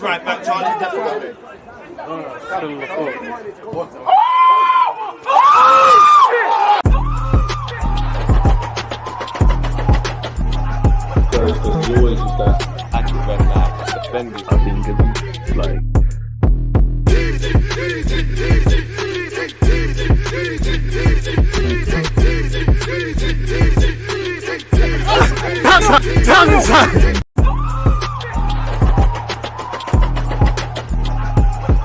right back, Charlie. There's always just that active and that defending. I think it's like.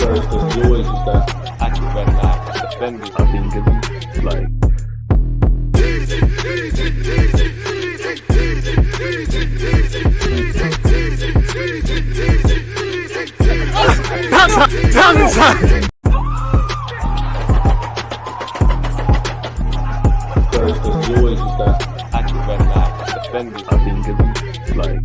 There's always just that active and that defending. I think it's like. There's always just that active and that defending. I think it's like.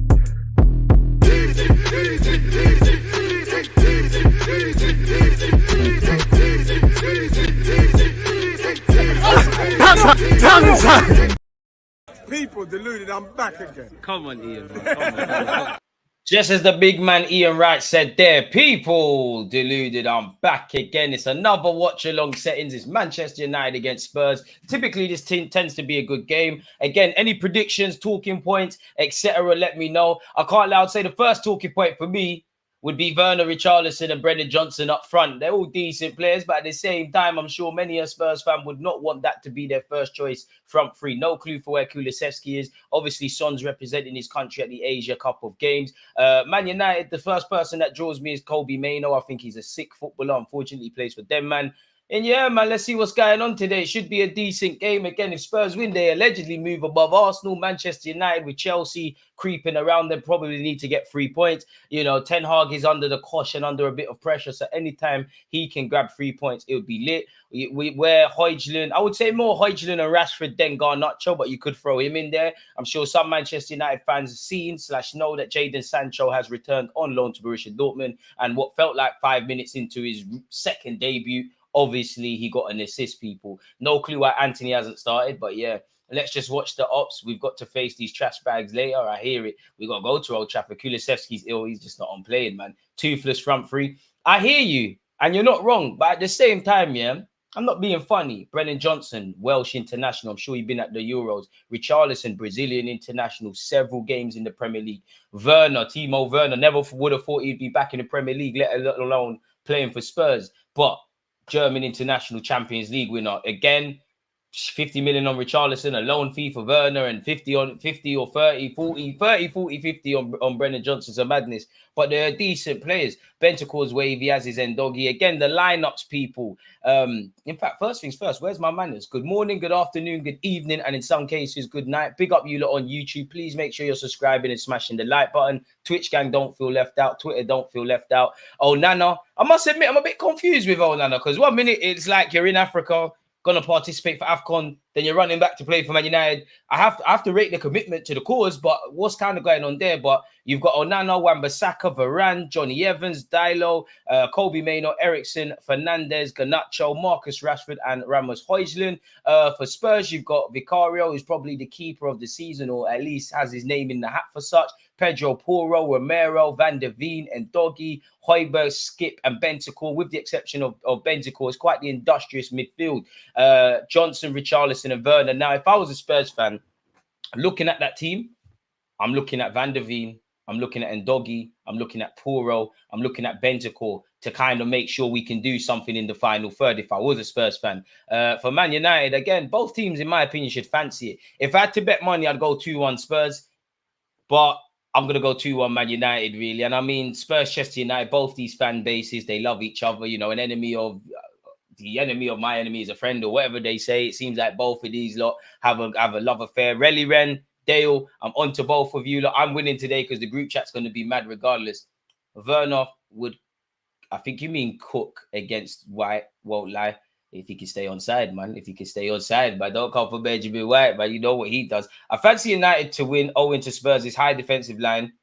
People deluded, I'm back again. Come on, Ian. Come on. Just as the big man Ian Wright said there, people deluded, I'm back again. It's another watch-along settings. It's Manchester United against Spurs. Typically, this team tends to be a good game. Again, any predictions, talking points, etc., let me know. I can't lie, I'd say the first talking point for me would be Werner, Richarlison and Brendan Johnson up front. They're all decent players, but at the same time, I'm sure many a Spurs fan would not want that to be their first choice front three. No clue for where Kulusevski is. Obviously, Son's representing his country at the Asia Cup of Games. Man United, the first person that draws me is Kobe Mainoo. I think he's a sick footballer. Unfortunately, he plays for them, man. And yeah, man, let's see what's going on today. It should be a decent game. Again, if Spurs win, they allegedly move above Arsenal. Manchester United with Chelsea creeping around them probably need to get 3 points. You know, Ten Hag is under the caution, under a bit of pressure. So anytime he can grab 3 points, it would be lit. We're Højlund. I would say more Højlund and Rashford than Garnacho, but you could throw him in there. I'm sure some Manchester United fans have seen / know that Jadon Sancho has returned on loan to Borussia Dortmund. And what felt like 5 minutes into his second debut, obviously, he got an assist, people. No clue why Anthony hasn't started, but yeah, let's just watch the ops. We've got to face these trash bags later. I hear it. We got to go to Old Trafford. Kulusevski's ill. He's just not on playing, man. Toothless front three. I hear you, and you're not wrong, but at the same time, yeah, I'm not being funny. Brendan Johnson, Welsh international. I'm sure he's been at the Euros. Richarlison, Brazilian international. Several games in the Premier League. Werner, Timo Werner, never would have thought he'd be back in the Premier League, let alone playing for Spurs. But German international Champions League winner. Again, 50 million on Richarlison, a loan fee for Werner, and 50 or 40 on Brendan Johnson's a madness. But they're decent players. Bentancur's wavy, as is Ndogi. Again, the lineups, people. In fact, first things first, where's my manners? Good morning, good afternoon, good evening, and in some cases, good night. Big up you lot on YouTube. Please make sure you're subscribing and smashing the like button. Twitch gang, don't feel left out. Twitter, don't feel left out. Oh, Nana, I must admit, I'm a bit confused with Oh, Nana, because 1 minute it's like you're in Africa, going to participate for AFCON, then you're running back to play for Man United. I have to rate the commitment to the cause, but what's kind of going on there? But you've got Onana, Wan-Bissaka, Varane, Johnny Evans, Dilo, Kobe Mainoo, Ericsson, Fernandez, Garnacho, Marcus Rashford, and Rasmus Højlund. For Spurs, you've got Vicario, who's probably the keeper of the season, or at least has his name in the hat for such. Pedro Porro, Romero, Van der Veen, and Doggy, Højbjerg, Skip, and Bentancur, with the exception of Bentancur. It's quite the industrious midfield. Johnson, Richarlison, and Werner. Now, if I was a Spurs fan, looking at that team, I'm looking at Van der Veen, I'm looking at Ndogi, I'm looking at Porro, I'm looking at Bentancur to kind of make sure we can do something in the final third if I was a Spurs fan. For Man United, again, both teams, in my opinion, should fancy it. If I had to bet money, I'd go 2-1 Spurs, but I'm going to go 2-1 Man United, really. And I mean, Spurs, Chester United, both these fan bases, they love each other. You know, an enemy of the enemy of my enemy is a friend, or whatever they say. It seems like both of these lot have a love affair. Relly Ren, Dale, I'm on to both of you lot. I'm winning today because the group chat's going to be mad regardless. Werner would, I think you mean Cook against White, won't lie. If he can stay on side, man. If he can stay on side, but don't come for Benjamin White, but you know what he does. I fancy United to win owing to Spurs' high defensive line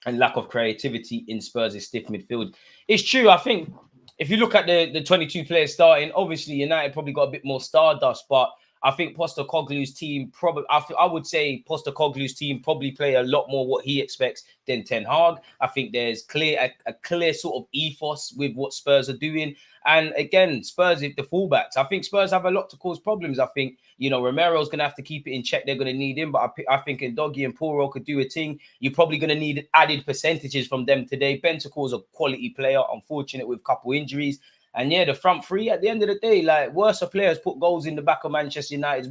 and lack of creativity in Spurs' stiff midfield. It's true. I think if you look at the 22 players starting, obviously United probably got a bit more stardust, but I think Postecoglou's team probably, I would say Postecoglou's team probably play a lot more what he expects than Ten Hag. I think there's a clear sort of ethos with what Spurs are doing. And again, Spurs, if the fullbacks, I think Spurs have a lot to cause problems. I think, you know, Romero's going to have to keep it in check. They're going to need him. But I think Ndogi and Poro could do a thing. You're probably going to need added percentages from them today. Bentancur's a quality player, unfortunate with a couple injuries. And yeah, the front three, at the end of the day, like, worse players put goals in the back of Manchester United's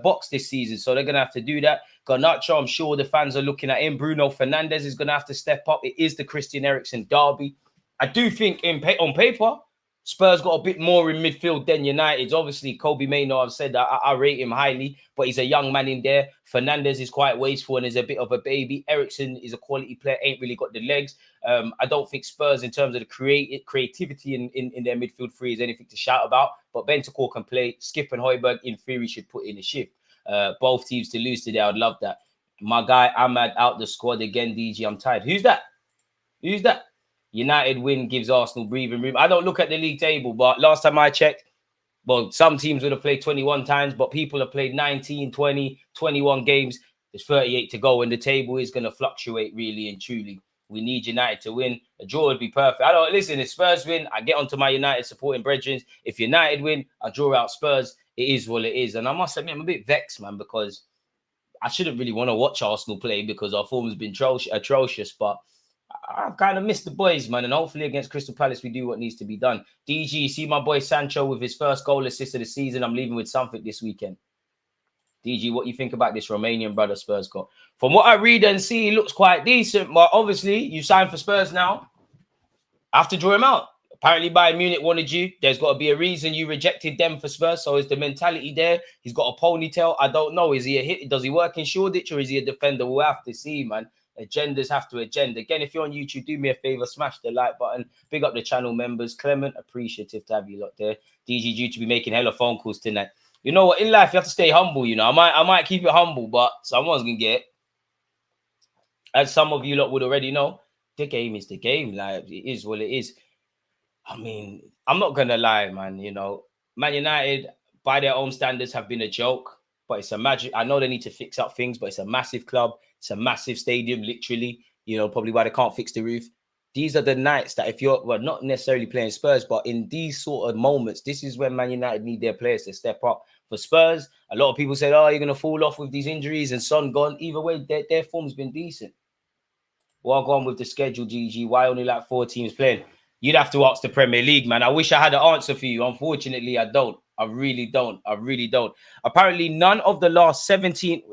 box this season. So they're going to have to do that. Garnacho, I'm sure the fans are looking at him. Bruno Fernandes is going to have to step up. It is the Christian Eriksen derby. I do think on paper, Spurs got a bit more in midfield than United's. Obviously, Kobe Mainoo, I've said that I rate him highly, but he's a young man in there. Fernandes is quite wasteful and is a bit of a baby. Eriksen is a quality player, ain't really got the legs. I don't think Spurs, in terms of the creativity in their midfield three, is anything to shout about. But Bentancur can play. Skip and Højbjerg, in theory, should put in a shift. Both teams to lose today, I'd love that. My guy Ahmad out the squad again, DG. I'm tired. Who's that? Who's that? United win gives Arsenal breathing room. I don't look at the league table, but last time I checked, well, some teams would have played 21 times, but people have played 19, 20, 21 games. There's 38 to go, and the table is going to fluctuate really and truly. We need United to win. A draw would be perfect. Listen, if Spurs win, I get onto my United supporting brethren. If United win, I draw out Spurs. It is what it is. And I must admit, I'm a bit vexed, man, because I shouldn't really want to watch Arsenal play because our form has been atrocious, but I've kind of missed the boys, man, and hopefully against Crystal Palace we do what needs to be done. DG, see my boy Sancho with his first goal assist of the season. I'm leaving with something this weekend. DG, what you think about this Romanian brother Spurs got? From what I read and see, he looks quite decent, but obviously you signed for Spurs now. I have to draw him out. Apparently Bayern Munich wanted you. There's got to be a reason you rejected them for Spurs. So is the mentality there? He's got a ponytail. I don't know. Is he a hit? Does he work in Shoreditch or is he a defender? We'll have to see, man. Agendas have to agenda. Again, if you're on YouTube, do me a favor, smash the like button. Big up the channel members. Clement, appreciative to have you lot there. DG due to be making hella phone calls tonight. You know what? In life, you have to stay humble. You know, I might keep it humble, but someone's gonna get it. As some of you lot would already know, the game is the game. Like, it is what it is. I mean, I'm not gonna lie, man. You know, Man United, by their own standards, have been a joke. But it's a magic. I know they need to fix up things, but it's a massive club. It's a massive stadium, literally. You know, probably why they can't fix the roof. These are the nights that if you're, well, not necessarily playing Spurs, but in these sort of moments, this is when Man United need their players to step up. For Spurs, a lot of people said, oh, you're going to fall off with these injuries and Son gone. Either way, their form's been decent. Well, gone with the schedule, GG. Why only like 4 teams playing? You'd have to ask the Premier League, man. I wish I had an answer for you. Unfortunately, I don't. I really don't. I really don't. Apparently, none of the last 17...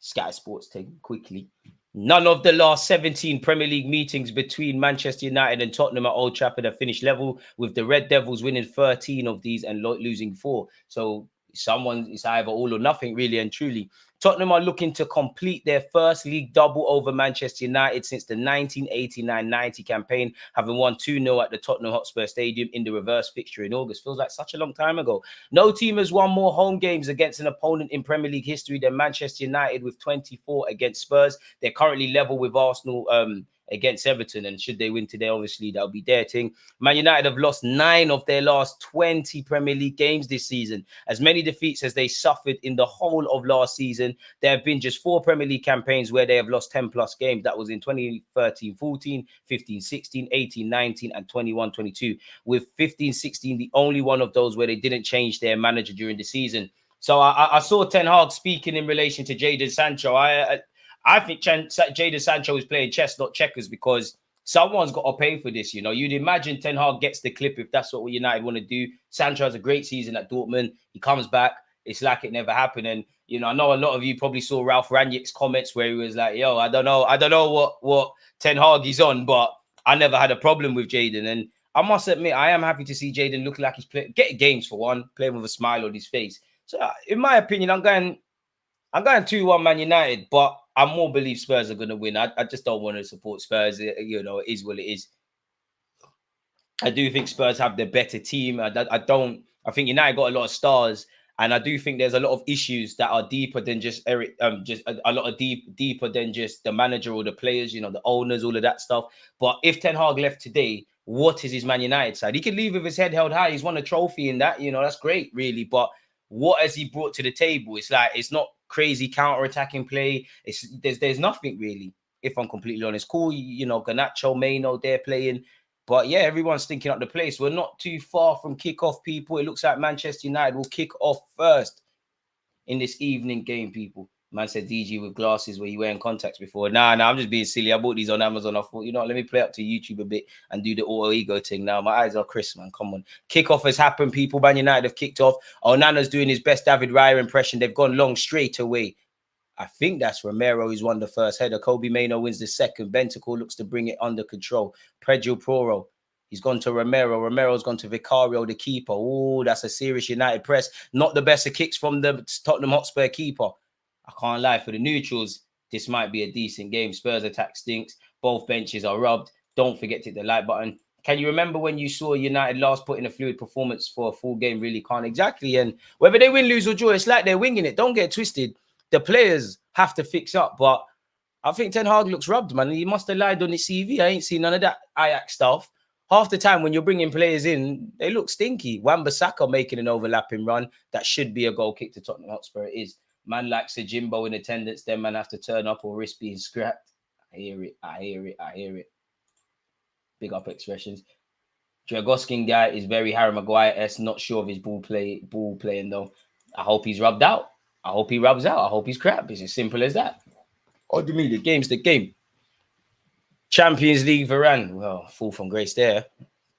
Sky Sports taking quickly. None of the last 17 Premier League meetings between Manchester United and Tottenham at Old Trafford have finished level, with the Red Devils winning 13 of these and losing 4. So it's either all or nothing, really and truly. Tottenham are looking to complete their first league double over Manchester United since the 1989-90 campaign, having won 2-0 at the Tottenham Hotspur Stadium in the reverse fixture in August. Feels like such a long time ago. No team has won more home games against an opponent in Premier League history than Manchester United, with 24 against Spurs. They're currently level with Arsenal against Everton, and should they win today, obviously that'll be their thing. Man United have lost 9 of their last 20 Premier League games this season. As many defeats as they suffered in the whole of last season, there have been just 4 Premier League campaigns where they have lost 10 plus games. That was in 2013-14, 15-16, 18-19 and 21-22, with 15-16 the only one of those where they didn't change their manager during the season. So I saw Ten Hag speaking in relation to Jadon Sancho. I think Jadon Sancho is playing chess, not checkers, because someone's got to pay for this. You know, you'd imagine Ten Hag gets the clip if that's what United want to do. Sancho has a great season at Dortmund. He comes back. It's like it never happened. And, you know, I know a lot of you probably saw Ralph Rangnick's comments where he was like, yo, I don't know what Ten Hag is on, but I never had a problem with Jadon. And I must admit, I am happy to see Jadon look like he's getting games for one, playing with a smile on his face. So, in my opinion, I'm going 2-1 Man United, but I more believe Spurs are going to win. I just don't want to support Spurs. You know, it is what it is. I do think Spurs have the better team. I think United got a lot of stars, and I do think there's a lot of issues that are deeper than just Eric. Just a lot of deeper than just the manager or the players. You know, the owners, all of that stuff. But if Ten Hag left today, what is his Man United side? He could leave with his head held high. He's won a trophy in that, that's great, really. But what has he brought to the table? It's like, it's not crazy counter-attacking play. There's nothing really, if I'm completely honest. Cool, Garnacho, Maino, they're playing. But yeah, everyone's thinking up the place. We're not too far from kick-off, people. It looks like Manchester United will kick off first in this evening game, people. Man said DG with glasses, where you wearing contacts before. Nah, I'm just being silly. I bought these on Amazon. I thought, let me play up to YouTube a bit and do the auto ego thing. Now my eyes are crisp, man. Come on. Kickoff has happened, people. Man United have kicked off. Onana's doing his best David Raya impression. They've gone long straight away. I think that's Romero who's won the first header. Kobe Maino wins the second. Bentancur looks to bring it under control. Pedro Porro, he's gone to Romero. Romero's gone to Vicario, the keeper. Oh, that's a serious United press. Not the best of kicks from the Tottenham Hotspur keeper. I can't lie, for the neutrals, this might be a decent game. Spurs attack stinks. Both benches are rubbed. Don't forget to hit the like button. Can you remember when you saw United last put in a fluid performance for a full game? Really can't exactly. And whether they win, lose or draw, it's like they're winging it. Don't get twisted. The players have to fix up. But I think Ten Hag looks rubbed, man. He must have lied on his CV. I ain't seen none of that Ajax stuff. Half the time when you're bringing players in, they look stinky. Wan-Bissaka making an overlapping run. That should be a goal kick to Tottenham Hotspur. It is. Man like Jimbo in attendance, then man have to turn up or risk being scrapped. I hear it. Big up expressions. Dragoskin guy is very Harry Maguire-esque. Not sure of his ball playing though. I hope he's rubbed out. I hope he rubs out. I hope he's crap. It's as simple as that. What do you mean? The game's the game. Champions League Varane. Well, fall from grace there.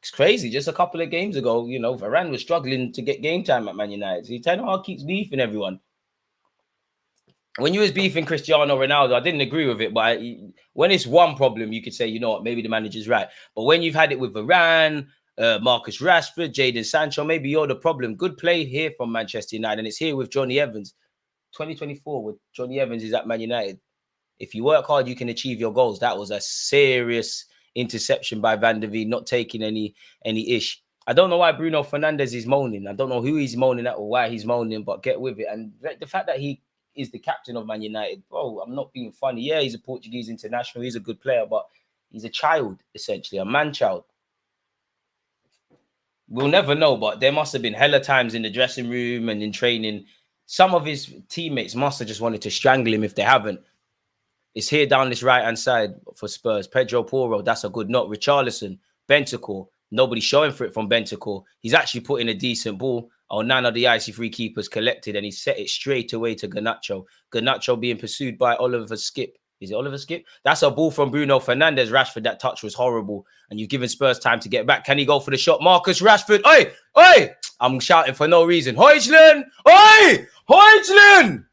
It's crazy. Just a couple of games ago, Varane was struggling to get game time at Man United. See, Ten Hag keeps beefing everyone. When you was beefing Cristiano Ronaldo, I didn't agree with it. But when it's one problem, you could say, you know what, maybe the manager's right. But when you've had it with Varane, Marcus Rashford, Jadon Sancho, maybe you're the problem. Good play here from Manchester United. And it's here with Johnny Evans. 2024 with Johnny Evans is at Man United. If you work hard, you can achieve your goals. That was a serious interception by Van der Veen, not taking any ish. I don't know why Bruno Fernandes is moaning. I don't know who he's moaning at or why he's moaning, but get with it. And the fact that he is the captain of Man United, bro, I'm not being funny. Yeah, he's a Portuguese international. He's a good player, but he's a child, essentially, a man-child. We'll never know, but there must have been hella times in the dressing room and in training. Some of his teammates must have just wanted to strangle him if they haven't. It's here down this right-hand side for Spurs. Pedro Porro, that's a good knock. Richarlison, Bentancur, nobody's showing for it from Bentancur. He's actually put in a decent ball. Onana, the icy free keeper's collected, and he set it straight away to Garnacho. Garnacho being pursued by Oliver Skip. Is it Oliver Skip? That's a ball from Bruno Fernandes. Rashford, that touch was horrible, and you've given Spurs time to get back. Can he go for the shot? Marcus Rashford. Oi! Oi! I'm shouting for no reason. Højlund! Oi! Højlund!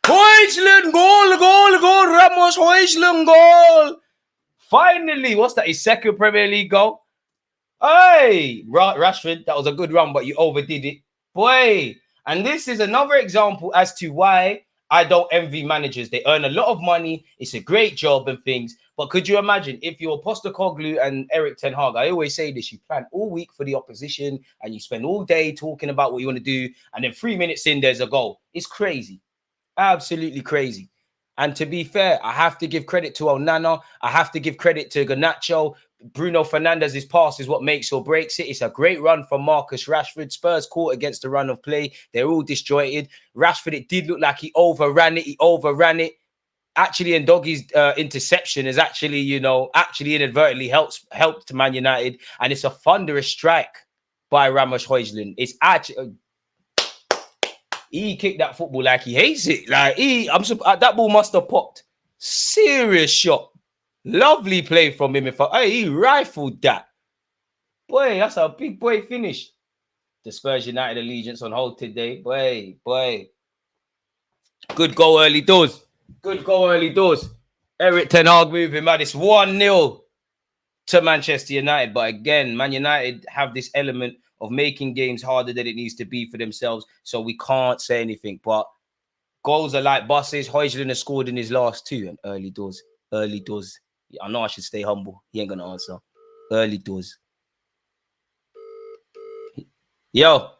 Højlund! Goal! Ramos Højlund goal! Finally, what's that? His second Premier League goal? Hey, Rashford, that was a good run, but you overdid it. Boy, and this is another example as to why I don't envy managers. They earn a lot of money. It's a great job and things. But could you imagine if you're Postecoglou and Erik Ten Hag? I always say this, you plan all week for the opposition and you spend all day talking about what you want to do. And then 3 minutes in, there's a goal. It's crazy. Absolutely crazy. And to be fair, I have to give credit to Onana. I have to give credit to Garnacho. Bruno Fernandes' pass is what makes or breaks it. It's a great run from Marcus Rashford. Spurs caught against the run of play. They're all disjointed. Rashford, it did look like he overran it. Actually, and Doggy's interception is actually, actually inadvertently helped Man United. And it's a thunderous strike by Ramos Højlund. It's actually... he kicked that football like he hates it. Like that ball must have popped. Serious shot. Lovely play from him. He rifled that. Boy, that's a big boy finish. The Spurs United allegiance on hold today. Boy. Good goal early doors. Erik Ten Hag moving mad. It's 1-0 to Manchester United. But again, Man United have this element of making games harder than it needs to be for themselves. So we can't say anything. But goals are like buses. Højlund has scored in his last two. And early doors. I know I should stay humble. He ain't going to answer. Early doors. Yo.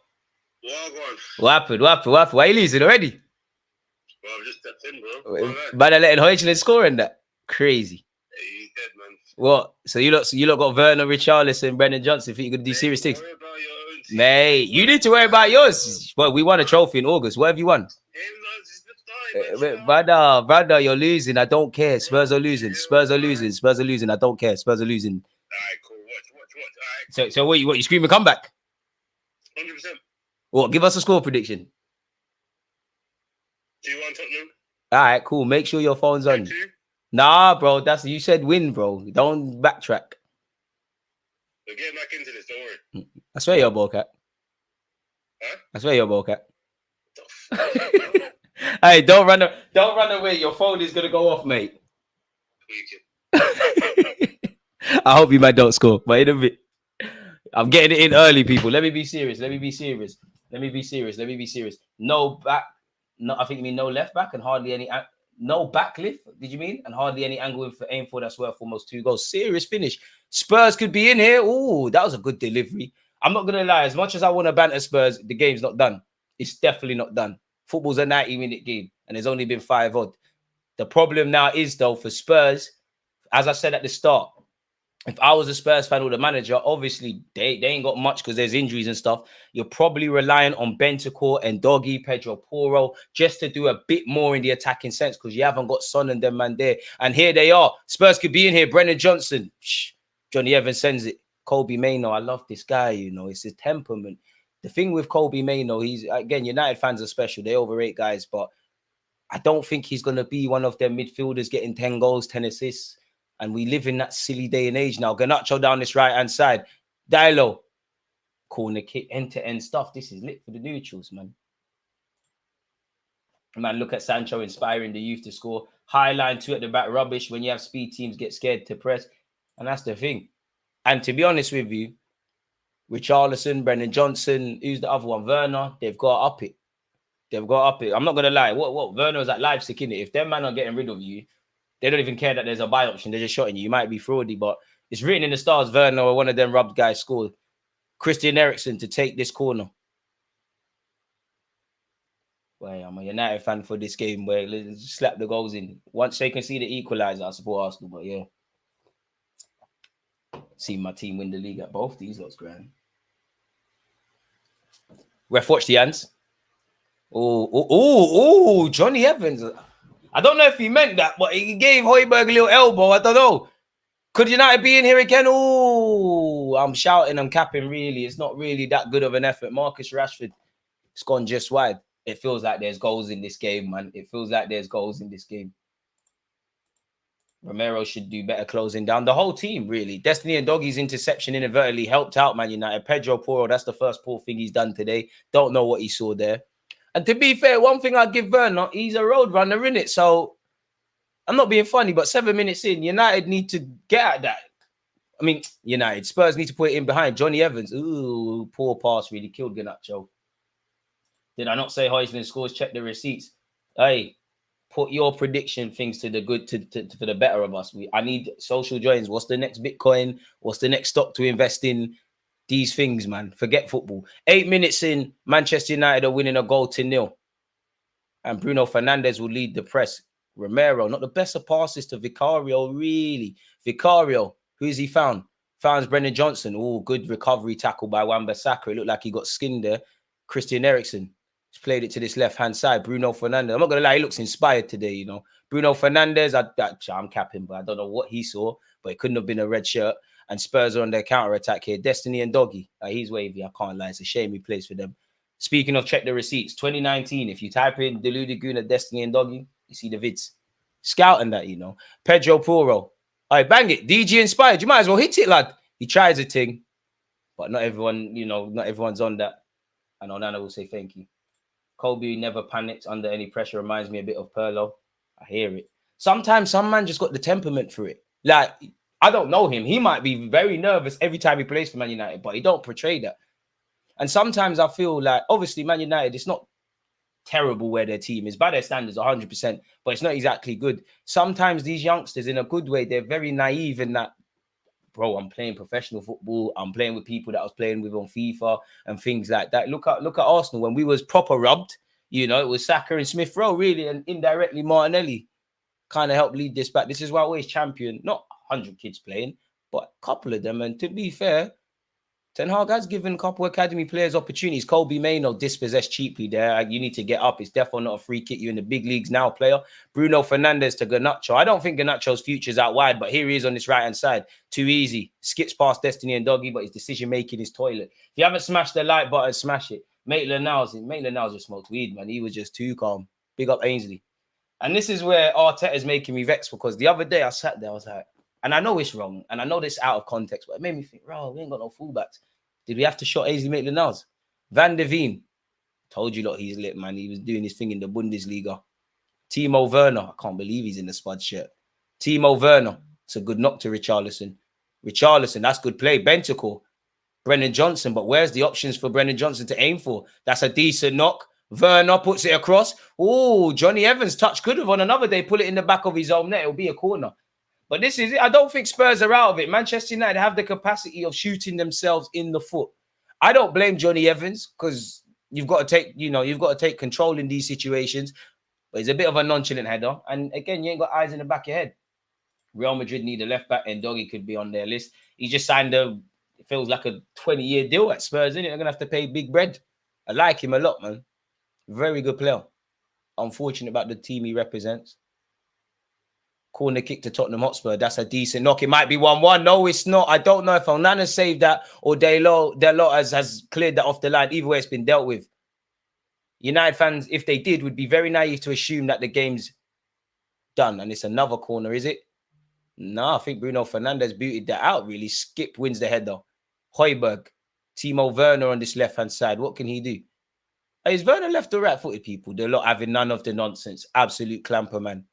Yeah, go on. What happened? Why are you losing already? Bro, I've just stepped in, bro. But I letting Højlund score in that. Crazy. Hey, he's dead, man. What? So you lot got Werner, Richarlison, Brendan Johnson. Think you're gonna do serious things? Mate, you need to worry about yours. Well, we won a trophy in August. What have you won? Brother, you're losing. I don't care. Spurs are losing. Spurs are losing. Spurs are losing. I don't care. Spurs are losing. Alright, cool. Watch. So what you screaming comeback? 100%. What? Give us a score prediction. 2-1 Tottenham. All right, cool. Make sure your phone's on. 2-2. Nah, bro. You said win, bro. Don't backtrack. We're getting back into this. Don't worry. I swear you're a ball cat. Huh? I swear you're a ball cat. Hey, don't run away. Your phone is gonna go off, mate. I hope you might don't score, but in a bit. I'm getting it in early, people. Let me be serious. No back. No, I think you mean no left back and hardly any. No back lift. Did you mean? And hardly any angle for aim for. That's worth almost 2 goals. Serious finish. Spurs could be in here. Ooh, that was a good delivery. I'm not gonna lie. As much as I want to banter Spurs, the game's not done. It's definitely not done. Football's a 90-minute game, and there's only been 5 odd. The problem now is though for Spurs, as I said at the start. If I was a Spurs fan or the manager, obviously they ain't got much because there's injuries and stuff. You're probably relying on Bentancur and Doggy, Pedro Porro, just to do a bit more in the attacking sense because you haven't got Son and them man there. And here they are. Spurs could be in here. Brendan Johnson. Shh. Johnny Evans sends it. Kobe Mainoo. I love this guy, you know. It's his temperament. The thing with Kobe Mainoo, he's, again, United fans are special. They overrate guys, but I don't think he's going to be one of them midfielders getting 10 goals, 10 assists. And we live in that silly day and age now. Garnacho down this right-hand side. Diallo. Corner kick, end-to-end stuff. This is lit for the neutrals, man. Man, look at Sancho inspiring the youth to score. High line, 2 at the back, rubbish. When you have speed, teams get scared to press. And that's the thing. And to be honest with you, Richarlison, Brendan Johnson, who's the other one? Werner, they've got to up it. I'm not going to lie. What Werner was at Leipzig, innit? If them man are getting rid of you, they don't even care that there's a buy option. They're just shotting you. You might be fraudy, but it's written in the stars. Werner or one of them rubbed guys scored. Christian Eriksen to take this corner. Well, I'm a United fan for this game where let's slap the goals in. Once they can see the equalizer, I support Arsenal, but yeah. See my team win the league at both these lots, grand. Ref, watch the hands. Oh, Johnny Evans. I don't know if he meant that, but he gave Højbjerg a little elbow. I don't know. Could United be in here again? Oh, I'm shouting, I'm capping, really. It's not really that good of an effort. Marcus Rashford, it's gone just wide. It feels like there's goals in this game, man. It feels like there's goals in this game. Romero should do better closing down. The whole team, really. Destiny and Doggy's interception inadvertently helped out Man United. Pedro Porro, that's the first poor thing he's done today. Don't know what he saw there. And to be fair, one thing I give Werner, he's a road runner, innit? So I'm not being funny, but 7 minutes in, United need to get at that. I mean, Spurs need to put it in behind. Johnny Evans, ooh, poor pass, really killed Garnacho. Did I not say Højbjerg scores? Check the receipts. Hey, put your prediction things to the good, for the better of us. I need social joins. What's the next Bitcoin? What's the next stock to invest in? These things, man. Forget football. 8 minutes in, Manchester United are winning a goal to 0. And Bruno Fernandes will lead the press. Romero, not the best of passes to Vicario, really. Vicario, who's he found? Founds Brendan Johnson. Oh, good recovery tackle by Wan-Bissaka. It looked like he got skinned there. Christian Eriksen. He's played it to this left-hand side. Bruno Fernandes. I'm not going to lie, he looks inspired today, you know. Bruno Fernandes, I'm capping, but I don't know what he saw, but it couldn't have been a red shirt. And Spurs are on their counter-attack here. Destiny and Doggy. He's wavy. I can't lie. It's a shame he plays for them. Speaking of check the receipts, 2019, if you type in Deluded, Gooner, Destiny and Doggy, you see the vids. Scouting that, you know. Pedro Porro. All right, bang it. DG inspired. You might as well hit it, lad. He tries a thing. But not everyone, you know, not everyone's on that. And Onana will say thank you. Kobe never panics under any pressure. Reminds me a bit of Pirlo. I hear it. Sometimes some man just got the temperament for it. Like, I don't know him. He might be very nervous every time he plays for Man United, but he don't portray that. And sometimes I feel like, obviously, Man United, it's not terrible where their team is. By their standards, 100%, but it's not exactly good. Sometimes these youngsters, in a good way, they're very naive in that, bro, I'm playing professional football. I'm playing with people that I was playing with on FIFA and things like that. Look at Arsenal. When we was proper rubbed, you know, it was Saka and Smith Rowe, really, and indirectly Martinelli kind of helped lead this back. This is why I always champion, not 100 kids playing, but a couple of them. And to be fair, Ten Hag has given a couple of academy players opportunities. Kobe Mainoo dispossessed cheaply there. You need to get up. It's definitely not a free kick. You're in the big leagues now, player. Bruno Fernandes to Garnacho. I don't think Garnacho's future's out wide, but here he is on this right-hand side. Too easy. Skips past Destiny and Doggy, but his decision-making is toilet. If you haven't smashed the like button, smash it. Maitland-Niles just smoked weed, man. He was just too calm. Big up Ainsley. And this is where Arteta's making me vex, because the other day I sat there, I was like, and I know it's wrong, and I know this out of context, but it made me think, bro, we ain't got no fullbacks. Did we have to shot Ainsley Maitland-Niles? Van der Veen. Told you, lot, he's lit, man. He was doing his thing in the Bundesliga. Timo Werner. I can't believe he's in the Spud shirt. Timo Werner. It's a good knock to Richarlison. Richarlison, that's good play. Bentancur. Brennan Johnson. But where's the options for Brennan Johnson to aim for? That's a decent knock. Werner puts it across. Oh, Johnny Evans touch could have on another day. Pull it in the back of his own net. It'll be a corner. But this is it. I don't think Spurs are out of it. Manchester United have the capacity of shooting themselves in the foot. I don't blame Johnny Evans, because you've got to take control in these situations. But he's a bit of a nonchalant header. And again, you ain't got eyes in the back of your head. Real Madrid need a left back, and Doggy could be on their list. He just signed it feels like a 20-year deal at Spurs, isn't it? They're going to have to pay big bread. I like him a lot, man. Very good player. Unfortunate about the team he represents. Corner kick to Tottenham Hotspur. That's a decent knock. It might be 1-1. No, it's not. I don't know if Onana saved that or Deluded has cleared that off the line. Either way, it's been dealt with. United fans, if they did, would be very naive to assume that the game's done. And it's another corner, is it? No, I think Bruno Fernandes booted that out, really. Skip wins the header. Højbjerg. Timo Werner on this left-hand side. What can he do? Is Werner left or right-footed, people? They're not having none of the nonsense. Absolute clamper, man.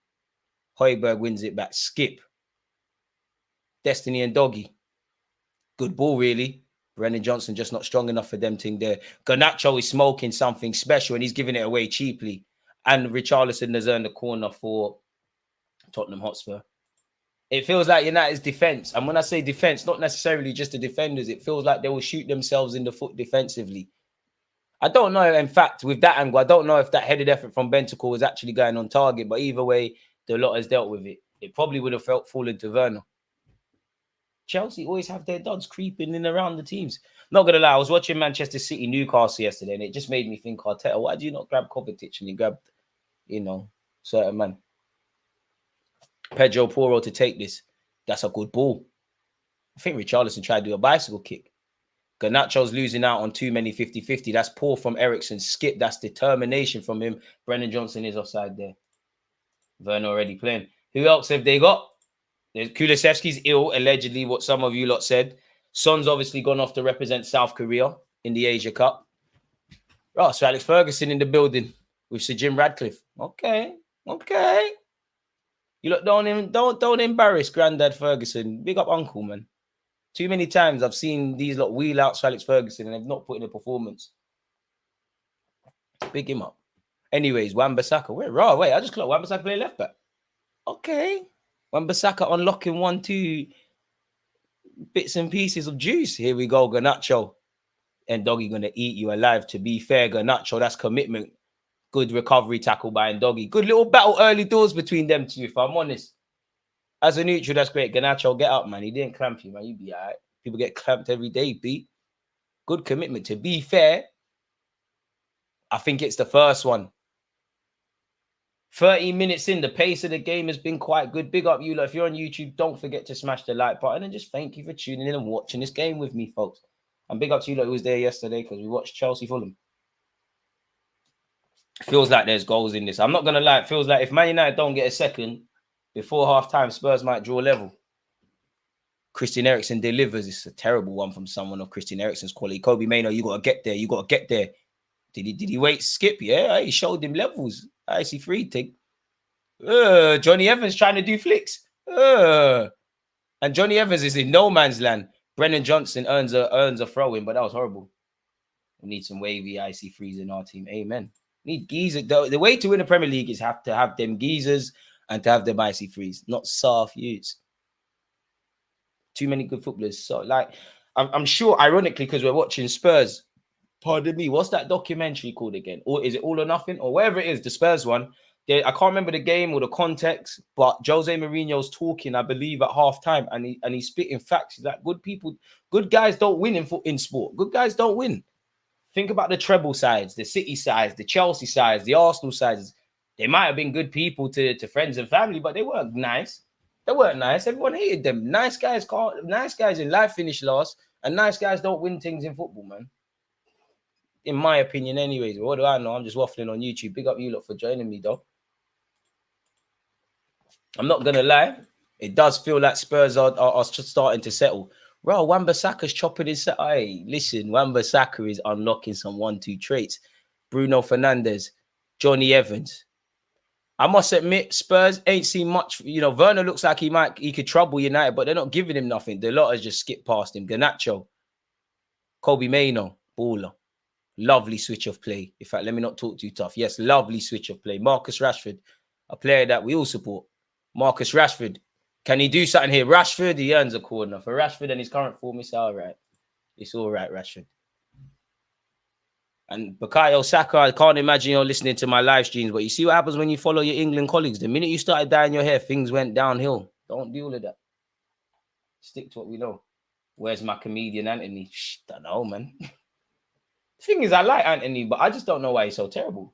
Højbjerg wins it back. Skip. Destiny and Doggy. Good ball, really. Brennan Johnson just not strong enough for them thing there. Garnacho is smoking something special and he's giving it away cheaply. And Richarlison has earned the corner for Tottenham Hotspur. It feels like United's defence. And when I say defence, not necessarily just the defenders. It feels like they will shoot themselves in the foot defensively. I don't know, in fact, with that angle, I don't know if that headed effort from Bentancur was actually going on target. But either way, the lot has dealt with it. It probably would have fallen to Werner. Chelsea always have their duds creeping in around the teams. Not going to lie, I was watching Manchester City Newcastle yesterday and it just made me think, Arteta, why do you not grab Kovacic and you grab, certain man? Pedro Porro to take this. That's a good ball. I think Richarlison tried to do a bicycle kick. Garnacho's losing out on too many 50-50. That's poor from Ericsson. Skip, that's determination from him. Brennan Johnson is offside there. Werner already playing. Who else have they got? Kulusevski's ill, allegedly, what some of you lot said. Son's obviously gone off to represent South Korea in the Asia Cup. Oh, so Alex Ferguson in the building with Sir Jim Radcliffe. Okay. You lot don't embarrass Grandad Ferguson. Big up Uncle, man. Too many times I've seen these lot wheel out to Alex Ferguson and they've not put in a performance. Big him up. Anyways, Wan-Bissaka. Wait, I just clocked Wan-Bissaka play left back. Okay. Wan-Bissaka unlocking 1-2 bits and pieces of juice. Here we go, Garnacho. And Doggy going to eat you alive. To be fair, Garnacho, that's commitment. Good recovery tackle by Doggy. Good little battle early doors between them two, if I'm honest. As a neutral, that's great. Garnacho, get up, man. He didn't clamp you, man. You be all right. People get clamped every day, B. Good commitment. To be fair, I think it's the first one. 30 minutes in, the pace of the game has been quite good. Big up you lot. If you're on YouTube, don't forget to smash the like button and just thank you for tuning in and watching this game with me, folks. And big up to you lot who was there yesterday because we watched Chelsea Fulham. Feels like there's goals in this. I'm not going to lie. It feels like if Man United don't get a second before half-time, Spurs might draw level. Christian Eriksen delivers. It's a terrible one from someone of Christian Eriksen's quality. Kobe Mainoo, you got to get there. You got to get there. Did he wait? Skip? Yeah, he showed him levels. I see free take. Johnny Evans trying to do flicks. And Johnny Evans is in no man's land. Brennan Johnson earns a throw-in, but that was horrible. We need some wavy icy frees in our team. Amen. Need geezers. The way to win the Premier League is have to have them geezers and to have them icy frees, not soft youths. Too many good footballers. So, like, I'm sure, ironically, because we're watching Spurs. Pardon me, what's that documentary called again? Or is it All or Nothing? Or wherever it is, the Spurs one. I can't remember the game or the context, but Jose Mourinho's talking, I believe, at halftime, and he's spitting facts. He's like, good guys don't win in sport. Good guys don't win. Think about the treble sides, the City sides, the Chelsea sides, the Arsenal sides. They might have been good people to friends and family, but they weren't nice. They weren't nice. Everyone hated them. Nice guys in life finish last, and nice guys don't win things in football, man. In my opinion, anyways. What do I know? I'm just waffling on YouTube. Big up you lot for joining me, though. I'm not gonna lie. It does feel like Spurs are starting to settle. Bro, Wan-Bissaka's chopping his set. Hey, listen, Wan-Bissaka is unlocking some 1-2 traits. Bruno Fernandes, Johnny Evans. I must admit, Spurs ain't seen much. You know, Werner looks like he could trouble United, but they're not giving him nothing. The lot has just skipped past him. Garnacho, Kobe Mainoo, baller. Lovely switch of play. In fact, let me not talk too tough. Yes, lovely switch of play. Marcus Rashford, a player that we all support. Marcus Rashford. Can he do something here? Rashford, he earns a corner. For Rashford and his current form, it's all right. It's all right, Rashford. And Bukayo Saka, I can't imagine you're listening to my live streams, but you see what happens when you follow your England colleagues. The minute you started dyeing your hair, things went downhill. Don't deal with that. Stick to what we know. Where's my comedian Anthony? Don't know, man. The thing is, I like Anthony, but I just don't know why he's so terrible.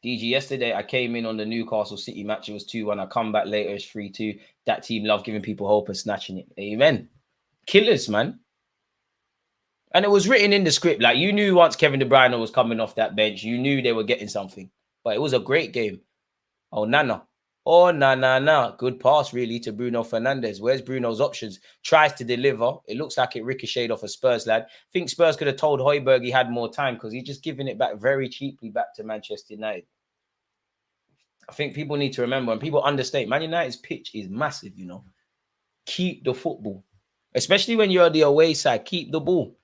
DG, yesterday I came in on the Newcastle City match. It was 2-1. I come back later. It's 3-2. That team love giving people hope and snatching it. Amen. Killers, man. And it was written in the script. Like, you knew once Kevin De Bruyne was coming off that bench, you knew they were getting something. But it was a great game. Oh, Nana. Oh, nah. Good pass, really, to Bruno Fernandes. Where's Bruno's options? Tries to deliver. It looks like it ricocheted off a Spurs lad. I think Spurs could have told Højbjerg he had more time because he's just giving it back very cheaply back to Manchester United. I think people need to remember, and people understate, Man United's pitch is massive, you know. Keep the football. Especially when you're on the away side, keep the ball.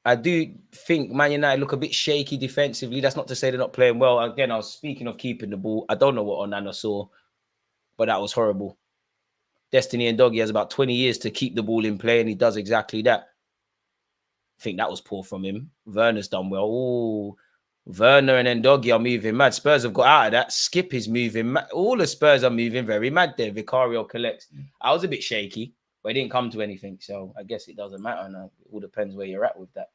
I do think Man United look a bit shaky defensively. That's not to say they're not playing well. Again, I was speaking of keeping the ball. I don't know what Onana saw, but that was horrible. Destiny and Doggy has about 20 years to keep the ball in play, and he does exactly that. I think that was poor from him. Werner's done well. Oh, Werner and Ndoggy are moving mad. Spurs have got out of that. Skip is moving mad. All the Spurs are moving very mad there. Vicario collects. I was a bit shaky, but it didn't come to anything. So I guess it doesn't matter now. It all depends where you're at with that.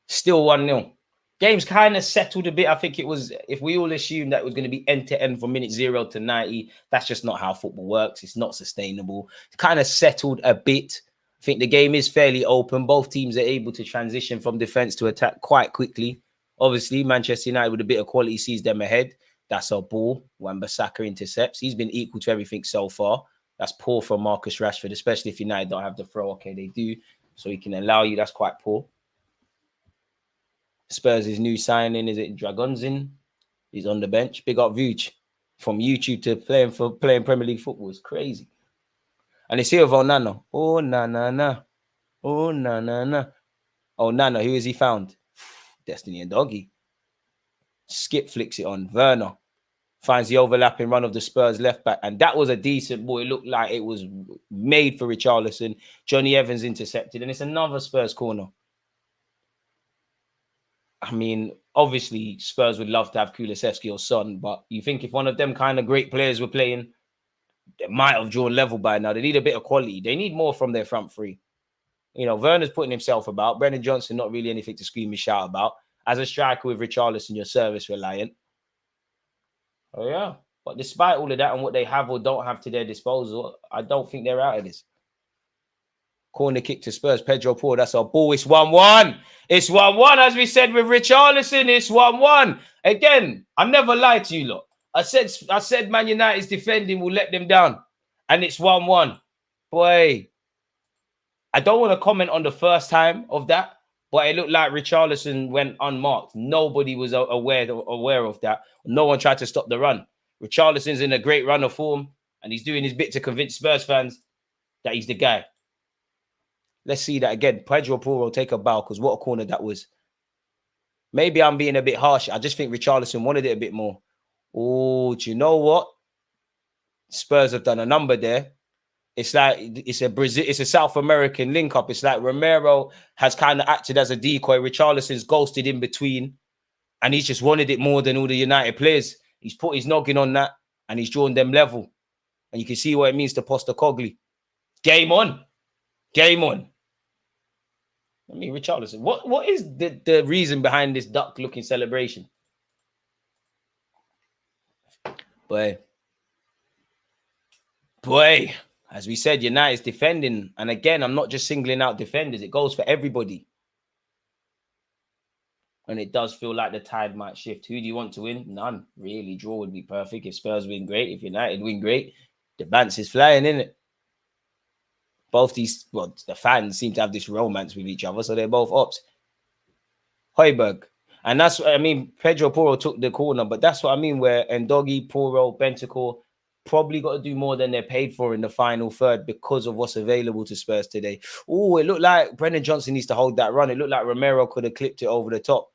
Still 1-0. Game's kind of settled a bit. I think it was, if we all assumed that it was going to be end-to-end from minute 0 to 90, that's just not how football works. It's not sustainable. It's kind of settled a bit. I think the game is fairly open. Both teams are able to transition from defense to attack quite quickly. Obviously, Manchester United with a bit of quality sees them ahead. That's our ball. Wan-Bissaka intercepts. He's been equal to everything so far. That's poor from Marcus Rashford, especially if United don't have the throw. Okay, they do. So he can allow you. That's quite poor. Spurs' new signing, is it Dragonzin? He's on the bench. Big up Vuj. From YouTube to playing Premier League football is crazy. And it's here with Onana. Oh, na. Oh, na. Oh, Nana, who has he found? Destiny and Doggy. Skip flicks it on. Werner finds the overlapping run of the Spurs left back. And that was a decent ball. It looked like it was made for Richarlison. Johnny Evans intercepted. And it's another Spurs corner. I mean, obviously, Spurs would love to have Kulusevski or Son, but you think if one of them kind of great players were playing, they might have drawn level by now. They need a bit of quality. They need more from their front three. You know, Werner's putting himself about. Brennan Johnson, not really anything to scream and shout about. As a striker with Richarlison, you're service reliant. Oh, yeah. But despite all of that and what they have or don't have to their disposal, I don't think they're out of this. Corner kick to Spurs. Pedro Porro, that's our ball. It's 1-1. It's 1-1, as we said with Richarlison. It's 1-1. Again, I never lied to you lot. I said Man United's defending will let them down. And it's 1-1. Boy, I don't want to comment on the first time of that, but it looked like Richarlison went unmarked. Nobody was aware of that. No one tried to stop the run. Richarlison's in a great run of form, and he's doing his bit to convince Spurs fans that he's the guy. Let's see that again. Pedro Porro take a bow, because what a corner that was. Maybe I'm being a bit harsh. I just think Richarlison wanted it a bit more. Oh, do you know what? Spurs have done a number there. It's like it's a South American link up. It's like Romero has kind of acted as a decoy. Richarlison's ghosted in between, and he's just wanted it more than all the United players. He's put his noggin on that, and he's drawn them level. And you can see what it means to Postacoglu. Game on. Game on. I mean, Richarlison, what is the reason behind this duck-looking celebration? Boy, as we said, United's defending. And again, I'm not just singling out defenders. It goes for everybody. And it does feel like the tide might shift. Who do you want to win? None. Really, draw would be perfect. If Spurs win, great. If United win, great. The bounce is flying, isn't it? Both these, well, the fans seem to have this romance with each other, so they're both ups. Højbjerg. And that's what I mean. Pedro Porro took the corner, but that's what I mean, where Ndogi, Porro, Bentancur probably got to do more than they're paid for in the final third because of what's available to Spurs today. Oh, it looked like Brennan Johnson needs to hold that run. It looked like Romero could have clipped it over the top.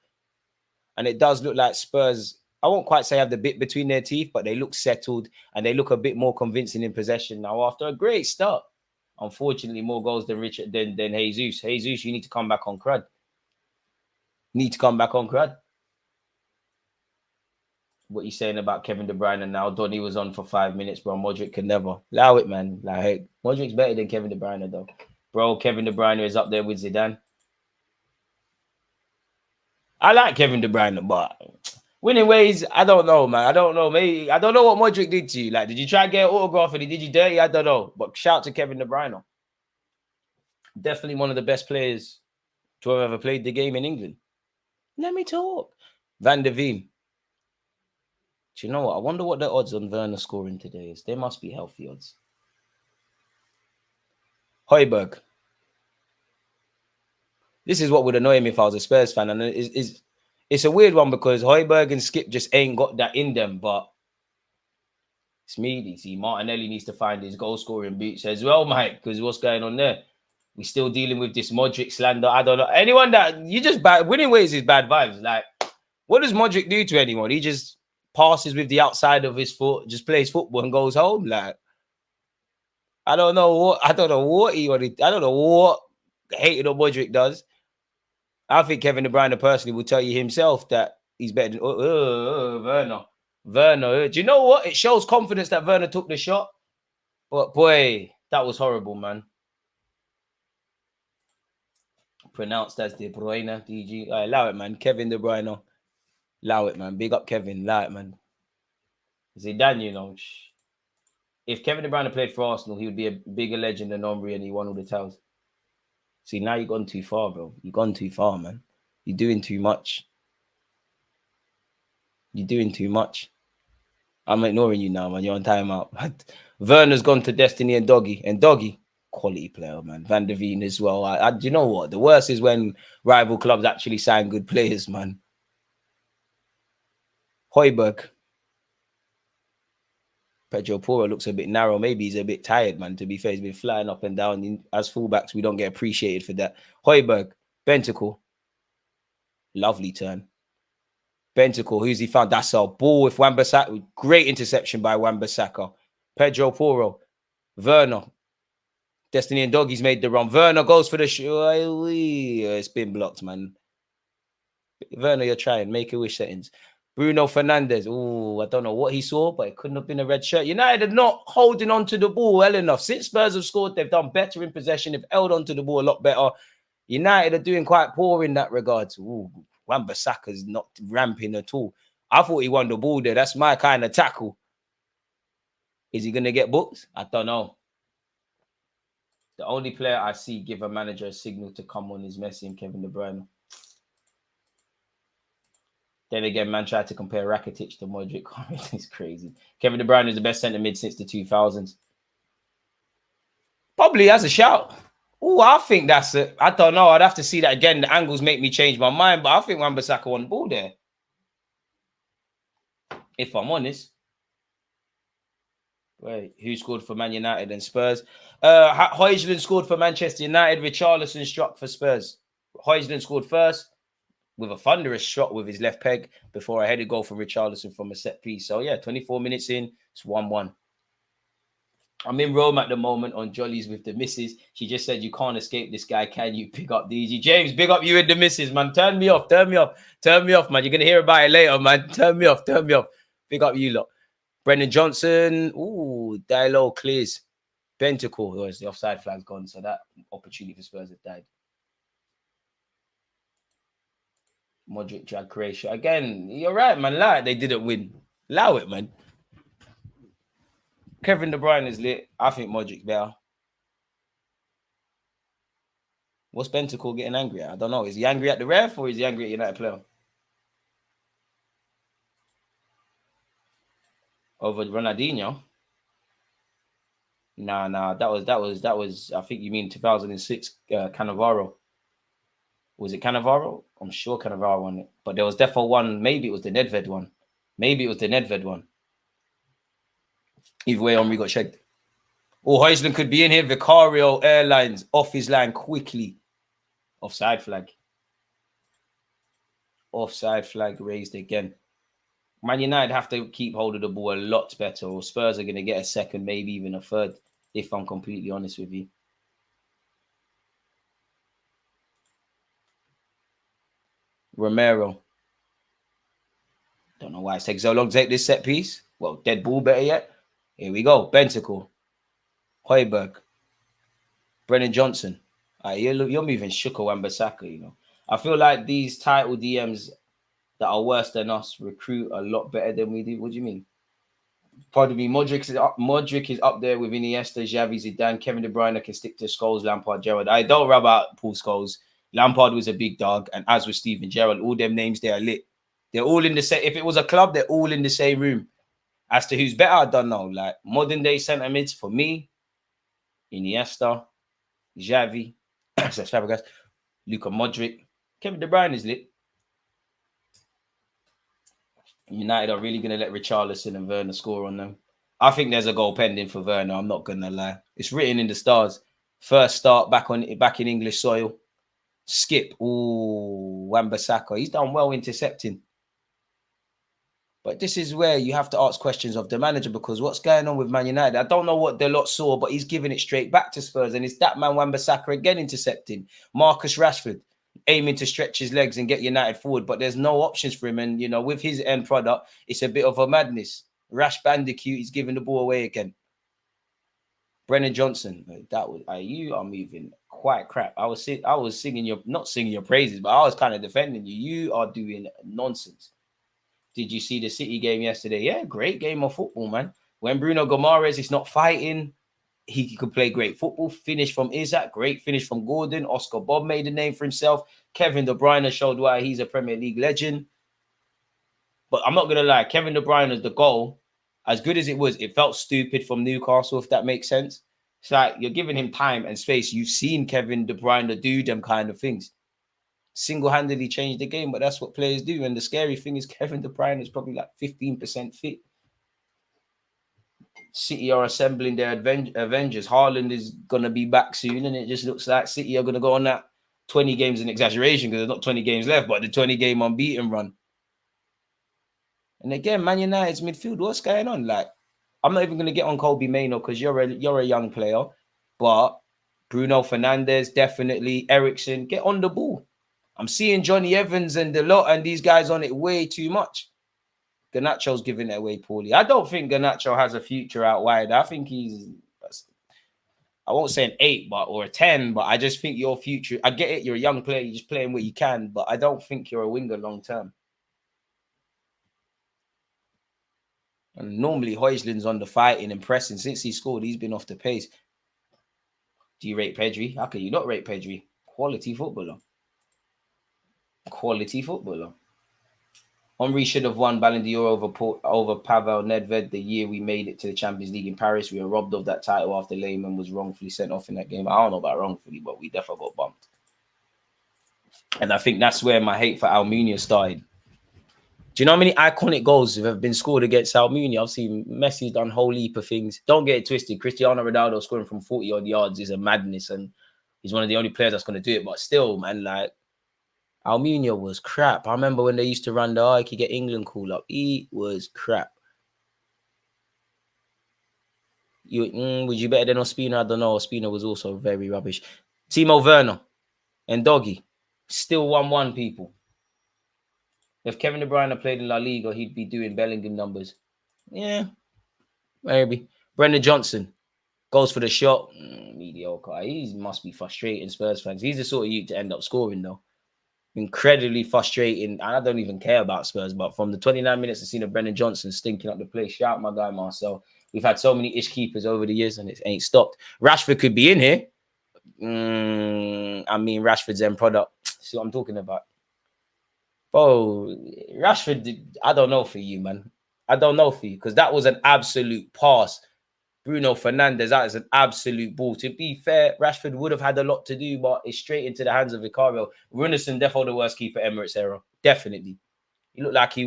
And it does look like Spurs, I won't quite say have the bit between their teeth, but they look settled and they look a bit more convincing in possession now after a great start. Unfortunately, more goals than Richard than Jesus. Jesus, you need to come back on crud. Need to come back on crud. What you saying about Kevin De Bruyne now? Donny was on for 5 minutes, bro. Modric can never. Allow it, man. Like, hey, Modric's better than Kevin De Bruyne, though. Bro, Kevin De Bruyne is up there with Zidane. I like Kevin De Bruyne, but winning ways, I don't know, man. I don't know. Maybe I don't know what Modric did to you. Like, did you try to get an autograph and he did you dirty? I don't know. But shout to Kevin De Bruyne. Definitely one of the best players to have ever played the game in England. Let me talk. Van der Veen. Do you know what? I wonder what the odds on Werner scoring today is. They must be healthy odds. Højbjerg. This is what would annoy me if I was a Spurs fan. And it's a weird one because Højbjerg and Skip just ain't got that in them. But it's me. See, Martinelli needs to find his goal-scoring boots as well, Mike, because what's going on there? We're still dealing with this Modric slander. I don't know. Anyone that you just bad winning ways is bad vibes. Like, what does Modric do to anyone? He just passes with the outside of his foot, just plays football and goes home. Like, I don't know what he wanted. I don't know what hating on Modric does. I think Kevin De Bruyne personally will tell you himself that he's better than Werner. Werner. Do you know what? It shows confidence that Werner took the shot. But boy, that was horrible, man. Pronounced as De Bruyne, DG. Allow it, man. Kevin De Bruyne. Allow it, man. Big up Kevin. Allow it, man. Zidane, you know. If Kevin De Bruyne played for Arsenal, he would be a bigger legend than Henry and he won all the titles. See, now you've gone too far, bro. You've gone too far, man. You're doing too much. You're doing too much. I'm ignoring you now, man. You're on timeout. Werner's gone to Destiny and Doggy. And Doggy, quality player, man. Van der Veen as well. Do you know what? The worst is when rival clubs actually sign good players, man. Højbjerg. Pedro Porro looks a bit narrow. Maybe he's a bit tired, man. To be fair, he's been flying up and down. As fullbacks, we don't get appreciated for that. Højbjerg. Bentancur. Lovely turn. Bentancur, who's he found? That's a ball with Wan-Bissaka. Great interception by Wan-Bissaka. Pedro Porro. Werner. Destiny and Doggy's made the run. Werner goes for the shot. It's been blocked, man. Werner, you're trying. Make a wish settings. Bruno Fernandes. Oh, I don't know what he saw, but it couldn't have been a red shirt. United are not holding on to the ball well enough. Since Spurs have scored, they've done better in possession. They've held on to the ball a lot better. United are doing quite poor in that regard. Ooh, Wan-Bissaka's not ramping at all. I thought he won the ball there. That's my kind of tackle. Is he going to get booked? I don't know. The only player I see give a manager a signal to come on is Messi and Kevin De Bruyne. Then again, man tried to compare Rakitic to Modric. It's crazy. Kevin De Bruyne is the best centre mid since the 2000s. Probably has a shout. Oh, I think that's it. I don't know. I'd have to see that again. The angles make me change my mind, but I think Wan-Bissaka won the ball there. If I'm honest. Wait, who scored for Man United and Spurs? Højlund scored for Manchester United. Richarlison struck for Spurs. Højlund scored first with a thunderous shot with his left peg before a headed goal from Richarlison from a set piece. So, yeah, 24 minutes in, it's 1-1. I'm in Rome at the moment on Jollies with the missus. She just said, you can't escape this guy. Can you pick up DG? James, big up you and the missus, man. Turn me off, man. You're going to hear about it later, man. Turn me off. Big up you lot. Brendan Johnson. Ooh, Diallo clears. Bentacle. Oh, the offside flag's gone. So that opportunity for Spurs have died. Modric dragged Croatia. Again, you're right, man. Allow it. They didn't win. Allow it, man. Kevin De Bruyne is lit. I think Modric's better. What's Bentacle getting angry at? I don't know. Is he angry at the ref or is he angry at United player? Over Ronaldinho? Nah. That was. I think you mean 2006 Cannavaro. Was it Cannavaro? I'm sure Cannavaro won it. But there was definitely one. Maybe it was the Nedved one. Either way, Omri got checked. Oh, Heisman could be in here. Vicario Airlines off his line quickly. Offside flag. Offside flag raised again. Man United have to keep hold of the ball a lot better, or Spurs are going to get a second, maybe even a third, if I'm completely honest with you. Romero. Don't know why it's taking so long to take this set piece. Well, dead ball, better yet. Here we go. Bentacle. Højbjerg. Brennan Johnson. You're moving Shuka Wan-Bissaka, you know. I feel like these title DMs that are worse than us recruit a lot better than we do. What do you mean? Pardon me. Modric is up there with Iniesta, Xavi, Zidane. Kevin De Bruyne can stick to Scholes, Lampard, Gerrard. I don't rub out Paul Scholes. Lampard was a big dog, and as was Steven Gerrard. All them names, they are lit. They're all in the same. If it was a club, they're all in the same room. As to who's better, I don't know. Like modern day centre mids for me, Iniesta, Xavi, Fabregas, Luka Modric, Kevin De Bruyne is lit. United are really going to let Richarlison and Werner score on them. I think there's a goal pending for Werner. I'm not going to lie. It's written in the stars. First start back in English soil. Skip. Ooh, Wan-Bissaka. He's done well intercepting. But this is where you have to ask questions of the manager, because what's going on with Man United? I don't know what the lot saw, but he's giving it straight back to Spurs. And it's that man Wan-Bissaka again intercepting. Marcus Rashford aiming to stretch his legs and get United forward, but there's no options for him. And, you know, with his end product, it's a bit of a madness. Rash Bandicoot, he's giving the ball away again. Brennan Johnson, you are moving quite crap. I was singing not singing your praises, but I was kind of defending you. You are doing nonsense. Did you see the City game yesterday? Yeah, great game of football, man. When Bruno Gomares is not fighting, he could play great football. Finish from Isaac, great finish from Gordon. Oscar Bob made a name for himself. Kevin De Bruyne showed why he's a Premier League legend. But I'm not going to lie, Kevin De Bruyne's the goal, as good as it was, it felt stupid from Newcastle, if that makes sense. It's like you're giving him time and space. You've seen Kevin De Bruyne do them kind of things. Single-handedly changed the game, but that's what players do. And the scary thing is Kevin De Bruyne is probably like 15% fit. City are assembling their Avengers. Haaland is going to be back soon, and it just looks like City are going to go on that 20 games in exaggeration, because there's not 20 games left, but the 20-game unbeaten run. And again, Man United's midfield, what's going on? Like, I'm not even going to get on Kobe Mainoo because you're a young player, but Bruno Fernandes, definitely. Ericsson, get on the ball. I'm seeing Johnny Evans and the lot and these guys on it way too much. Garnacho's giving it away poorly. I don't think Garnacho has a future out wide. I think he's, I won't say an 8 or a 10, but I just think your future, I get it, you're a young player, you're just playing what you can, but I don't think you're a winger long term. And normally Højlund's on the fighting and pressing. Since he scored, he's been off the pace. Do you rate Pedri? How can you not rate Pedri? Quality footballer. Quality footballer. Henry should have won Ballon d'Or over Pavel Nedved the year we made it to the Champions League in Paris. We were robbed of that title after Lehmann was wrongfully sent off in that game. I don't know about wrongfully, but we definitely got bumped. And I think that's where my hate for Almunia started. Do you know how many iconic goals have been scored against Almunia? I've seen Messi done a whole heap of things. Don't get it twisted. Cristiano Ronaldo scoring from 40-odd yards is a madness, and he's one of the only players that's going to do it. But still, man, like, Almunia was crap. I remember when they used to run the Ike, get England call up. He was crap. Would you better than Ospina? I don't know. Ospina was also very rubbish. Timo Werner and Doggy. Still 1-1, people. If Kevin De Bruyne played in La Liga, he'd be doing Bellingham numbers. Yeah, maybe. Brendan Johnson goes for the shot. Mediocre. He must be frustrating Spurs fans. He's the sort of you to end up scoring, though. Incredibly frustrating. I don't even care about Spurs, but from the 29 minutes I've seen of Brendan Johnson stinking up the place, shout out my guy Marcel. We've had so many ish keepers over the years and it ain't stopped. Rashford could be in here. I mean, Rashford's end product. See what I'm talking about? Bro, Rashford, I don't know for you, man. I don't know for you because that was an absolute pass. Bruno Fernandes, that is an absolute ball. To be fair, Rashford would have had a lot to do, but it's straight into the hands of Vicario. Runnison, definitely the worst keeper Emirates era. Definitely. He looked like he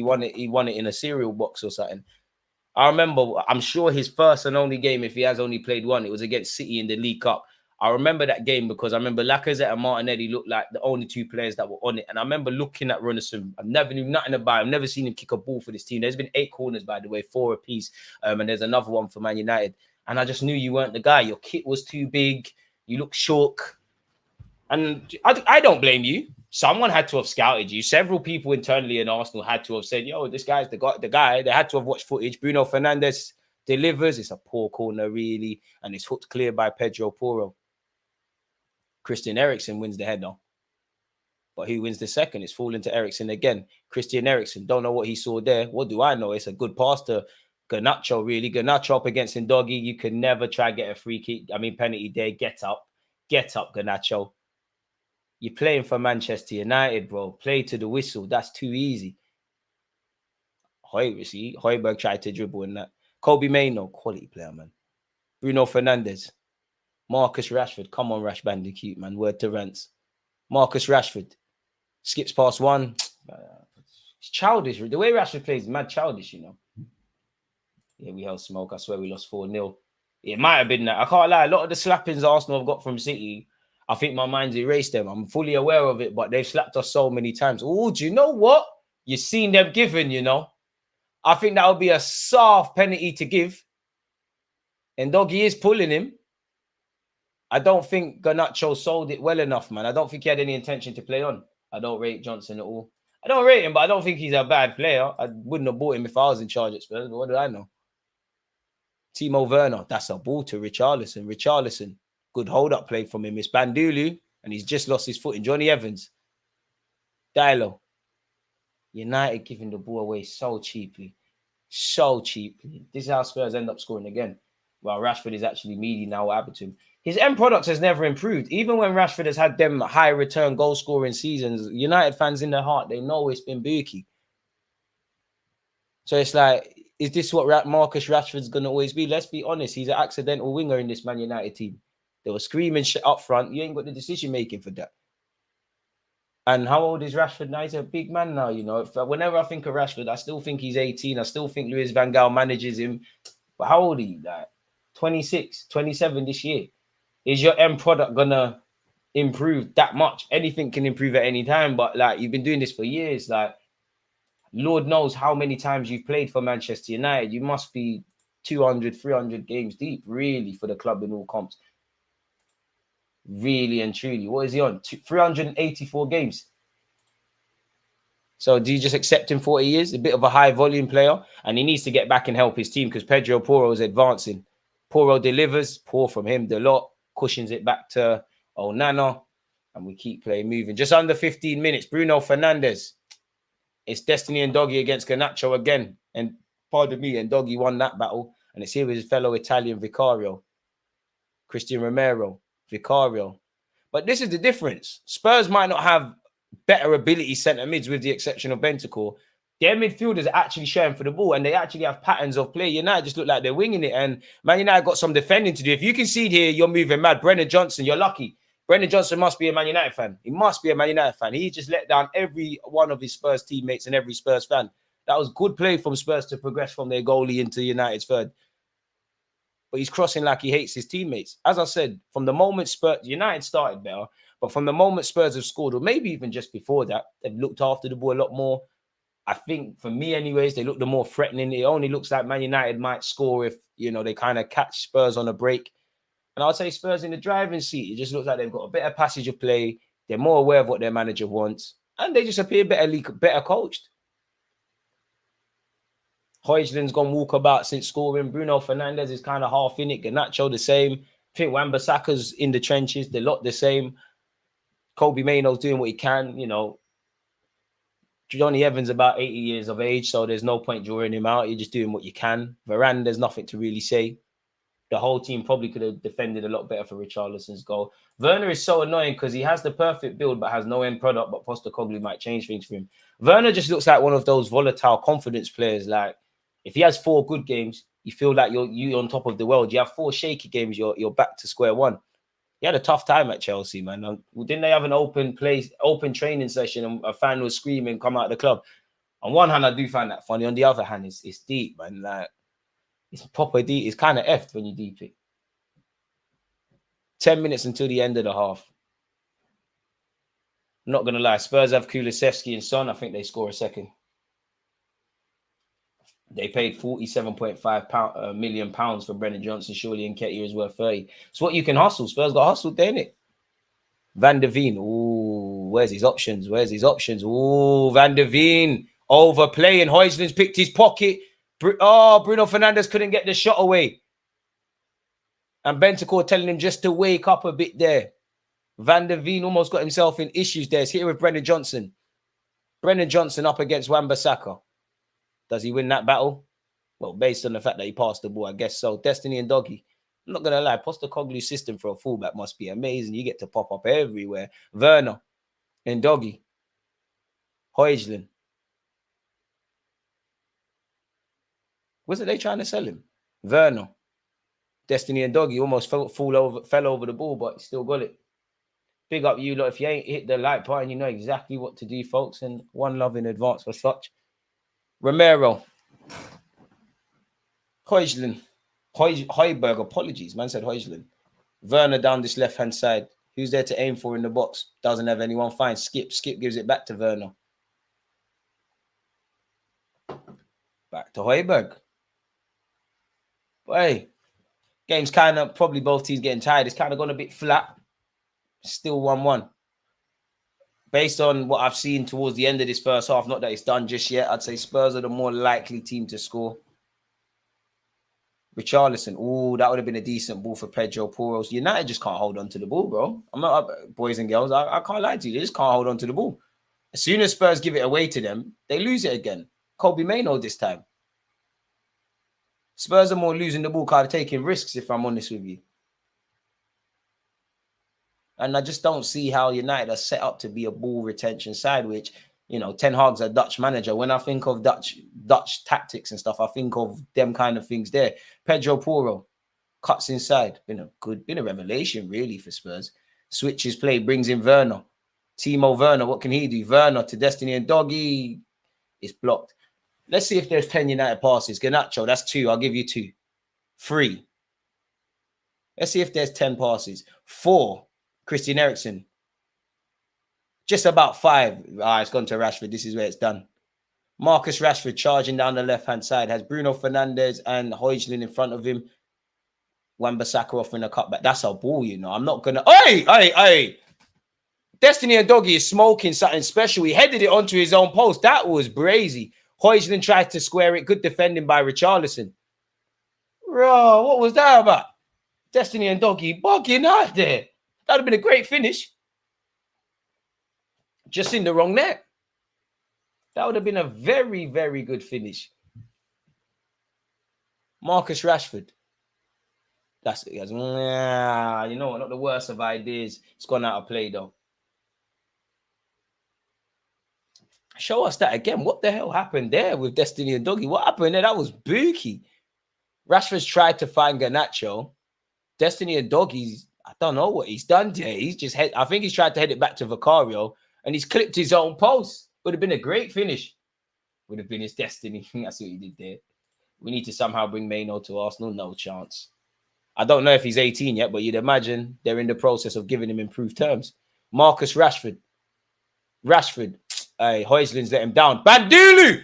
won it. He won it in a cereal box or something. I remember, I'm sure his first and only game, if he has only played one, it was against City in the League Cup. I remember that game because I remember Lacazette and Martinelli looked like the only two players that were on it. And I remember looking at Runnison. I never knew nothing about him. I've never seen him kick a ball for this team. There's been 8 corners, by the way, 4 apiece. And there's another one for Man United. And I just knew you weren't the guy. Your kit was too big. You look shook. And I don't blame you. Someone had to have scouted you. Several people internally in Arsenal had to have said, yo, this guy's the guy. They had to have watched footage. Bruno Fernandes delivers. It's a poor corner, really. And it's hooked clear by Pedro Porro. Christian Eriksen wins the header. But who wins the second? It's falling to Eriksen again. Christian Eriksen, don't know what he saw there. What do I know? It's a good pass to Garnacho, really. Garnacho up against Ndoggy. You can never try to get a free kick. I mean, penalty there. Get up. Get up, Garnacho. You're playing for Manchester United, bro. Play to the whistle. That's too easy. Højbjerg tried to dribble in that. Kobe Mainoo, quality player, man. Bruno Fernandes. Marcus Rashford. Come on, Rash Bandicoot, man. Word to Rance. Marcus Rashford. Skips past one. It's childish. The way Rashford plays is mad childish, you know. Yeah, we held smoke. I swear we lost 4-0. It might have been that. I can't lie. A lot of the slappings Arsenal have got from City, I think my mind's erased them. I'm fully aware of it, but they've slapped us so many times. Oh, do you know what? You've seen them given, you know. I think that would be a soft penalty to give. And Doggy is pulling him. I don't think Garnacho sold it well enough, man. I don't think he had any intention to play on. I don't rate Johnson at all. I don't rate him, but I don't think he's a bad player. I wouldn't have bought him if I was in charge at Spurs, but what do I know? Timo Werner, that's a ball to Richarlison. Richarlison, good hold-up play from him. It's Bandulu, and he's just lost his footing. Johnny Evans. Diallo. United giving the ball away so cheaply. So cheaply. This is how Spurs end up scoring again. Well, Rashford is actually meaty now. What happened to him? His end product has never improved. Even when Rashford has had them high return goal scoring seasons, United fans in their heart, they know it's been bookie. So it's like, is this what Marcus Rashford's going to always be? Let's be honest. He's an accidental winger in this Man United team. They were screaming shit up front. You ain't got the decision making for that. And how old is Rashford now? He's a big man now, you know. Whenever I think of Rashford, I still think he's 18. I still think Louis van Gaal manages him. But how old are you? Like 26, 27 this year. Is your end product going to improve that much? Anything can improve at any time. But like, you've been doing this for years. Like, Lord knows how many times you've played for Manchester United. You must be 200, 300 games deep, really, for the club in all comps. Really and truly. What is he on? 384 games. So do you just accept him 40 years? A bit of a high volume player. And he needs to get back and help his team because Pedro Porro is advancing. Porro delivers. Poor from him. The lot cushions it back to Onana. And we keep playing moving. Just under 15 minutes. Bruno Fernandes. It's Destiny and Doggy against Garnacho again. And pardon me, and Doggy won that battle. And it's here with his fellow Italian Vicario. Christian Romero. Vicario. But this is the difference. Spurs might not have better ability centre mids with the exception of Bentancur. Their midfielders are actually sharing for the ball and they actually have patterns of play. United just look like they're winging it. And Man United got some defending to do. If you concede here, you're moving mad. Brendan Johnson, you're lucky. Brendan Johnson must be a Man United fan. He must be a Man United fan. He just let down every one of his Spurs teammates and every Spurs fan. That was good play from Spurs to progress from their goalie into United's third. But he's crossing like he hates his teammates. As I said, from the moment Spurs, United started better, but from the moment Spurs have scored, or maybe even just before that, they've looked after the ball a lot more. I think for me, anyways, they look the more threatening. It only looks like Man United might score if, you know, they kind of catch Spurs on a break. And I'll say Spurs in the driving seat. It just looks like they've got a better passage of play. They're more aware of what their manager wants. And they just appear better coached. Højlund's gone walkabout since scoring. Bruno Fernandes is kind of half in it. Garnacho the same. I think Wan-Bissaka's in the trenches. They're lot the same. Kobe Maino's doing what he can, you know. Johnny Evans about 80 years of age, so there's no point drawing him out. You're just doing what you can. Varane, there's nothing to really say. The whole team probably could have defended a lot better for Richarlison's goal. Werner is so annoying because he has the perfect build but has no end product, but Postecoglou might change things for him. Werner just looks like one of those volatile confidence players. Like, if he has 4 good games, you feel like you're on top of the world. You have 4 shaky games, you're back to square one. He had a tough time at Chelsea, man. Didn't they have an open training session and a fan was screaming, come out of the club? On one hand, I do find that funny. On the other hand, it's deep, man. Like, it's proper deep. It's kind of effed when you deep it. 10 minutes until the end of the half. I'm not going to lie. Spurs have Kulusevski and Son. I think they score a second. They paid £47.5 million for Brennan Johnson. Surely Nketiah is worth 30. It's what you can hustle. Spurs got hustled, didn't it? Van der Veen. Ooh, where's his options? Ooh, Van der Veen. Overplaying. Højlund's picked his pocket. Bruno Fernandes couldn't get the shot away. And Bentancur telling him just to wake up a bit there. Van der Veen almost got himself in issues there. It's here with Brennan Johnson. Brennan Johnson up against Wan-Bissaka. Does he win that battle? Well, based on the fact that he passed the ball, I guess so. Destiny and Doggy. I'm not going to lie. Postecoglou's system for a fullback must be amazing. You get to pop up everywhere. Werner and Doggy. Højlund. Wasn't they trying to sell him? Werner. Destiny and Doggy almost fell over the ball, but still got it. Big up you lot. If you ain't hit the like button, you know exactly what to do, folks. And one love in advance for such. Romero. Højlund. Højbjerg, apologies. Man said Højlund. Werner down this left-hand side. Who's there to aim for in the box? Doesn't have anyone. Fine. Skip gives it back to Werner. Back to Højbjerg. But hey, game's kind of, probably both teams getting tired. It's kind of gone a bit flat. Still 1-1. Based on what I've seen towards the end of this first half, not that it's done just yet, I'd say Spurs are the more likely team to score. Richarlison. Ooh, that would have been a decent ball for Pedro Porro. United just can't hold on to the ball, bro. I'm not, boys and girls, I can't lie to you. They just can't hold on to the ball. As soon as Spurs give it away to them, they lose it again. Kobe Maino this time. Spurs are more losing the ball, kind of taking risks, if I'm honest with you. And I just don't see how United are set up to be a ball retention side, which, you know, Ten Hag's a Dutch manager. When I think of Dutch tactics and stuff, I think of them kind of things there. Pedro Porro cuts inside. Been a revelation, really, for Spurs. Switches play, brings in Werner. Timo Werner, what can he do? Werner to Destiny and Doggy. It's blocked. Let's see if there's 10 United passes. Garnacho, that's 2. I'll give you 2. 3. Let's see if there's 10 passes. 4. Christian Eriksen. Just about 5. It's gone to Rashford. This is where it's done. Marcus Rashford charging down the left-hand side. Has Bruno Fernandes and Højlund in front of him. Wan-Bissaka offering a cutback. That's a ball, you know. I'm not going to... Hey! Destiny and Doggy is smoking something special. He headed it onto his own post. That was brazy. Højlund tried to square it. Good defending by Richarlison. Bro, what was that about? Destiny and Doggy bugging out there. That would have been a great finish. Just in the wrong net. That would have been a very, very good finish. Marcus Rashford. That's it. You know what? Not the worst of ideas. It's gone out of play, though. Show us that again. What the hell happened there with Destiny and Doggy? What happened there? That was booky. Rashford's tried to find Garnacho. Destiny and Doggy's, I don't know what he's done there. I think he's tried to head it back to Vicario and he's clipped his own post. Would have been a great finish. Would have been his destiny. That's what he did there. We need to somehow bring Maino to Arsenal. No chance. I don't know if he's 18 yet, but you'd imagine they're in the process of giving him improved terms. Marcus Rashford. Hey, Højlund's let him down. Bandulu!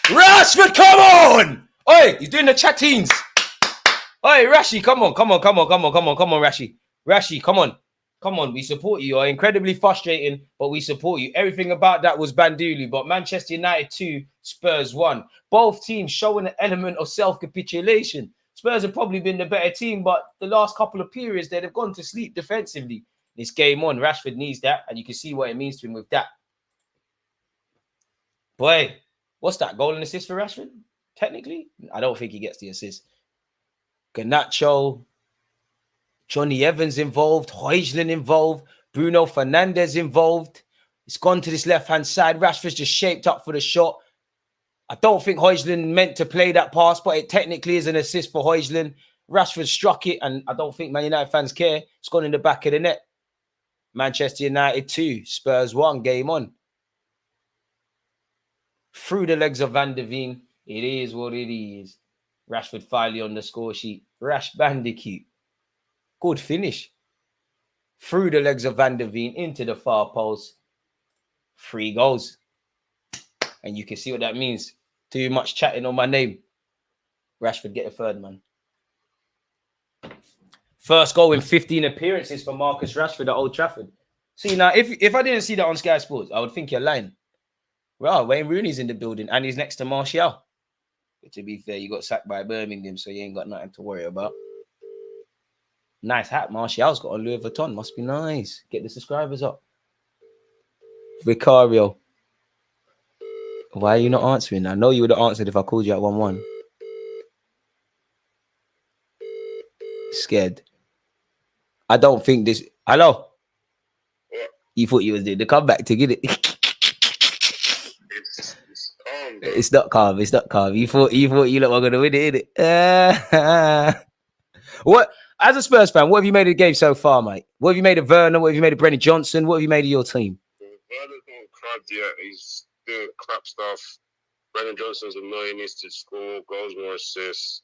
Rashford, come on! Oi, he's doing the chattings. Oi, Rashi, come on, Rashi. Rashi, come on. Come on, we support you. You're incredibly frustrating, but we support you. Everything about that was Bandulu, but Manchester United 2, Spurs 1. Both teams showing an element of self-capitulation. Spurs have probably been the better team, but the last couple of periods, they've gone to sleep defensively. This game on, Rashford needs that, and you can see what it means to him with that. Boy, what's that? Goal and assist for Rashford? Technically, I don't think he gets the assist. Garnacho, Johnny Evans involved, Højlund involved, Bruno Fernandes involved. It's gone to this left-hand side. Rashford's just shaped up for the shot. I don't think Højlund meant to play that pass, but it technically is an assist for Højlund. Rashford struck it, and I don't think Man United fans care. It's gone in the back of the net. Manchester United 2, Spurs 1, game on. Through the legs of Van der Veen. It is what it is. Rashford finally on the score sheet. Rash Bandicoot. Good finish. Through the legs of Van der Veen into the far post. 3 goals. And you can see what that means. Too much chatting on my name. Rashford get a third, man. First goal in 15 appearances for Marcus Rashford at Old Trafford. See, now, if I didn't see that on Sky Sports, I would think you're lying. Well, Wayne Rooney's in the building and he's next to Martial. But to be fair, you got sacked by Birmingham, so you ain't got nothing to worry about. Nice hat. Martial's got a Louis Vuitton. Must be nice. Get the subscribers up. Vicario. Why are you not answering? I know you would have answered if I called you at 1-1. Scared. I don't think this... Hello? You thought you was doing the comeback to get it. It's not calm. It's not calm. You thought you lot were going to win it, innit? What? As a Spurs fan, what have you made of the game so far, mate? What have you made of Werner? What have you made of Brennan Johnson? What have you made of your team? Werner's not crap yet. He's doing crap stuff. Brennan Johnson's annoying. He needs to score goals, more assists.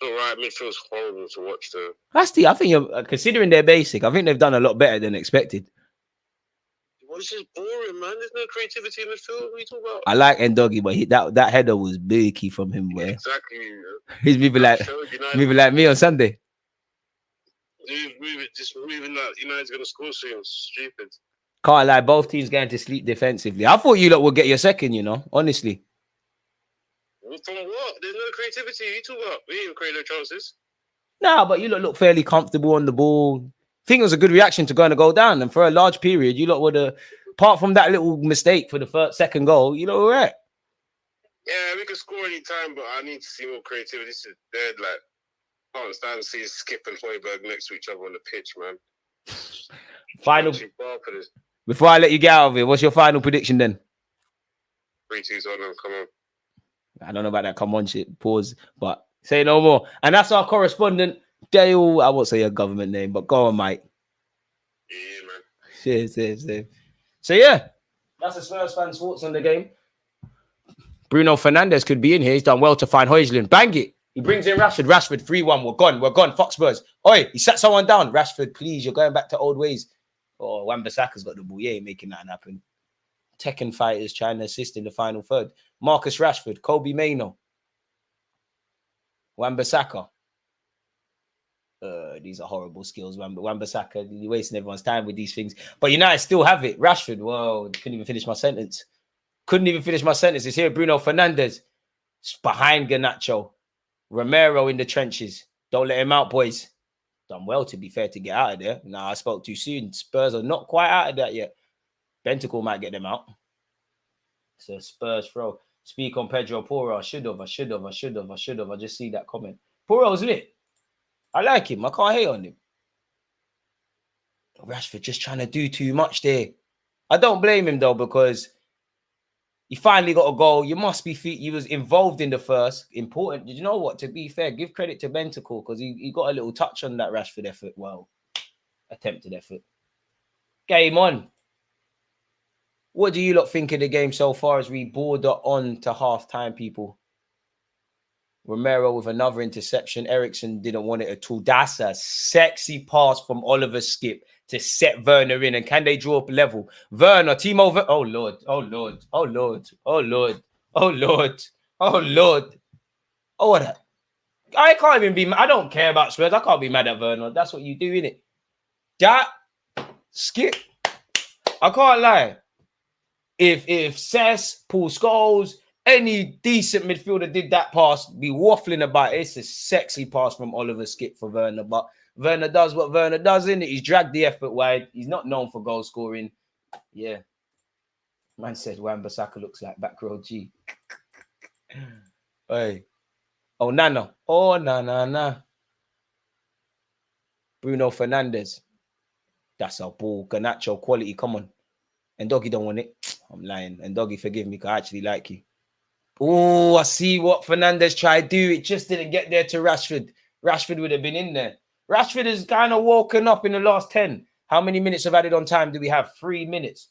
All right, midfield's horrible to watch, though. I think you're considering they're basic. I think they've done a lot better than expected. Well, it's just boring, man. There's no creativity in the field. What are you talking about? I like Ndogi, but that header was big from him, boy. Exactly. He's moving like me on Sunday. Just moving that United's going to score soon. Stupid. Can't lie, both teams going to sleep defensively. I thought you lot would get your second, you know, honestly. From what? There's no creativity. What are you talking about? We ain't creating no chances. Nah, but you lot look fairly comfortable on the ball. I think it was a good reaction to going to go down. And for a large period, you lot would have, apart from that little mistake for the second goal, you lot were right. Yeah, we can score any time, but I need to see more creativity. This is dead. Like, I can't stand to see Skip and Højbjerg next to each other on the pitch, man. Final. Before I let you get out of it, what's your final prediction then? 3-2 Tottenham, come on. I don't know about that come on shit. Pause. But say no more. And that's our correspondent, Dale. I won't say your government name, but go on, mate. Yeah, man. Cheers. So, yeah, that's the Spurs fans' thoughts on the game. Bruno Fernandes could be in here. He's done well to find Højlund. Bang it. He brings in Rashford. Rashford, 3-1. We're gone. Fuck Spurs. Oi, he sat someone down. Rashford, please, you're going back to old ways. Oh, Wan-Bissaka's got the ball. Yeah, making that happen. Tekken fighters trying to assist in the final third. Marcus Rashford, Kobe Mainoo, Wan-Bissaka. These are horrible skills, Wan-Bissaka. You're wasting everyone's time with these things. But United still have it. Rashford, whoa, couldn't even finish my sentence. It's here, Bruno Fernandes. It's behind Garnacho. Romero in the trenches. Don't let him out, boys. Done well, to be fair, to get out of there. Nah, I spoke too soon. Spurs are not quite out of that yet. Bentacle might get them out. It's a Spurs throw. Speak on Pedro Porro. I should have. I just see that comment. Porro's lit. I like him. I can't hate on him. Rashford just trying to do too much there. I don't blame him, though, because he finally got a goal. You must be... He was involved in the first. Important. Did you know what? To be fair, give credit to Bentacle because he got a little touch on that Rashford effort. Well, attempted effort. Game on. What do you lot think of the game so far as we border on to half-time, people? Romero with another interception. Ericsson didn't want it at all. That's a sexy pass from Oliver Skip to set Werner in. And can they draw up level? Werner, Timo Werner. Oh, Lord. Oh, Lord. Oh, Lord. Oh, Lord. Oh, Lord. Oh, Lord. Oh, what? I can't even be mad. I don't care about Spurs. I can't be mad at Werner. That's what you do, innit? That Skip. I can't lie. If Cess, Paul Scholes, any decent midfielder did that pass, be waffling about it. It's a sexy pass from Oliver Skip for Werner. But Werner does what Werner does, innit? He's dragged the effort wide. He's not known for goal scoring. Yeah. Man said Wan-Bissaka looks like back row G. Hey. Oh, Nana. Oh, na. Bruno Fernandes. That's a ball. Garnacho quality. Come on. And Doggy don't want it. I'm lying. And Doggy, forgive me, because I actually like you. Oh, I see what Fernandes tried to do. It just didn't get there to Rashford. Rashford would have been in there. Rashford has kind of woken up in the last 10. How many minutes of added on time do we have? 3 minutes.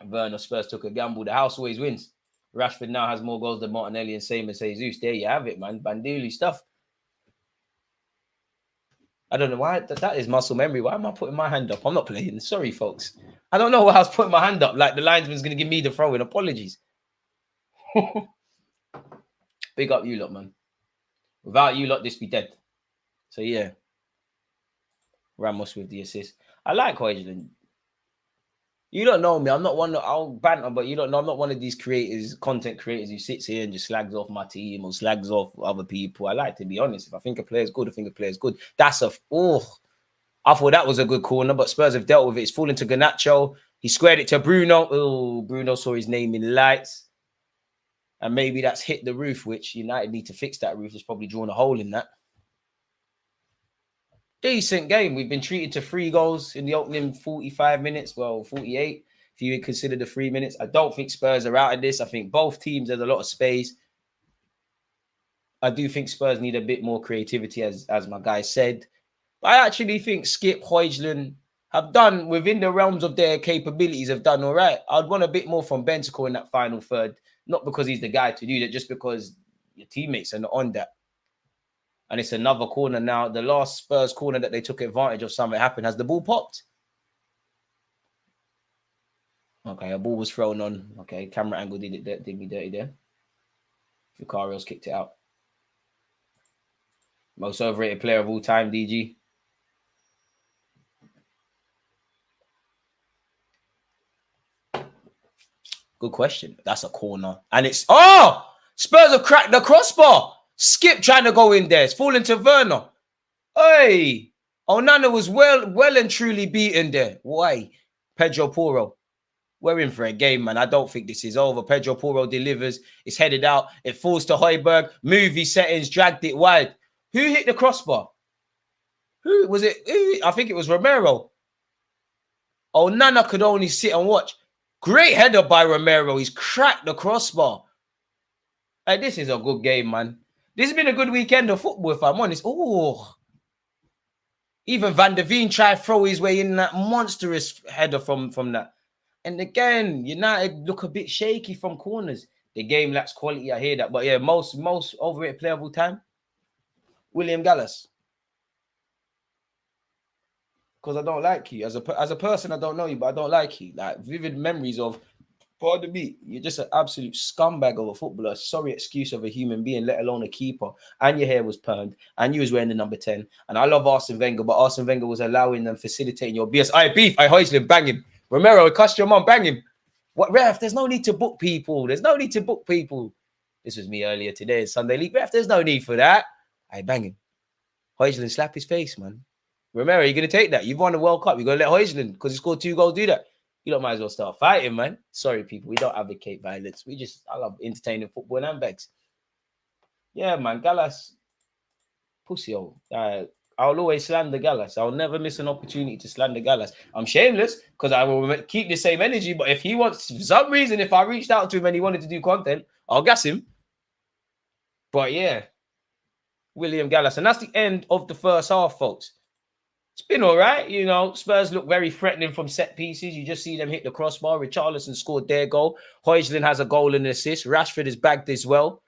Werner Spurs took a gamble. The house always wins. Rashford now has more goals than Martinelli and same as Jesus. There you have it, man. Bandili stuff. I don't know why. That is muscle memory. Why am I putting my hand up? I'm not playing. Sorry, folks. I don't know why I was putting my hand up. Like the linesman's going to give me the throw-in. Apologies. Big up you lot, man. Without you lot, this be dead. So, yeah. Ramos with the assist. I like Højlund. You don't know me. I'm not one. I'll banter, but you don't know. I'm not one of these creators, content creators who sits here and just slags off my team or slags off other people. I like to be honest. If I think a player's good, I think a player's good. That's a I thought that was a good corner, but Spurs have dealt with it. It's fallen to Garnacho. He squared it to Bruno. Oh, Bruno saw his name in lights, and maybe that's hit the roof. Which United need to fix that roof. There's probably drawn a hole in that. Decent game. We've been treated to 3 goals in the opening 45 minutes. Well, 48, if you consider the 3 minutes. I don't think Spurs are out of this. I think both teams, there's a lot of space. I do think Spurs need a bit more creativity, as my guy said. But I actually think Skip, Højlund have done, within the realms of their capabilities, have done all right. I'd want a bit more from Bentancur in that final third. Not because he's the guy to do that, just because your teammates are not on that. And it's another corner now. The last Spurs corner that they took advantage of, something happened. Has the ball popped? Okay, a ball was thrown on. Okay, camera angle did me dirty there. Vicario's kicked it out. Most overrated player of all time, DG. Good question. That's a corner. And it's... Oh! Spurs have cracked the crossbar. Skip trying to go in there. It's falling to Werner. Hey! Onana was well and truly beaten there. Why? Pedro Porro. We're in for a game, man. I don't think this is over. Pedro Porro delivers. It's headed out. It falls to Højbjerg. Movie settings. Dragged it wide. Who hit the crossbar? Who was it? I think it was Romero. Onana could only sit and watch. Great header by Romero. He's cracked the crossbar. Hey, this is a good game, man. This has been a good weekend of football, if I'm honest. Oh, even Van der Veen tried to throw his way in that monstrous header from that. And again, United look a bit shaky from corners. The game lacks quality, I hear that. But yeah, most overrated player of all time, William Gallas. Because I don't like you. As a person, I don't know you, but I don't like you. Like, vivid memories of... Pardon me, you're just an absolute scumbag of a footballer. Sorry excuse of a human being, let alone a keeper. And your hair was permed. And you was wearing the number 10. And I love Arsene Wenger, but Arsene Wenger was allowing them, facilitating your BS. I beef, I Højlund, bang him. Romero, it cost your mum, bang him. What, ref? There's no need to book people. There's no need to book people. This was me earlier today, Sunday League. Ref, there's no need for that. I bang him. Højlund, slap his face, man. Romero, you're going to take that. You've won the World Cup. You're going to let Højlund, because he scored 2 goals, do that. You don't might as well start fighting, man. Sorry, people. We don't advocate violence. I love entertaining football and handbags. Yeah, man. Gallas, pussy hole. I'll always slander Gallas. I'll never miss an opportunity to slander Gallas. I'm shameless because I will keep the same energy. But if he wants, for some reason, if I reached out to him and he wanted to do content, I'll gas him. But yeah, William Gallas. And that's the end of the first half, folks. It's been all right. You know, Spurs look very threatening from set pieces. You just see them hit the crossbar. Richarlison scored their goal. Højlund has a goal and an assist. Rashford is bagged as well.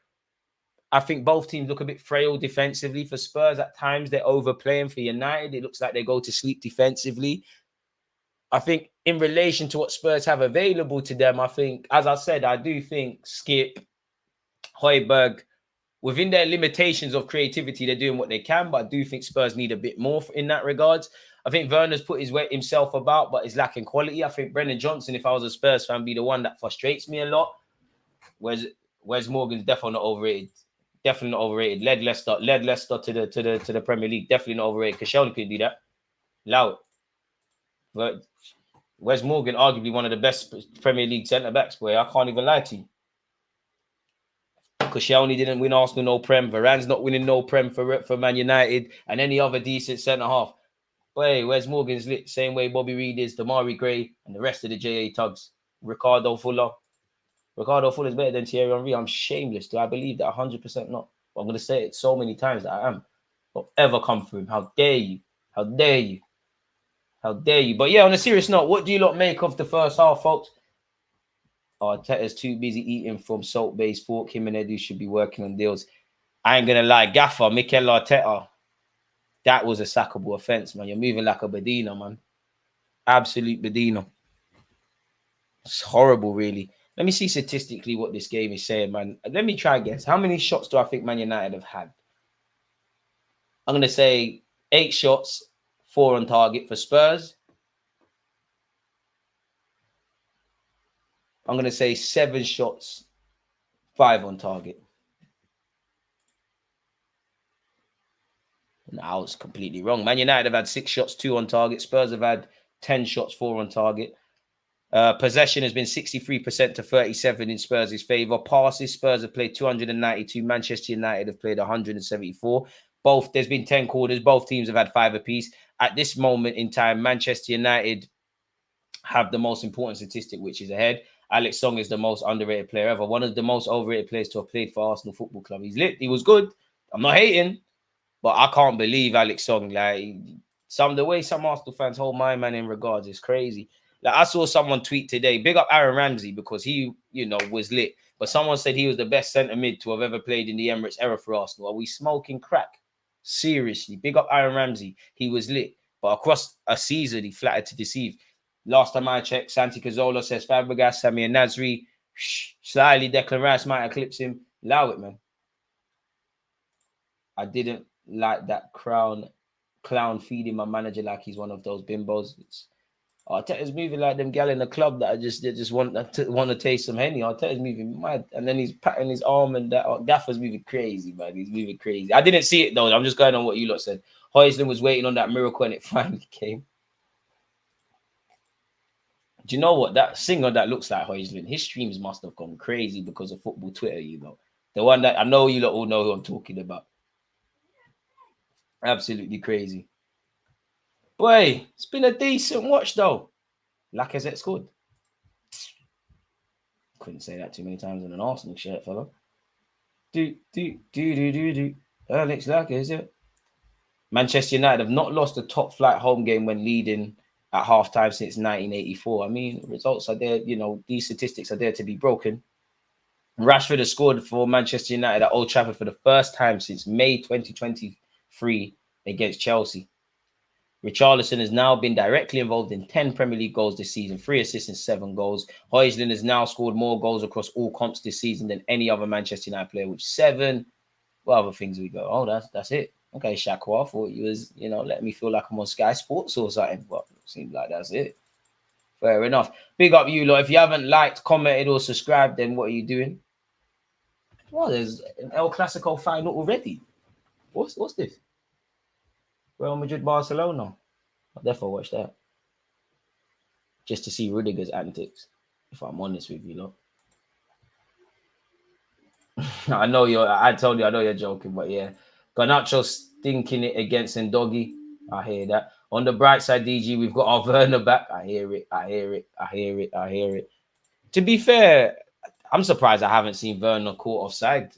I think both teams look a bit frail defensively. For Spurs, at times they're overplaying. For United, it looks like they go to sleep defensively. I think in relation to what Spurs have available to them, I think, as I said, I do think Skip, Højbjerg, within their limitations of creativity, they're doing what they can, but I do think Spurs need a bit more in that regards. I think Werner's put his weight himself about, but is lacking quality. I think Brennan Johnson, if I was a Spurs fan, be the one that frustrates me a lot. Whereas Morgan's definitely not overrated. Definitely not overrated. Led Leicester to the Premier League. Definitely not overrated. Koscielny couldn't do that. Allow it. But Wes Morgan, arguably one of the best Premier League centre backs, boy. I can't even lie to you. Koscielny didn't win Arsenal no Prem. Varane's not winning no Prem for Man United and any other decent centre half. Boy, Wes Morgan's lit. Same way Bobby Reid is, Damari Gray, and the rest of the JA Tugs. Ricardo Fuller. Ricardo Fuller's better than Thierry Henry. I'm shameless. Do I believe that? 100% not. But I'm going to say it so many times that I am. Don't ever come for him. How dare you? How dare you? How dare you? But yeah, on a serious note, what do you lot make of the first half, folks? Arteta's too busy eating from salt-based fork. Him and Edu should be working on deals. I ain't going to lie. Gaffer, Mikel Arteta, that was a sackable offence, man. You're moving like a Bedina, man. Absolute Bedina. It's horrible, really. Let me see statistically what this game is saying, man. Let me try and guess. How many shots do I think Man United have had? I'm going to say 8 shots, 4 on target for Spurs. I'm going to say 7 shots, 5 on target. No, I was completely wrong. Man United have had 6 shots, 2 on target. Spurs have had 10 shots, 4 on target. Possession has been 63% to 37 in Spurs' favour. Passes, Spurs have played 292. Manchester United have played 174. There's been 10 quarters. Both teams have had 5 apiece. At this moment in time, Manchester United have the most important statistic, which is ahead. Alex Song is the most underrated player ever. One of the most overrated players to have played for Arsenal Football Club. He's lit. He was good. I'm not hating, but I can't believe Alex Song. Like, the way some Arsenal fans hold my man in regards is crazy. Like, I saw someone tweet today, big up Aaron Ramsey, because he, was lit. But someone said he was the best centre mid to have ever played in the Emirates era for Arsenal. Are we smoking crack? Seriously, big up Aaron Ramsey. He was lit. But across a season, he flattered to deceive. Last time I checked, Santi Cazorla says Fabregas, Samir Nasri, slightly Declan Rice might eclipse him. Allow it, man. I didn't like that clown feeding my manager like he's one of those bimbos. Arteta's moving like them gal in the club that just want to taste some Henny. Arteta's moving mad, and then he's patting his arm, and that Gaffer's moving crazy, man. He's moving crazy. I didn't see it though. I'm just going on what you lot said. Højlund was waiting on that miracle, and it finally came. Do you know what? That singer that looks like Højlund, his streams must have gone crazy because of football Twitter. The one that I know you lot all know who I'm talking about. Absolutely crazy. Boy, it's been a decent watch though. Lacazette scored. Couldn't say that too many times in an Arsenal shirt, fella. Alex Lacazette. Manchester United have not lost a top flight home game when leading at halftime since 1984. I mean, results are there. These statistics are there to be broken. Rashford has scored for Manchester United at Old Trafford for the first time since May 2023 against Chelsea. Richarlison has now been directly involved in 10 Premier League goals this season, 3 assists and 7 goals. Højlund has now scored more goals across all comps this season than any other Manchester United player with 7. What other things we go? Oh, that's it. Okay, Shaqwa, I thought you was, letting me feel like I'm on Sky Sports or something. Well, it seems like that's it. Fair enough. Big up you lot. If you haven't liked, commented, or subscribed, then what are you doing? Well, there's an El Clasico final already. What's this? Real Madrid, Barcelona. I'll definitely watch that. Just to see Rudiger's antics, if I'm honest with you, lot. I know you're joking, but yeah. Garnacho stinking it against Ndogi. I hear that. On the bright side, DG, we've got our Werner back. I hear it. To be fair, I'm surprised I haven't seen Werner caught offside.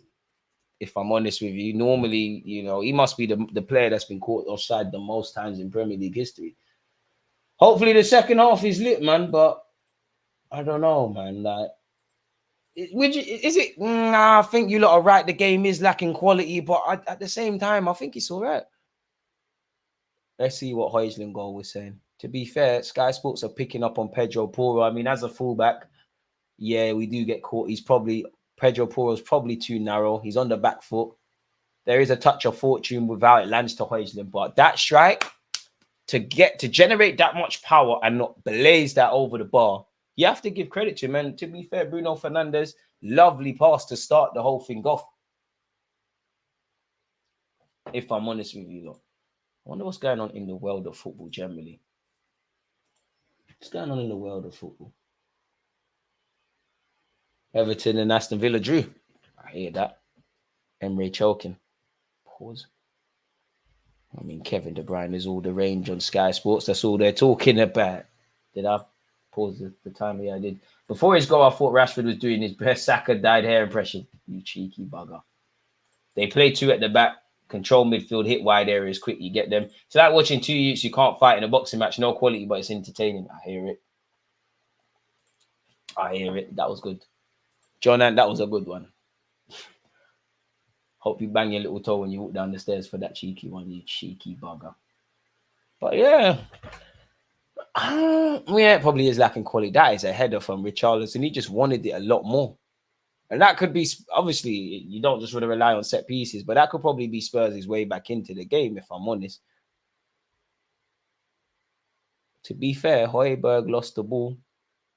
If I'm honest with you, normally, he must be the player that's been caught offside the most times in Premier League history. Hopefully the second half is lit, man, but I don't know, man. Like, Is it? Nah, I think you lot are right. The game is lacking quality, but at the same time, I think it's all right. Let's see what Højlund goal was saying. To be fair, Sky Sports are picking up on Pedro Porro. I mean, as a fullback, yeah, we do get caught. Pedro Porro's probably too narrow. He's on the back foot. There is a touch of fortune without it lands to Højlund, but that strike to generate that much power and not blaze that over the bar, you have to give credit to him. And to be fair, Bruno Fernandes, lovely pass to start the whole thing off. If I'm honest with you, though, I wonder what's going on in the world of football generally. What's going on in the world of football? Everton and Aston Villa drew. I hear that. Emre choking. Pause. I mean, Kevin De Bruyne is all the range on Sky Sports. That's all they're talking about. Did I pause the time? Yeah, I did. Before his goal, I thought Rashford was doing his best Saka dyed hair impression. You cheeky bugger. They play two at the back, control midfield, hit wide areas quick. You get them. It's like watching two youths you can't fight in a boxing match. No quality, but it's entertaining. I hear it. That was good. John, that was a good one. Hope you bang your little toe when you walk down the stairs for that cheeky one, you cheeky bugger. But yeah. Yeah, it probably is lacking quality. That is a header from Richarlison. He just wanted it a lot more. And that could be, obviously, you don't just want to rely on set pieces, but that could probably be Spurs' way back into the game, if I'm honest. To be fair, Højbjerg lost the ball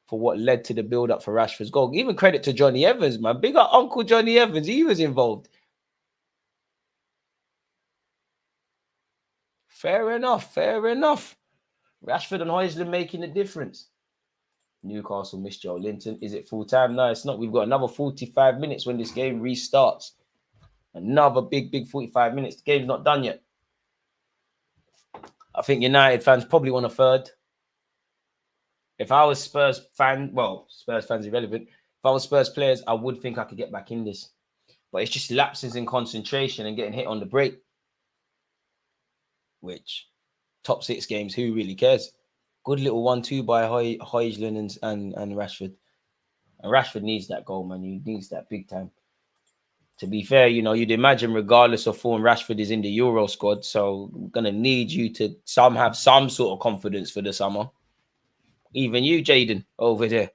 for what led to the build-up for Rashford's goal. Even credit to Johnny Evans, man. Big up Uncle Johnny Evans. He was involved. Fair enough. Rashford and Højlund making a difference. Newcastle missed Joe Linton. Is it full time? No, it's not. We've got another 45 minutes when this game restarts. Another big 45 minutes. The game's not done yet. I think United fans probably want a third. If I was Spurs fan, well, Spurs fans irrelevant. If I was Spurs players, I would think I could get back in this. But it's just lapses in concentration and getting hit on the break. Which, top 6 games, who really cares? Good little 1-2 by Højlund and Rashford. And Rashford needs that goal, man. He needs that big time. To be fair, you'd imagine regardless of form, Rashford is in the Euro squad. So I'm going to need you to have some sort of confidence for the summer. Even you, Jaden, over there.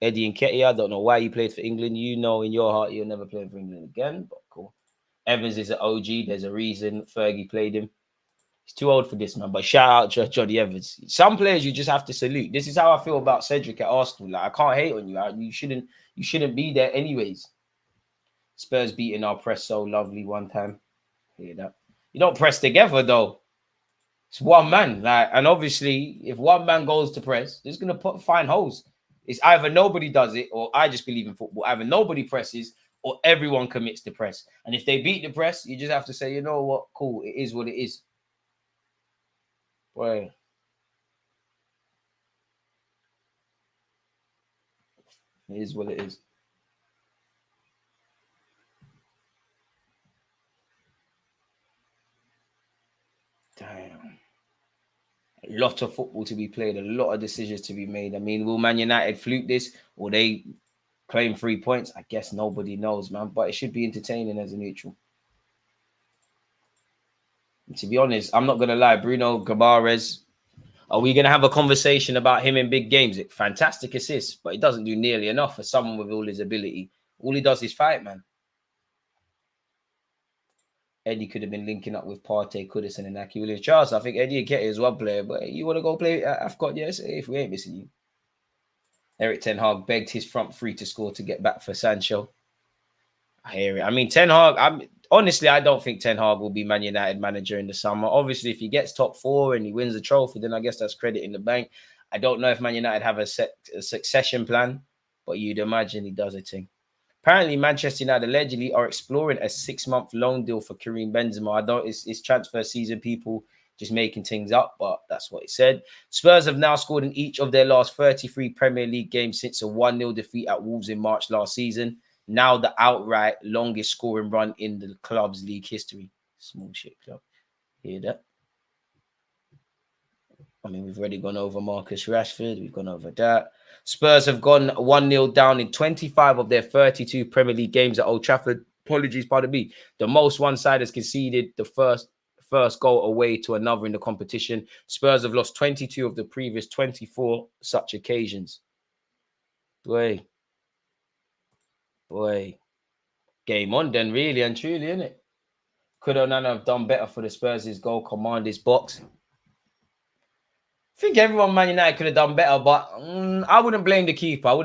Eddie Nketiah, I don't know why you played for England. You know in your heart you'll never play for England again. But cool. Evans is an OG. There's a reason Fergie played him. He's too old for this, man. But shout out to Johnny Evans. Some players you just have to salute. This is how I feel about Cedric at Arsenal. Like, I can't hate on you. You shouldn't be there anyways. Spurs beating our press so lovely one time. Hear that? You don't press together though. It's one man. And obviously, if one man goes to press, it's gonna find holes. It's either nobody does it, or I just believe in football. Either nobody presses, or everyone commits to press. And if they beat the press, you just have to say, you know what, cool. It is what it is. Boy. It is what it is. Damn. A lot of football to be played, a lot of decisions to be made. I mean, will Man United fluke this? Or they claim 3 points? I guess nobody knows, man. But it should be entertaining as a neutral. And to be honest, I'm not going to lie. Bruno Guimaraes, are we going to have a conversation about him in big games? Fantastic assist, but he doesn't do nearly enough for someone with all his ability. All he does is fight, man. Eddie could have been linking up with Partey, Kudus, and Inaki Williams. Charles, I think Eddie Nketiah is one player, but you want to go play AFCON? Yes, if we ain't missing you. Eric Ten Hag begged his front three to score to get back for Sancho. I hear it. I mean, Ten Hag, honestly, I don't think Ten Hag will be Man United manager in the summer. Obviously, if he gets top 4 and he wins the trophy, then I guess that's credit in the bank. I don't know if Man United have a succession plan, but you'd imagine he does a thing. Apparently, Manchester United allegedly are exploring a 6-month loan deal for Karim Benzema. It's transfer season, people just making things up, but that's what it said. Spurs have now scored in each of their last 33 Premier League games since a 1-0 defeat at Wolves in March last season. Now the outright longest scoring run in the club's league history. Small shit club. Hear that? I mean, we've already gone over Marcus Rashford. We've gone over that. Spurs have gone 1-0 down in 25 of their 32 Premier League games at Old Trafford. Apologies, pardon me. The most one side has conceded the first goal away to another in the competition. Spurs have lost 22 of the previous 24 such occasions. Boy. Game on then, really and truly, innit? Could Onana have done better for the Spurs' goal command his box? I think everyone Man United could have done better, but I wouldn't blame the keeper. I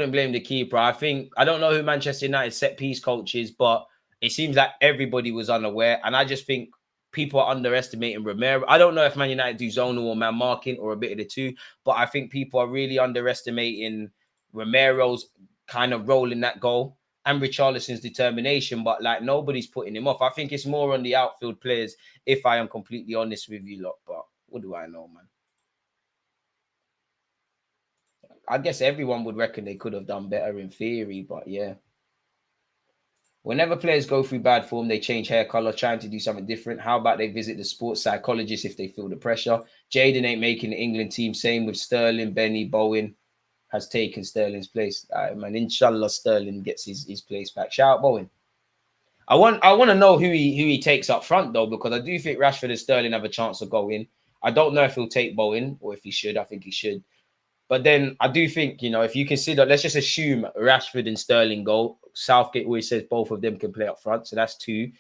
don't know who Manchester United set piece coach is, but it seems like everybody was unaware. And I just think people are underestimating Romero. I don't know if Man United do zonal or man marking or a bit of the two, but I think people are really underestimating Romero's kind of role in that goal and Richarlison's determination. But like nobody's putting him off. I think it's more on the outfield players, if I am completely honest with you lot. But what do I know, man? I guess everyone would reckon they could have done better in theory, but yeah. Whenever players go through bad form, they change hair color, trying to do something different. How about they visit the sports psychologist if they feel the pressure? Jaden ain't making the England team. Same with Sterling. Benny Bowen has taken Sterling's place. Man, inshallah, Sterling gets his place back. Shout out Bowen. I want to know who he takes up front though, because I do think Rashford and Sterling have a chance of going. I don't know if he'll take Bowen or if he should. I think he should. But then I do think, if you consider, let's just assume Rashford and Sterling go. Southgate always says both of them can play up front. So that's 2.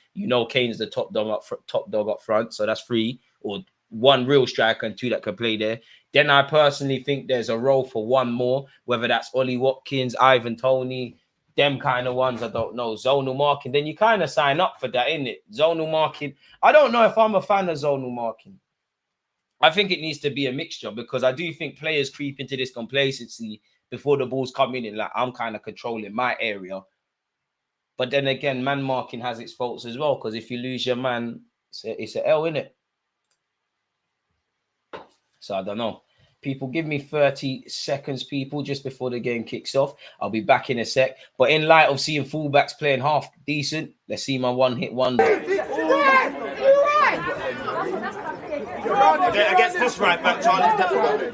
Kane's the top dog up front. So that's 3, or 1 real striker and 2 that can play there. Then I personally think there's a role for 1 more, whether that's Ollie Watkins, Ivan Toney, them kind of ones. I don't know. Zonal marking. Then you kind of sign up for that, innit? Zonal marking. I don't know if I'm a fan of zonal marking. I think it needs to be a mixture, because I do think players creep into this complacency before the balls come in and like, I'm kind of controlling my area. But then again, man marking has its faults as well, because if you lose your man, it's an L, innit? So I don't know. People, give me 30 seconds, people, just before the game kicks off. I'll be back in a sec. But in light of seeing fullbacks playing half decent, let's see my one-hit wonder. Against this right back, Charlie, definitely.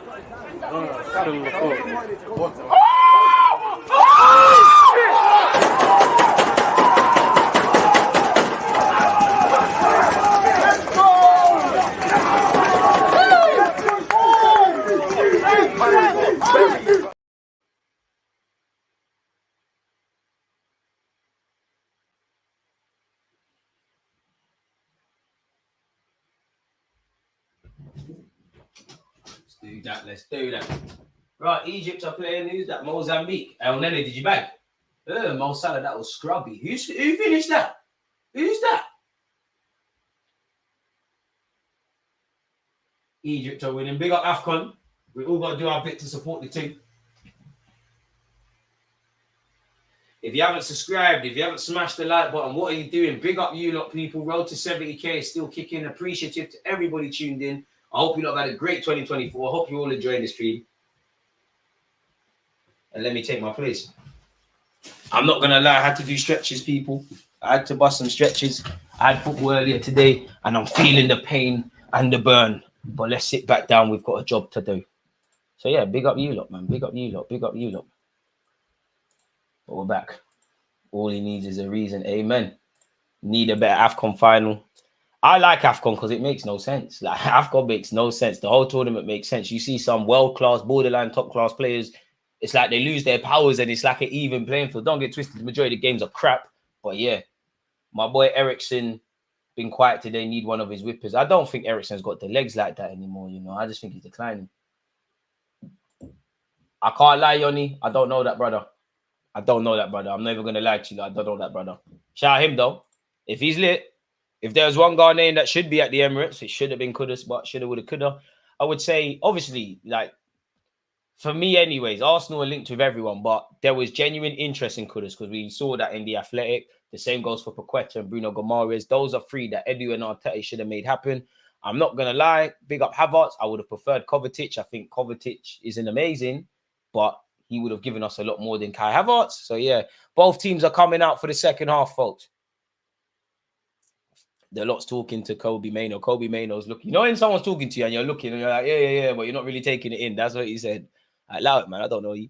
Let's do that. Right, Egypt are playing. Who's that? Mozambique. El Nene, did you bag? Mo Salah, that was scrubby. Who finished that? Who's that? Egypt are winning. Big up AFCON. We all got to do our bit to support the team. If you haven't subscribed, if you haven't smashed the like button, what are you doing? Big up you lot, people. Road to 70k is still kicking. Appreciative to everybody tuned in. I hope you lot have had a great 2024. I hope you all enjoying the stream. And let me take my place. I'm not going to lie. I had to do stretches, people. I had to bust some stretches. I had football earlier today, and I'm feeling the pain and the burn. But let's sit back down. We've got a job to do. So, yeah, big up you lot, man. Big up you lot. Big up you lot. But we're back. All he needs is a reason. Amen. Need a better AFCON final. I like AFCON because it makes no sense. Like, AFCON makes no sense. The whole tournament makes sense. You see some world-class, borderline top-class players. It's like they lose their powers and it's like an even playing field. Don't get twisted. The majority of the games are crap. But, yeah, my boy Ericsson been quiet today. Need one of his whippers. I don't think Ericsson's got the legs like that anymore, I just think he's declining. I can't lie, Yoni. I don't know that brother. I'm never going to lie to you. I don't know that brother. Shout out him, though. If he's lit, if there's one Ghanaian that should be at the Emirates, it should have been Kudus, but shoulda, woulda, coulda. I would say, obviously, like, for me anyways, Arsenal are linked with everyone, but there was genuine interest in Kudus because we saw that in the Athletic. The same goes for Paqueta and Bruno Gomes. Those are 3 that Edu and Arteta should have made happen. I'm not going to lie. Big up Havertz. I would have preferred Kovacic. I think Kovacic isn't amazing, but he would have given us a lot more than Kai Havertz. So, yeah, both teams are coming out for the second half, folks. The lot's talking to Kobe Mano. Kobe Mano's looking. You know when someone's talking to you and you're looking and you're like, yeah, but you're not really taking it in. That's what he said. Allow it, man. I don't know you.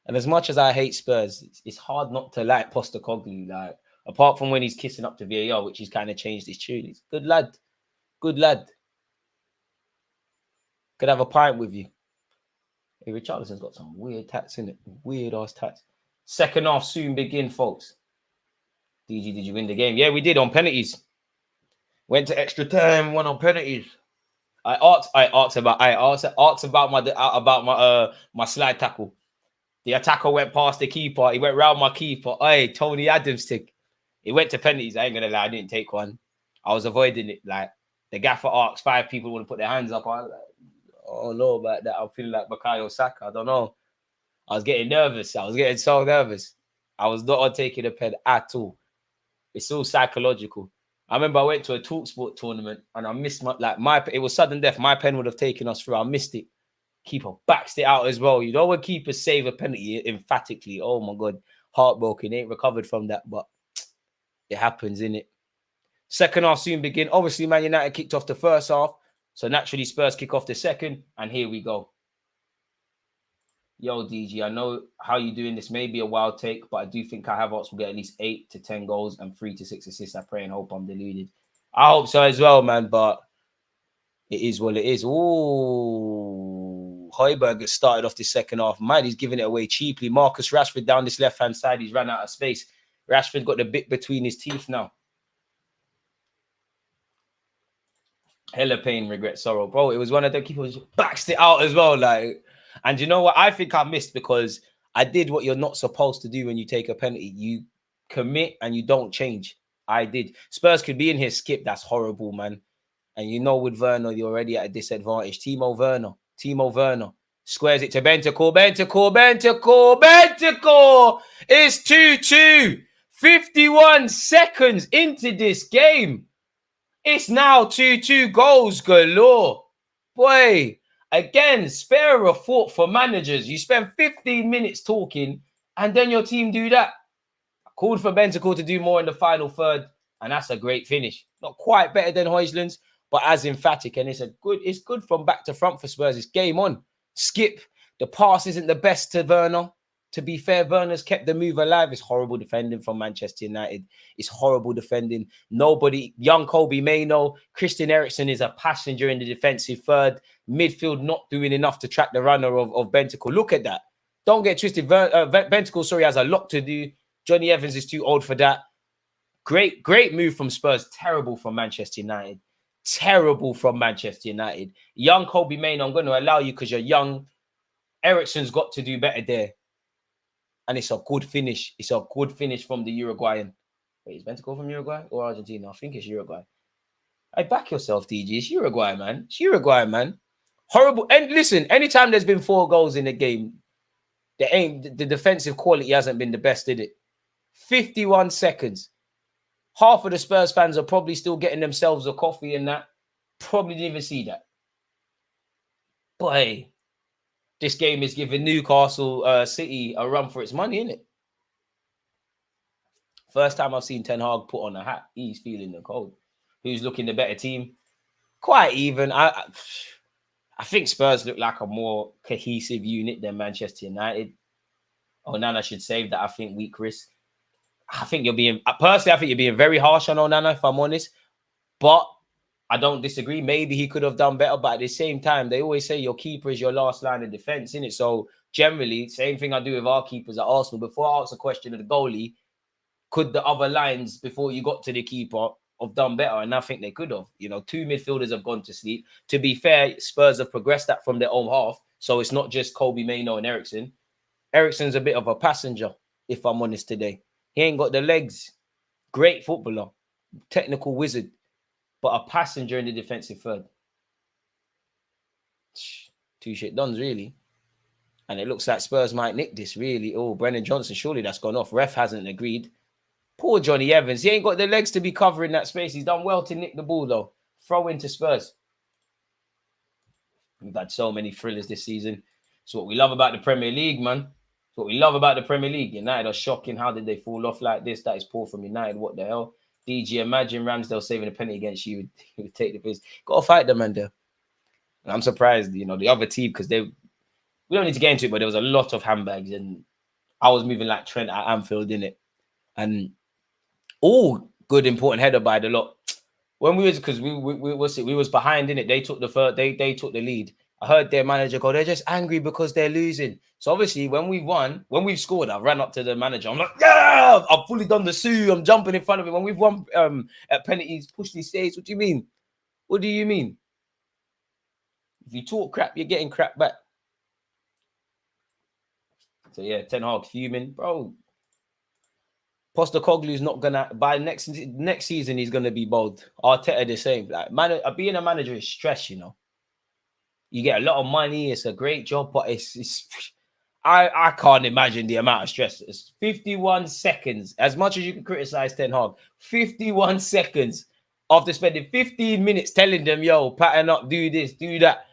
And as much as I hate Spurs, it's hard not to like Postecoglou. Like, apart from when he's kissing up to VAR, which he's kind of changed his tune. He's a good lad. Good lad. Could have a pint with you. Hey, Richarlison's got some weird tats in it. Weird ass tats. Second half soon begin, folks. DG, did you win the game? Yeah, we did on penalties. Went to extra time, won on penalties. I asked about my slide tackle. The attacker went past the keeper. He went round my keeper. Hey, Tony Adams tick. He went to penalties. I ain't gonna lie, I didn't take one. I was avoiding it. Like the gaffer asked 5 people want to put their hands up. I was like, oh no, about that. I'm feeling like Bukayo Saka. I don't know. I was getting nervous. I was getting so nervous. I was not on taking a pen at all. It's all psychological. I remember I went to a TalkSport tournament and I missed it was sudden death. My pen would have taken us through. I missed it. Keeper backs it out as well. You know when keepers save a penalty emphatically. Oh my God, heartbroken. Ain't recovered from that, but it happens, innit? Second half soon begin. Obviously, Man United kicked off the first half, so naturally Spurs kick off the second, and here we go. Yo, DG, I know how you're doing this. May be a wild take, but I do think Kai Havertz will get at least 8 to 10 goals and 3 to 6 assists. I pray and hope I'm deluded. I hope so as well, man, but it is what it is. Ooh, Højbjerg started off the second half. Man, he's giving it away cheaply. Marcus Rashford down this left-hand side. He's ran out of space. Rashford got the bit between his teeth now. Hella pain, regret, sorrow. Bro, it was one of the keepers backs it out as well. Like, and you know what? I think I missed because I did what you're not supposed to do when you take a penalty. You commit and you don't change. I did. Spurs could be in here, skip. That's horrible, man. And you know with Werner, you're already at a disadvantage. Timo Werner squares it to Bentancur. It's 2-2. 51 seconds into this game. It's now 2-2 goals galore. Boy, again, spare a thought for managers. You spend 15 minutes talking and then your team do that. I called for Bentancur to do more in the final third, and that's a great finish. Not quite better than Højlund's, but as emphatic, and it's good from back to front for Spurs. It's game on. Skip. The pass isn't the best to Werner. To be fair, Werner's kept the move alive. It's horrible defending from Manchester United. It's horrible defending. Nobody, young Kobe Mano, Christian Eriksen is a passenger in the defensive third. Midfield not doing enough to track the runner of Bentancur. Look at that. Don't get twisted. Bentancur, has a lot to do. Johnny Evans is too old for that. Great move from Spurs. Terrible from Manchester United. Terrible from Manchester United. Young Kobe Mano, I'm going to allow you because you're young. Eriksen's got to do better there. And it's a good finish. It's a good finish from the Uruguayan. Wait, is Bentancur from Uruguay or Argentina? I think it's Uruguay. Hey, back yourself, DG. It's Uruguay, man. It's Uruguay, man. Horrible. And listen, anytime there's been 4 goals in a game, the defensive quality hasn't been the best, did it? 51 seconds. Half of the Spurs fans are probably still getting themselves a coffee and that. Probably didn't even see that. But hey, this game is giving Newcastle City a run for its money, isn't it? First time I've seen Ten Hag put on a hat. He's feeling the cold. Who's looking the better team? Quite even. I think Spurs look like a more cohesive unit than Manchester United. Onana should save that. I think weak risk. I think you're being very harsh on Onana, if I'm honest. But I don't disagree. Maybe he could have done better, but at the same time, they always say your keeper is your last line of defense, innit? So generally, same thing I do with our keepers at Arsenal. Before I ask a question of the goalie, could the other lines before you got to the keeper have done better? And I think they could have. 2 midfielders have gone to sleep. To be fair, Spurs have progressed that from their own half. So it's not just Kobe Mano and Eriksen. Eriksen's a bit of a passenger, if I'm honest today. He ain't got the legs. Great footballer. Technical wizard. But a passenger in the defensive third. 2 shit dons, really. And it looks like Spurs might nick this, really. Oh, Brennan Johnson, surely that's gone off. Ref hasn't agreed. Poor Johnny Evans. He ain't got the legs to be covering that space. He's done well to nick the ball, though. Throw into Spurs. We've had so many thrillers this season. It's what we love about the Premier League, man. It's what we love about the Premier League. United are shocking. How did they fall off like this? That is poor from United. What the hell? DG, imagine Ramsdale saving a penalty against you. He would take the piss. Got to fight them, man. There. I'm surprised, you know, the other team, because we don't need to get into it, but there was a lot of handbags, and I was moving like Trent at Anfield, in it, and all good, important header by the lot. When we was, because we was behind, in it, they took the third, they took the lead. I heard their manager go, they're just angry because they're losing. So obviously, when we won, when we've scored, I ran up to the manager. I'm like, yeah, I've fully done the Sue. I'm jumping in front of him. When we've won at penalties, push these states. What do you mean? What do you mean? If you talk crap, you're getting crap back. So yeah, Ten Hag fuming, bro. Postecoglou's not gonna, by next season he's gonna be bold. Arteta the same. Like, being a manager is stress, you know. You get a lot of money, it's a great job, but it's I can't imagine the amount of stress. It's 51 seconds. As much as you can criticize Ten Hag, 51 seconds after spending 15 minutes telling them, yo, pattern up, do this, do that.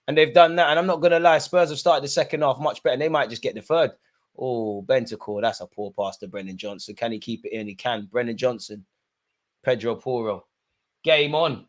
And they've done that. And I'm not gonna lie, Spurs have started the second half much better. And they might just get the third. Oh, Bentancur, that's a poor pass to Brennan Johnson. Can he keep it in? He can. Brennan Johnson, Pedro Porro. Game on.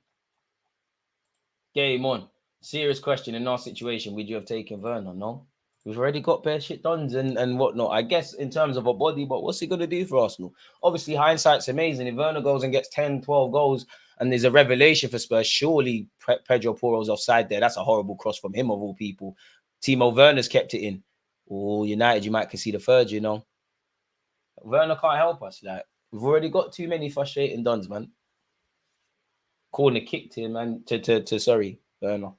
Game on. Serious question. In our situation, would you have taken Werner? No. We've already got bare shit done and whatnot. I guess in terms of a body, but what's he going to do for Arsenal? Obviously, hindsight's amazing. If Werner goes and gets 10, 12 goals and there's a revelation for Spurs, surely Pedro Porro's offside there. That's a horrible cross from him, of all people. Timo Werner's kept it in. Oh, United, you might concede a third, you know. Werner can't help us. Like, we've already got too many frustrating duns, man. Corner kicked him, man. Sorry, Werner.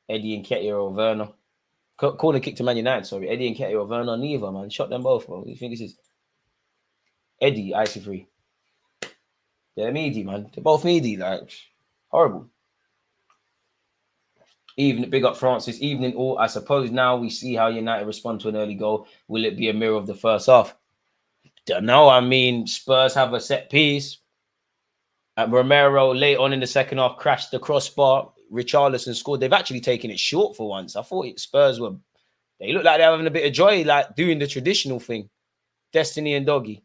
Eddie Nketiah or Werner. Corner kick to Man United, sorry. Eddie Nketiah or Werner, neither, man. Shot them both, bro. You think this is Eddie, icy free? They're meaty, man. They're both meaty, like horrible. Even big up Francis. Evening all. I suppose now we see how United respond to an early goal. Will it be a mirror of the first half? Don't know. I mean, Spurs have a set piece. Romero late on in the second half crashed the crossbar. Richarlison scored. They've actually taken it short for once. I thought Spurs were. They look like they're having a bit of joy, like doing the traditional thing. Destiny and Doggy.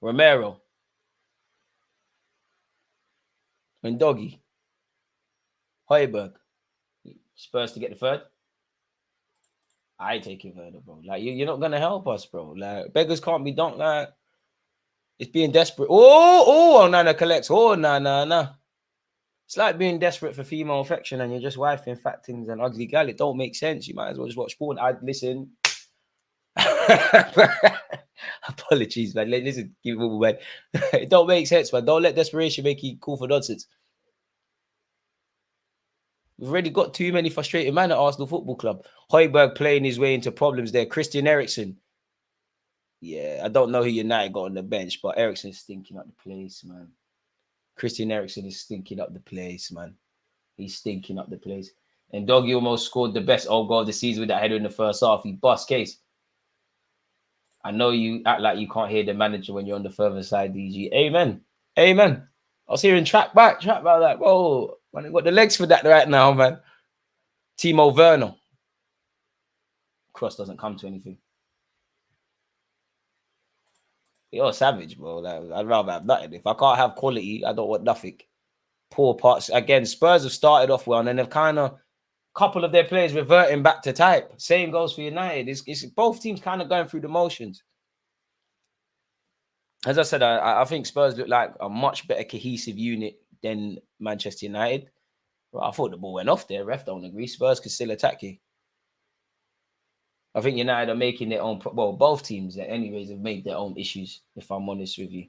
Romero. And Doggy. Højbjerg. Spurs to get the third. I take it further, bro. Like, you're not going to help us, bro. Like, beggars can't be dunked. Like, it's being desperate. Oh, Nana collects. Oh, nah. It's like being desperate for female affection and you're just wifing fat things and ugly gal. It don't make sense. You might as well just watch porn. Listen. Apologies, man. Listen, man. It don't make sense, man. Don't let desperation make you call for nonsense. We've already got too many frustrated men at Arsenal Football Club. Højbjerg playing his way into problems there. Christian Eriksen. Yeah, I don't know who United got on the bench, but Eriksen's stinking up the place, man. Christian Eriksen is stinking up the place, man. He's stinking up the place. And Doggy almost scored the best goal of the season with that header in the first half. He bust case. I know you act like you can't hear the manager when you're on the further side, DG. Amen. Amen. I was hearing track back like, whoa, man, I got the legs for that right now, man. Timo Werner. Cross doesn't come to anything. You're savage, bro. Like, I'd rather have nothing. If I can't have quality, I don't want nothing. Poor parts. Again, Spurs have started off well, and then they've kind of couple of their players reverting back to type. Same goes for United. It's both teams kind of going through the motions. As I said, I think Spurs look like a much better cohesive unit than Manchester United. Well, I thought the ball went off there. Ref don't agree. Spurs could still attack you. I think United are making their own... Well, both teams, anyways, have made their own issues, if I'm honest with you.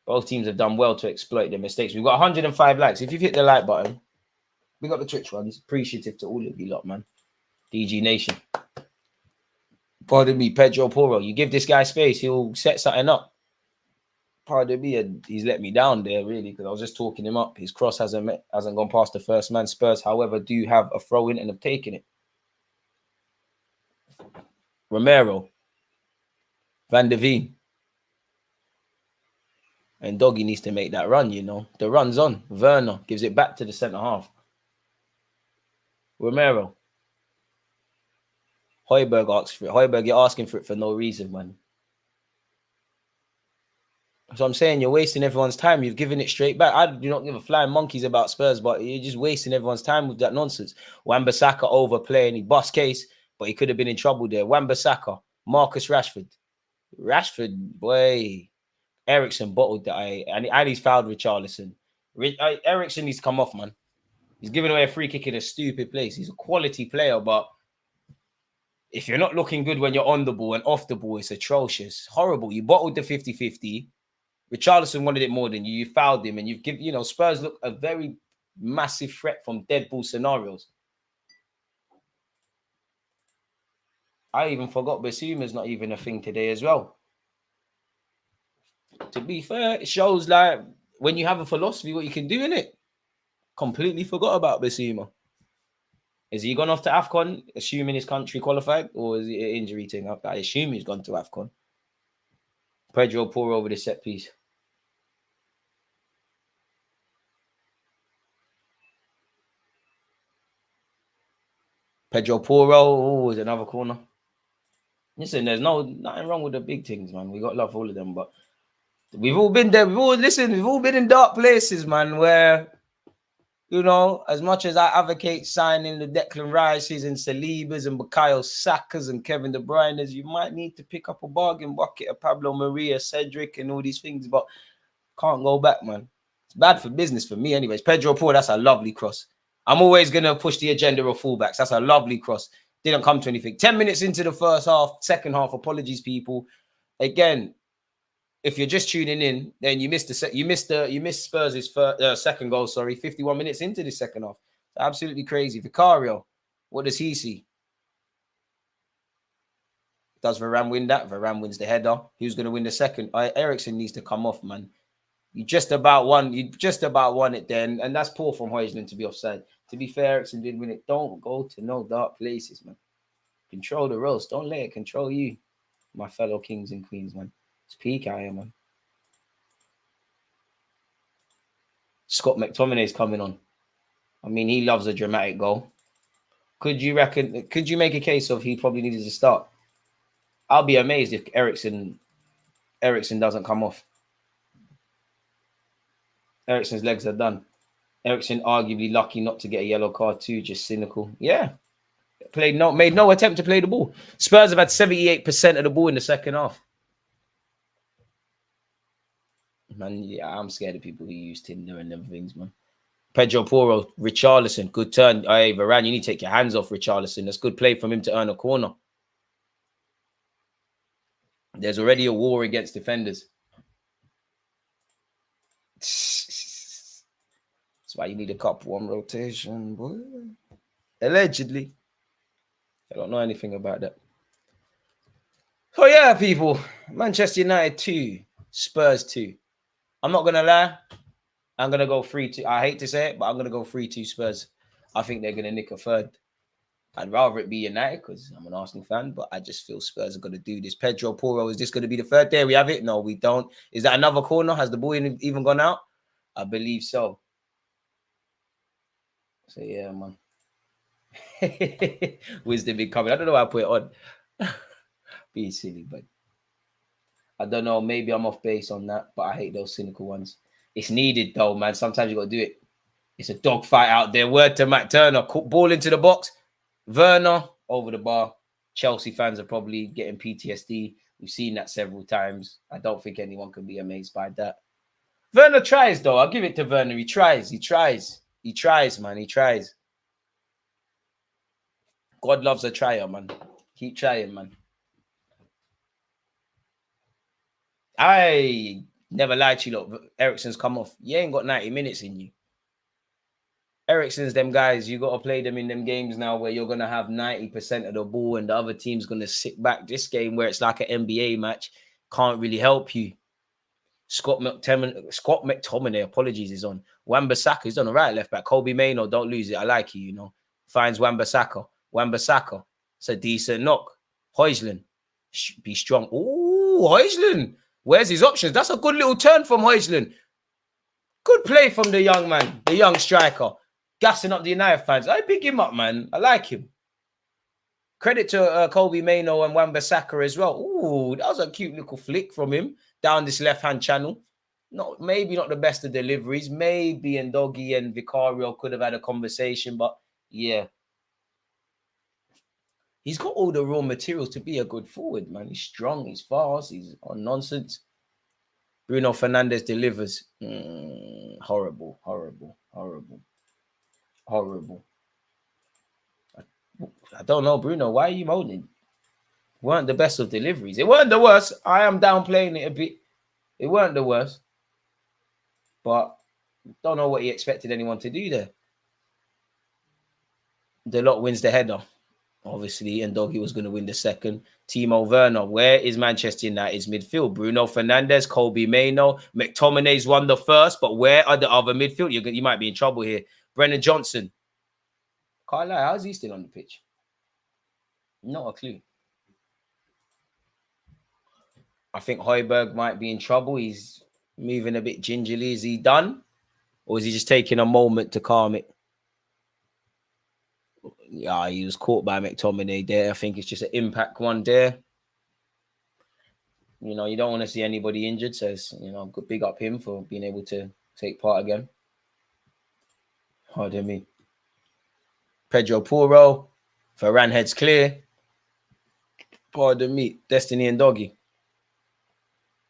Both teams have done well to exploit their mistakes. We've got 105 likes. If you've hit the like button, we got the Twitch ones. Appreciative to all of you lot, man. DG Nation. Pardon me, Pedro Porro. You give this guy space, he'll set something up. Pardon me, and he's let me down there, really, because I was just talking him up. His cross hasn't gone past the first man. Spurs, however, do have a throw-in and have taken it. Romero. Van der Veen. And Doggy needs to make that run, you know. The run's on. Werner gives it back to the centre half. Romero. Højbjerg asks for it. Højbjerg, you're asking for it for no reason, man. So I'm saying you're wasting everyone's time. You've given it straight back. I do not give a flying monkeys about Spurs, but you're just wasting everyone's time with that nonsense. Wan-Bissaka overplaying. He bust case, but he could have been in trouble there. Wan-Bissaka, Marcus Rashford. Rashford, boy. Ericsson bottled that. And he's fouled Richarlison. Ericsson needs to come off, man. He's giving away a free kick in a stupid place. He's a quality player, but if you're not looking good when you're on the ball and off the ball, it's atrocious. Horrible. You bottled the 50-50. Richarlison wanted it more than you. You fouled him, and you've given, Spurs look a very massive threat from dead ball scenarios. I even forgot Basuma's not even a thing today as well. To be fair, it shows like when you have a philosophy, what you can do in it. Completely forgot about Basuma. Is he gone off to AFCON, assuming his country qualified, or is it an injury thing? I assume he's gone to AFCON. Pedro Porro over the set piece. Pedro Porro, is another corner. Listen, there's nothing wrong with the big things, man. We got love for all of them, but we've all been there. We've all been in dark places, man, where, as much as I advocate signing the Declan Rices and Salibas and Bukayo Sakas and Kevin De Bruyne's, you might need to pick up a bargain bucket of Pablo Maria, Cedric, and all these things, but can't go back, man. It's bad for business for me anyways. Pedro Porro, that's a lovely cross. I'm always going to push the agenda of fullbacks. That's a lovely cross. Didn't come to anything. 10 minutes into the first half, second half, apologies, people. Again, if you're just tuning in, then you missed Spurs' second goal, 51 minutes into the second half. Absolutely crazy. Vicario, what does he see? Does Varane win that? Varane wins the header. Who's going to win the second? Ericsson needs to come off, man. You just about won it then, and that's poor from Højlund to be offside. To be fair, Ericsson did win it. Don't go to no dark places, man. Control the roast. Don't let it control you, my fellow kings and queens, man. It's peak out here, man. Scott McTominay's coming on. I mean, he loves a dramatic goal. Could you make a case of he probably needed to start? I'll be amazed if Ericsson doesn't come off. Ericsson's legs are done. Ericsson arguably lucky not to get a yellow card too, just cynical. Yeah. Made no attempt to play the ball. Spurs have had 78% of the ball in the second half. Man, yeah, I'm scared of people who use Tinder and them things, man. Pedro Porro, Richarlison, good turn. Hey, Varane, you need to take your hands off Richarlison. That's good play from him to earn a corner. There's already a war against defenders. That's why you need a couple on rotation, boy. Allegedly. I don't know anything about that. So yeah, people. Manchester United 2, Spurs 2. I'm not going to lie. I'm going to go 3-2. I hate to say it, but I'm going to go 3-2 Spurs. I think they're going to nick a third. I'd rather it be United because I'm an Arsenal fan, but I just feel Spurs are going to do this. Pedro Porro, is this going to be the third? There we have it. No, we don't. Is that another corner? Has the ball even gone out? I believe so. So yeah, man. Wisdom been coming. I don't know why I put it on. Be silly, but I don't know. Maybe I'm off base on that, but I hate those cynical ones. It's needed though, man. Sometimes you got to do it. It's a dogfight out there. Word to Matt Turner. Ball into the box. Werner over the bar. Chelsea fans are probably getting PTSD. We've seen that several times. I don't think anyone can be amazed by that. Werner tries though. I'll give it to Werner. He tries, man. He tries. God loves a trier, man. Keep trying, man. I never lied to you, look. Ericsson's come off. You ain't got 90 minutes in you. Ericsson's them guys, you got to play them in them games now where you're going to have 90% of the ball and the other team's going to sit back. This game where it's like an NBA match can't really help you. Scott McTominay, apologies, is on. Wan-Bissaka, he's on the right left back. Kobe Mainoo, don't lose it. I like you, Finds Wan-Bissaka. Wan-Bissaka, it's a decent knock. Højlund, be strong. Ooh, Højlund. Where's his options? That's a good little turn from Højlund. Good play from the young man, the young striker. Gassing up the United fans. I pick him up, man. I like him. Credit to Kobe Mainoo and Wan-Bissaka as well. Ooh, that was a cute little flick from him. down this left-hand channel. Maybe not the best of deliveries. Maybe Ndoggy and Vicario could have had a conversation, but yeah. He's got all the raw materials to be a good forward, man. He's strong, he's fast, he's on nonsense. Bruno Fernandes delivers. Horrible. I don't know, Bruno. Why are you moaning? Weren't the best of deliveries. It weren't the worst. I am downplaying it a bit. It weren't the worst. But don't know what he expected anyone to do there. Deluded wins the header. Obviously, and Ndoggy was going to win the second. Timo Werner, where is Manchester United's midfield? Bruno Fernandes, Kobe Mainoo, McTominay's won the first, but where are the other midfield? You might be in trouble here. Brennan Johnson. Can't lie, how's he still on the pitch? Not a clue. I think Højbjerg might be in trouble. He's moving a bit gingerly. Is he done? Or is he just taking a moment to calm it? Yeah, he was caught by McTominay there. I think it's just an impact one there. You know, you don't want to see anybody injured. So, big up him for being able to take part again. Pardon me. Pedro Porro. Varane heads clear. Pardon me. Destiny and Ndoggy.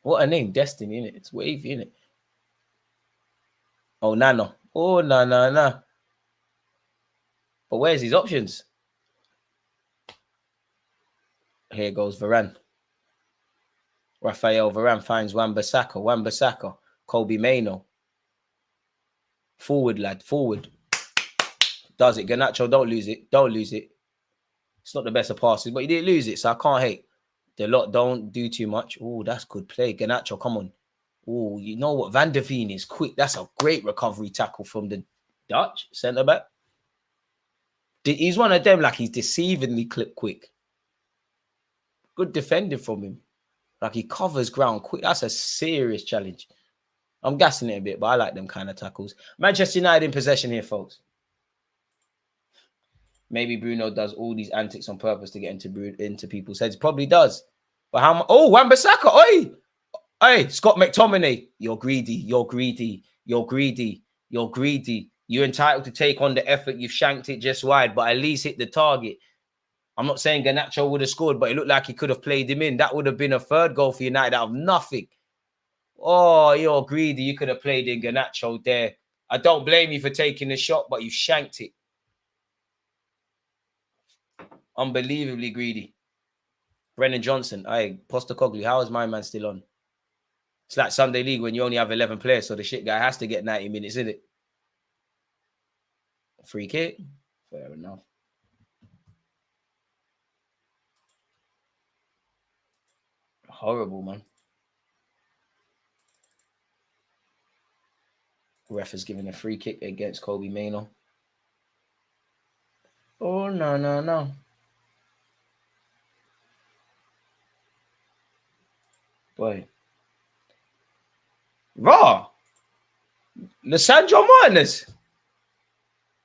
What a name. Destiny, innit? It's wavy, innit? Oh, Nano. Oh, nah. But where's his options? Here goes Varane. Rafael Varane finds Wan-Bissaka. Kobe Mainoo. Forward, lad. Forward. Does it. Garnacho, don't lose it. It's not the best of passes, but he didn't lose it, so I can't hate. Deluded don't do too much. Oh, that's good play. Garnacho, come on. Oh, you know what? Van der Veen is quick. That's a great recovery tackle from the Dutch centre-back. He's one of them, like he's deceivingly quick. Good defending from him. Like he covers ground quick. That's a serious challenge. I'm gassing it a bit, but I like them kind of tackles. Manchester United in possession here, folks. Maybe Bruno does all these antics on purpose to get into people's heads. Probably does. But how much? Oh, Wan-Bissaka. Oi! Hey, Scott McTominay. You're greedy. You're entitled to take on the effort. You've shanked it just wide, but at least hit the target. I'm not saying Garnacho would have scored, but it looked like he could have played him in. That would have been a third goal for United out of nothing. Oh, you're greedy. You could have played in Garnacho there. I don't blame you for taking the shot, but you shanked it. Unbelievably greedy. Brennan Johnson. Hey, Postecoglou, how is my man still on? It's like Sunday League when you only have 11 players, so the shit guy has to get 90 minutes, isn't it? Free kick. Fair enough. Horrible, man. Ref is giving a free kick against Kobe Mainoo. Oh, no. Boy. Raw. Lisandro Martinez.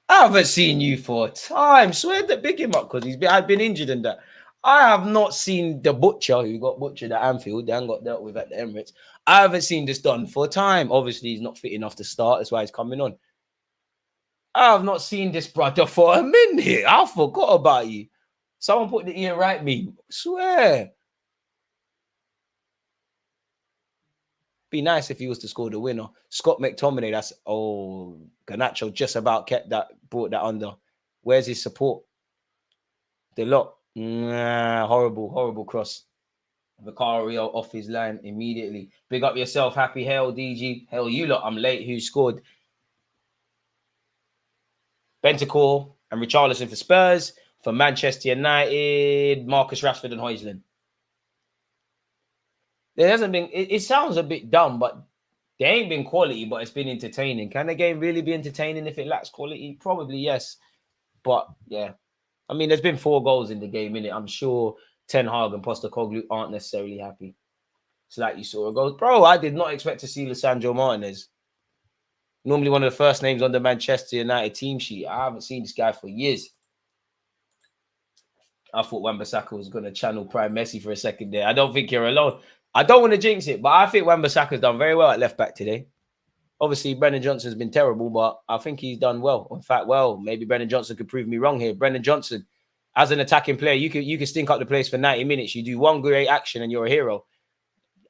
I haven't seen you for time. Swear to big him up because I've been injured in that. I have not seen the butcher who got butchered at Anfield and got dealt with at the Emirates. I haven't seen this done for time. Obviously, he's not fit enough to start. That's why he's coming on. I have not seen this brother for a minute. I forgot about you. Someone put the ear right me. Swear. Be nice if he was to score the winner. Scott McTominay, that's Garnacho just about brought that under. Where's his support? Deluded. Horrible cross. Vicario off his line immediately. Big up yourself, happy hell, DG. Hell, you lot, I'm late. Who scored? Bentancur and Richarlison for Spurs. For Manchester United, Marcus Rashford and Højlund. There hasn't been, it sounds a bit dumb, but there ain't been quality, but it's been entertaining. Can the game really be entertaining if it lacks quality? Probably yes. But yeah, I mean, there's been 4 goals in the game, innit? I'm sure Ten Hag and Postecoglou aren't necessarily happy. It's like you saw a goal. Bro, I did not expect to see Lisandro Martinez. Normally one of the first names on the Manchester United team sheet. I haven't seen this guy for years. I thought Wan-Bissaka was going to channel Prime Messi for a second there. I don't think you're alone. I don't want to jinx it, but I think Wan-Bissaka's done very well at left back today. Obviously, Brennan Johnson's been terrible, but I think he's done well. In fact, maybe Brennan Johnson could prove me wrong here. Brennan Johnson, as an attacking player, you can stink up the place for 90 minutes. You do one great action and you're a hero.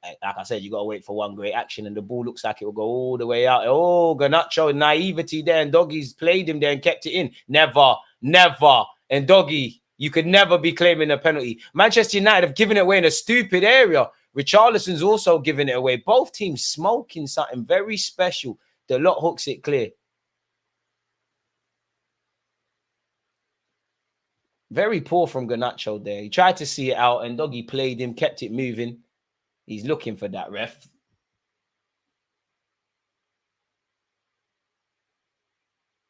Like I said, you got to wait for one great action and the ball looks like it will go all the way out. Oh, Garnacho, naivety there, and Doggy's played him there and kept it in. Never. And Doggy, you could never be claiming a penalty. Manchester United have given it away in a stupid area. Richarlison's also giving it away. Both teams smoking something very special. The lot hooks it clear. Very poor from Garnacho there. He tried to see it out and Doggy played him, kept it moving. He's looking for that ref.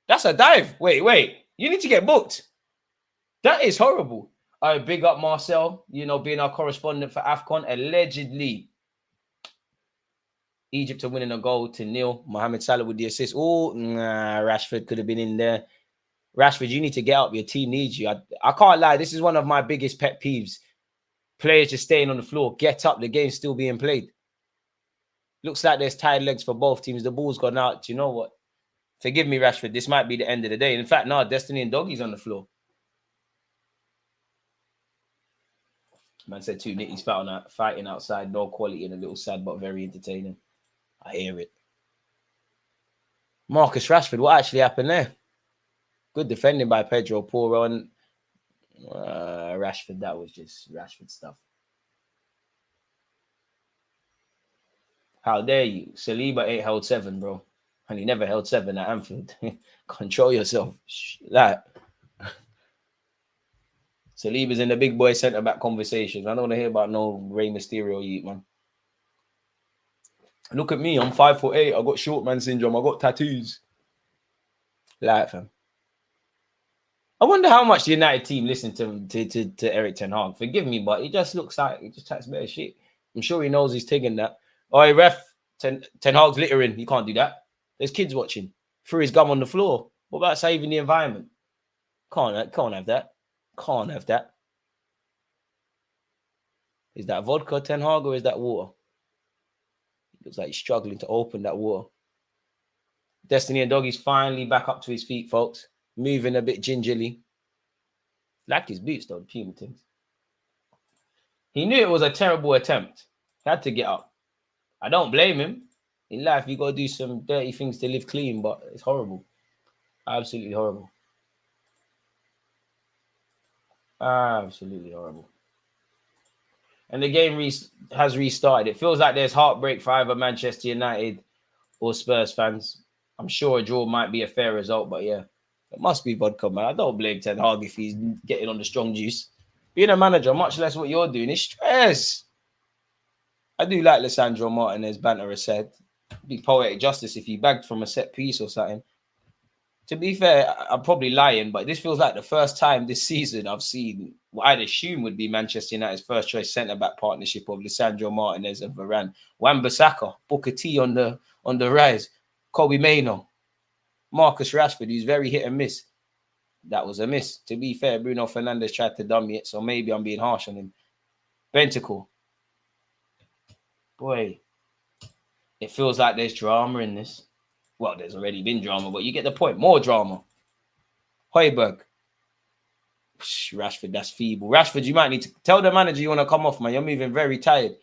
That's a dive. Wait. You need to get booked. That is horrible. I big up Marcel, being our correspondent for AFCON. Allegedly, Egypt are winning a goal to 0. Mohamed Salah with the assist. Oh, Rashford could have been in there. Rashford, you need to get up. Your team needs you. I can't lie. This is one of my biggest pet peeves. Players just staying on the floor. Get up. The game's still being played. Looks like there's tired legs for both teams. The ball's gone out. Do you know what? Forgive me, Rashford. This might be the end of the day. In fact, no, Destiny and Doggy's on the floor. Man said 2 nitties fighting outside. No quality and a little sad, but very entertaining. I hear it. Marcus Rashford, what actually happened there? Good defending by Pedro Porro and Rashford. That was just Rashford stuff. How dare you? Saliba ain't held 7, bro. And he never held 7 at Anfield. Control yourself. That. Saliba's in the big boy centre-back conversations. I don't want to hear about no Rey Mysterio you, man. Look at me. I'm 5'8". I got short man syndrome. I got tattoos. Fam. I wonder how much the United team listened to Eric Ten Hag. Forgive me, but he just looks like he just chats better shit. I'm sure he knows he's taking that. Oh, hey, ref, Ten Hag's littering. You can't do that. There's kids watching. Threw his gum on the floor. What about saving the environment? Can't have that. Can't have that. Is that vodka, Ten Hag, or is that water? Looks like he's struggling to open that water. Destiny and Doggy's finally back up to his feet, folks. Moving a bit gingerly. Like his boots, though, Puma things. He knew it was a terrible attempt. He had to get up. I don't blame him. In life, you got to do some dirty things to live clean, but it's horrible. Absolutely horrible. Absolutely horrible. And the game has restarted. It feels like there's heartbreak for either Manchester United or Spurs fans. I'm sure a draw might be a fair result, but yeah, it must be vodka, man. I don't blame Ten Hag if he's getting on the strong juice. Being a manager, much less what you're doing, is stress. I do like Lisandro Martinez, banter aside. Be poetic justice if he bagged from a set piece or something. To be fair, I'm probably lying, but this feels like the first time this season I've seen what I'd assume would be Manchester United's first choice centre-back partnership of Lisandro Martinez and Varane. Wan-Bissaka, Booker T on the rise. Kobe Mainoo, Marcus Rashford, who's very hit and miss. That was a miss. To be fair, Bruno Fernandes tried to dummy it, so maybe I'm being harsh on him. Bentacle. Boy, it feels like there's drama in this. Well, there's already been drama, but you get the point. More drama. Højbjerg. Rashford, that's feeble. Rashford, you might need to tell the manager you want to come off, man. You're moving very tired.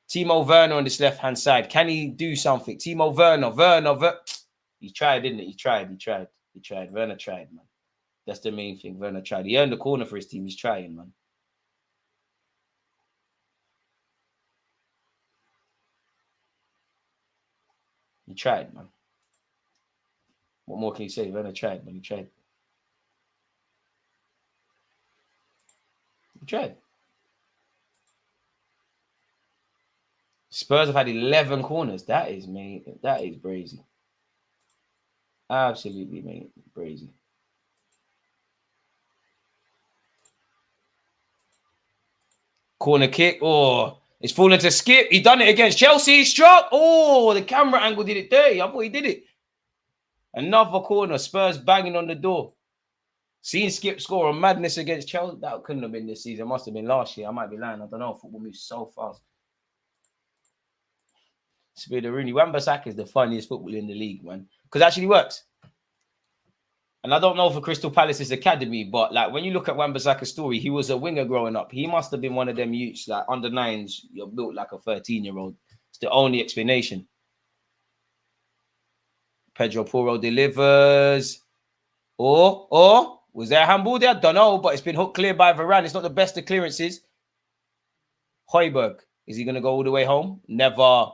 Timo Werner on this left-hand side. Can he do something? Timo Werner. He tried, didn't he? He tried. Werner tried, man. That's the main thing. Werner tried. He earned the corner for his team. He's trying, man. He tried, man. What more can you say? Werner tried, man. He tried. Spurs have had 11 corners. That is brazy. Absolutely, mate. Brazy. Corner kick. Oh, it's fallen to Skip. He done it against Chelsea. He struck. Oh, the camera angle did it dirty. I thought he did it. Another corner. Spurs banging on the door. Seeing Skip score a madness against Chelsea. That couldn't have been this season. It must have been last year. I might be lying. I don't know. Football moves so fast. Spear Rooney. Wan-Bissaka is the funniest footballer in the league, man. Because it actually works. And I don't know for Crystal Palace's academy, but like when you look at Wan-Bissaka's story, he was a winger growing up. He must have been one of them youths, like under nines, you're built like a 13-year-old. It's the only explanation. Pedro Porro delivers. Or was there a handball there? I don't know, but it's been hooked clear by Varane. It's not the best of clearances. Højbjerg, is he going to go all the way home? Never.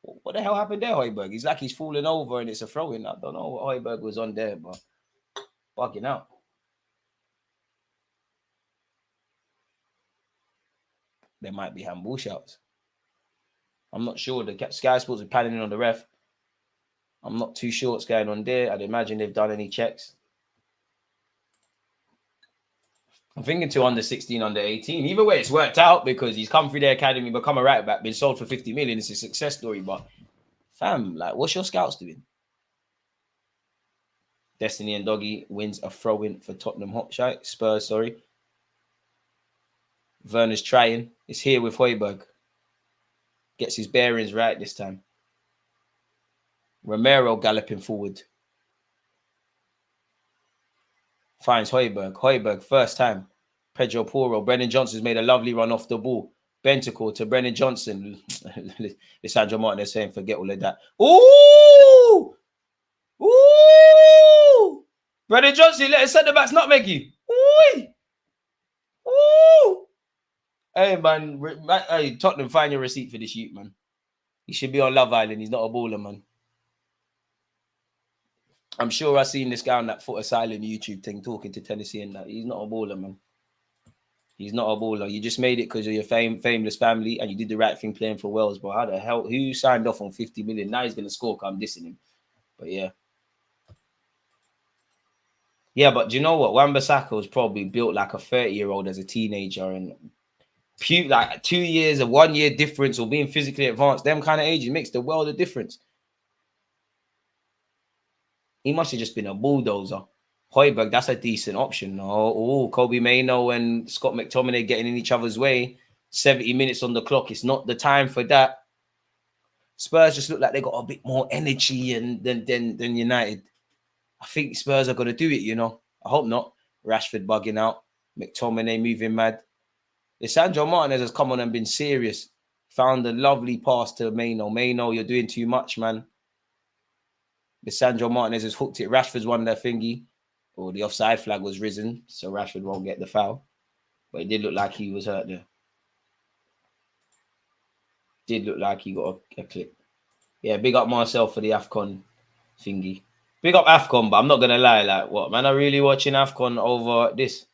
What the hell happened there, Højbjerg? He's like he's falling over and it's a throw-in. I don't know what Højbjerg was on there, but bugging out. There might be handball shouts. I'm not sure. The Sky Sports are panning in on the ref. I'm not too sure what's going on there. I'd imagine they've done any checks. I'm thinking to under 16, under 18. Either way, it's worked out because he's come through the academy, become a right back, been sold for 50 million. It's a success story. But fam, like, what's your scouts doing? Destiny and Doggy wins a throw-in for Tottenham Hotspur. Spurs, sorry. Werner's trying. It's here with Højbjerg. Gets his bearings right this time. Romero galloping forward. Finds Højbjerg. Højbjerg, first time. Pedro Porro. Brennan Johnson's made a lovely run off the ball. Bentacle to Brennan Johnson. Lisandro Martinez saying, forget all of that. Ooh! Ooh! Brennan Johnson, let his centre-backs not make you. Ooh! Ooh! Hey, man. Hey, Tottenham, find your receipt for this shoot, man. He should be on Love Island. He's not a baller, man. I'm sure I've seen this guy on that Foot Asylum YouTube thing talking to Tennessee and that. He's not a baller, man. He's not a baller. You just made it because of your fameless family and you did the right thing playing for Wales. But how the hell? Who signed off on 50 million? Now he's going to score. I'm dissing him. But yeah. Yeah, but do you know what? Wan-Bissaka was probably built like a 30-year-old as a teenager and like 2 years, a 1 year difference or being physically advanced. Them kind of ages makes the world of difference. He must have just been a bulldozer. Højbjerg, that's a decent option. Oh, Kobe Mainoo and Scott McTominay getting in each other's way. 70 minutes on the clock. It's not the time for that. Spurs just look like they got a bit more energy than United. I think Spurs are going to do it, you know. I hope not. Rashford bugging out. McTominay moving mad. Lisandro Martinez has come on and been serious. Found a lovely pass to Mainoo. Mainoo, you're doing too much, man. Lisandro Martinez has hooked it. Rashford's won their thingy. Or the offside flag was risen, so Rashford won't get the foul. But it did look like he was hurt there. Did look like he got a clip. Yeah, big up Marcel for the AFCON thingy. Big up AFCON, but I'm not going to lie. Like, what, man? I'm really watching AFCON over this.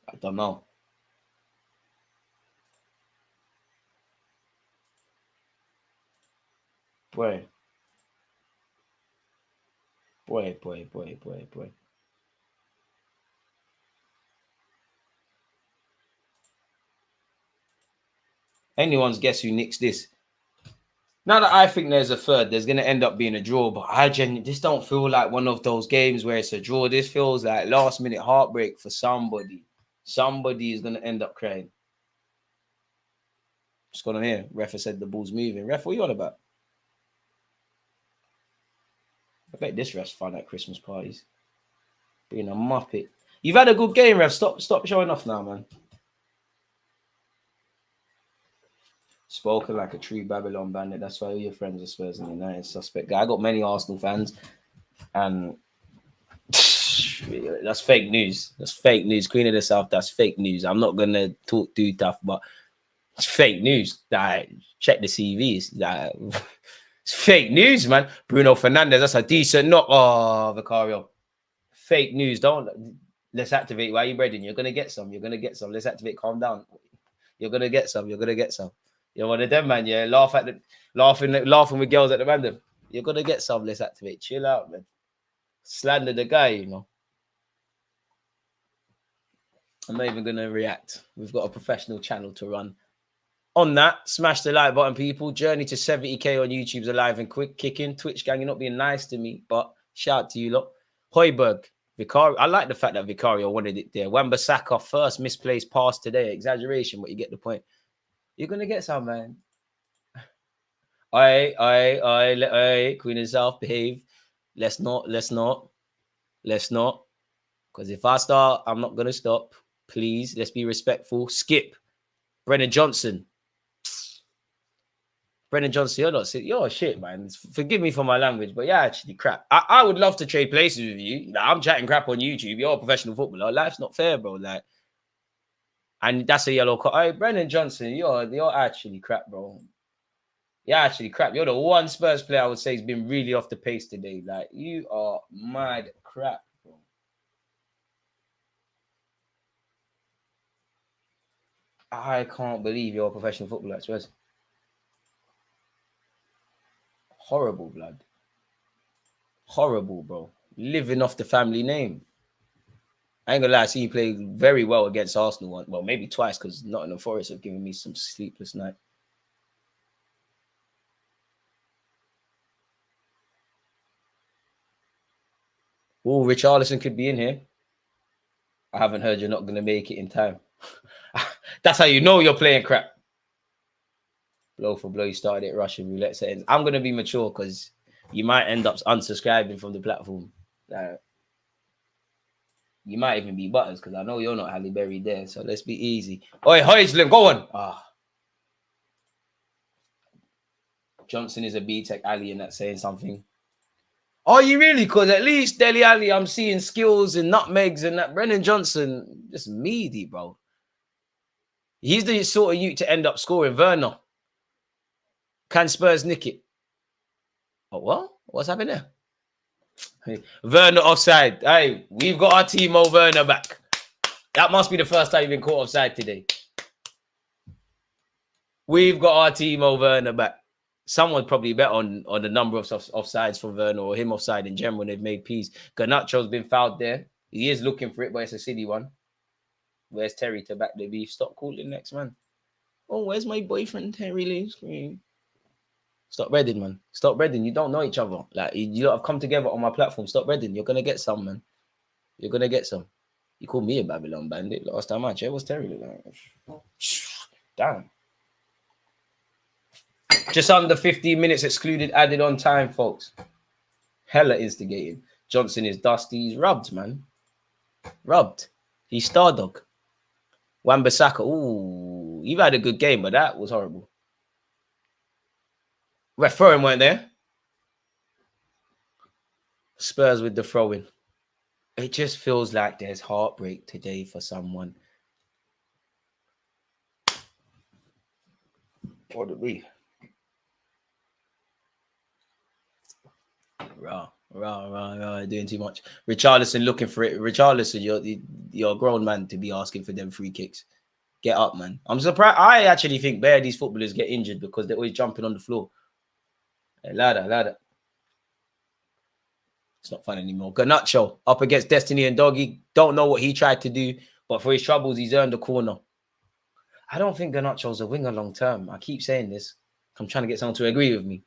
I don't know. Boy. Anyone's guess who nicks this? Now that I think there's a third, there's going to end up being a draw. But I genuinely, this don't feel like one of those games where it's a draw. This feels like last minute heartbreak for somebody. Somebody is going to end up crying. What's going on here? Ref has said the ball's moving. Ref, what are you on about? I bet this ref's fun at Christmas parties. Being a muppet. You've had a good game, ref. Stop showing off now, man. Spoken like a true Babylon bandit. That's why all your friends are Spurs and United suspect. I got many Arsenal fans, and that's fake news. That's fake news. Queen of the South, that's fake news. I'm not gonna talk too tough, but it's fake news. Check the CVs. It's fake news, man. Bruno Fernandes, that's a decent knock. Oh, Vicario. Fake news. Let's activate. Why are you breading? You're gonna get some. Let's activate. Calm down. You're gonna get some. You're one of them, man. Yeah, laughing with girls at the random. You're gonna get some. Let's activate. Chill out, man. Slander the guy, you know. I'm not even gonna react. We've got a professional channel to run. On that, smash the like button, people. Journey to 70k on YouTube's alive and quick kicking. Twitch gang, you're not being nice to me, but shout out to you lot. Højbjerg, Vicario. I like the fact that Vicario wanted it there. Wan-Bissaka, first misplaced pass today. Exaggeration, but you get the point. You're gonna get some, man. I, Queen of South, behave. Let's not. Because if I start, I'm not gonna stop. Please, let's be respectful. Skip. Brennan Johnson, you're shit, man. Forgive me for my language, but yeah, actually crap. I would love to trade places with you. Like, I'm chatting crap on YouTube. You're a professional footballer. Life's not fair, bro. Like, and that's a yellow card. Hey, Brennan Johnson, you're actually crap, bro. You're actually crap. You're the one Spurs player I would say has been really off the pace today. Like, you are mad crap, bro. I can't believe you're a professional footballer at Spurs. Horrible, blood. Horrible, bro. Living off the family name. I ain't gonna lie, I see you play very well against Arsenal once. Well, maybe twice, because Nottingham Forest have given me some sleepless night. Oh, Richarlison could be in here. I haven't heard you're not gonna make it in time. That's how you know you're playing crap. Blow for blow, you started it Russian roulette settings. I'm gonna be mature because you might end up unsubscribing from the platform. You might even be Butters because I know you're not Halle Berry there. So let's be easy. Oi, Højlund, go on. Johnson is a B-Tech Ali and that's saying something. Are you really? Because at least Dele Alli, I'm seeing skills and nutmegs and that. Brennan Johnson, just meaty, bro. He's the sort of youth to end up scoring. Werner. Can Spurs nick it? Oh, what? What's happening there? Hey, Werner offside. Hey, we've got our Timo Werner back. That must be the first time you've been caught offside today. We've got our Timo Werner back. Someone probably bet on the number of offsides for Werner or him offside in general when they've made peace. Garnacho's been fouled there. He is looking for it, but it's a silly one. Where's Terry to back the beef? Stop calling next man. Oh, where's my boyfriend Terry Lee screen? Stop reading, man. Stop reading. You don't know each other. Like, you lot have come together on my platform. Stop reading. You're gonna get some, man. You're gonna get some. You called me a Babylon bandit last time I checked. What's Terry look like? Damn. Just under 15 minutes excluded, added on time, folks. Hella instigating. Johnson is dusty. He's rubbed, man. Rubbed. He's Stardog. Wan-Bissaka. Ooh, you've had a good game, but that was horrible. Referring weren't there. Spurs with the throw-in. It just feels like there's heartbreak today for someone. What did we? Raw, doing too much. Richarlison looking for it. Richarlison, you're a grown man to be asking for them free kicks. Get up, man. I'm surprised. I actually think these footballers get injured because they're always jumping on the floor. Hey, ladder. It's not fun anymore. Garnacho up against Destiny and Doggy. Don't know what he tried to do, but for his troubles, he's earned a corner. I don't think Garnacho's a winger long term. I keep saying this. I'm trying to get someone to agree with me.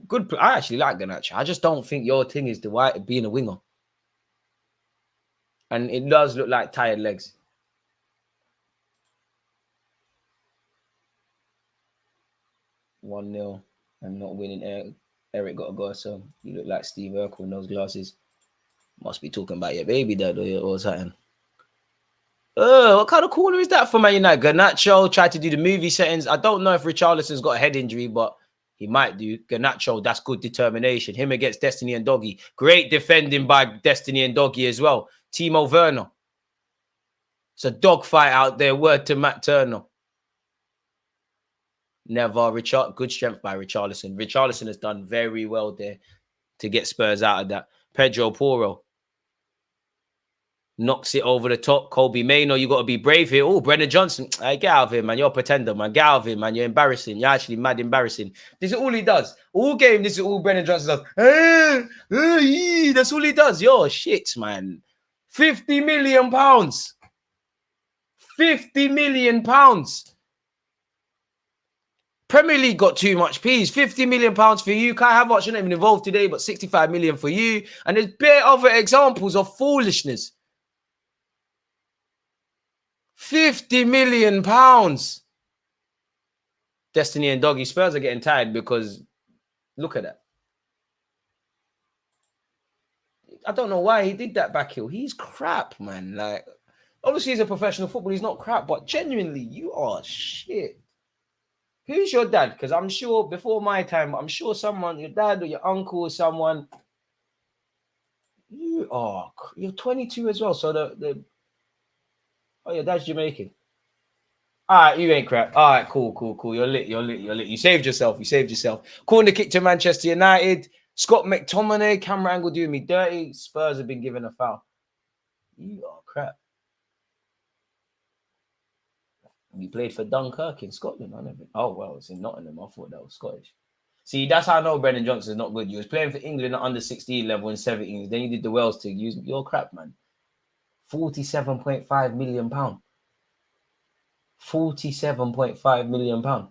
Good. I actually like Garnacho. I just don't think your thing is being a winger. And it does look like tired legs. (1-0). I'm not winning. Eric got a go, so you look like Steve Urkel in those glasses. Must be talking about your baby dad or something. What kind of corner is that for Man United? Garnacho tried to do the movie settings. I don't know if Richarlison's got a head injury, but he might do. Garnacho, that's good determination. Him against Destiny and Doggy. Great defending by Destiny and Doggy as well. Timo Werner. It's a dogfight out there. Word to Matt Turner. Never. Good strength by Richarlison. Richarlison has done very well there to get Spurs out of that. Pedro Porro knocks it over the top. Kobe Mainoo, you got to be brave here. Oh, Brennan Johnson. Hey, get out of here, man. You're a pretender, man. Get out of here, man. You're embarrassing. You're actually mad embarrassing. This is all he does. All game, this is all Brennan Johnson does. That's all he does. Yo, shit, man. £50 million. £50 million. Premier League got too much peas. £50 million for you. Kai Havertz, you're not even involved today, but 65 million for you. And there's bare other examples of foolishness. £50 million. Destiny and Doggy Spurs are getting tired because look at that. I don't know why he did that back heel. He's crap, man. Like, obviously he's a professional footballer. He's not crap, but genuinely, you are shit. Who's your dad? Because I'm sure before my time, I'm sure someone, your dad or your uncle or someone. You're 22 as well. So your dad's Jamaican. All right, you ain't crap. All right, cool. You're lit. You saved yourself. Corner kick to Manchester United. Scott McTominay, camera angle doing me dirty. Spurs have been given a foul. You are crap. You played for Dunkirk in Scotland. I never. Oh well, it's in Nottingham. I thought that was Scottish. See, that's how I know Brendan Johnson's not good. You was playing for England at under 16 level in 17s. Then you did the Wales thing. You're crap, man. £47.5 million. £47.5 million.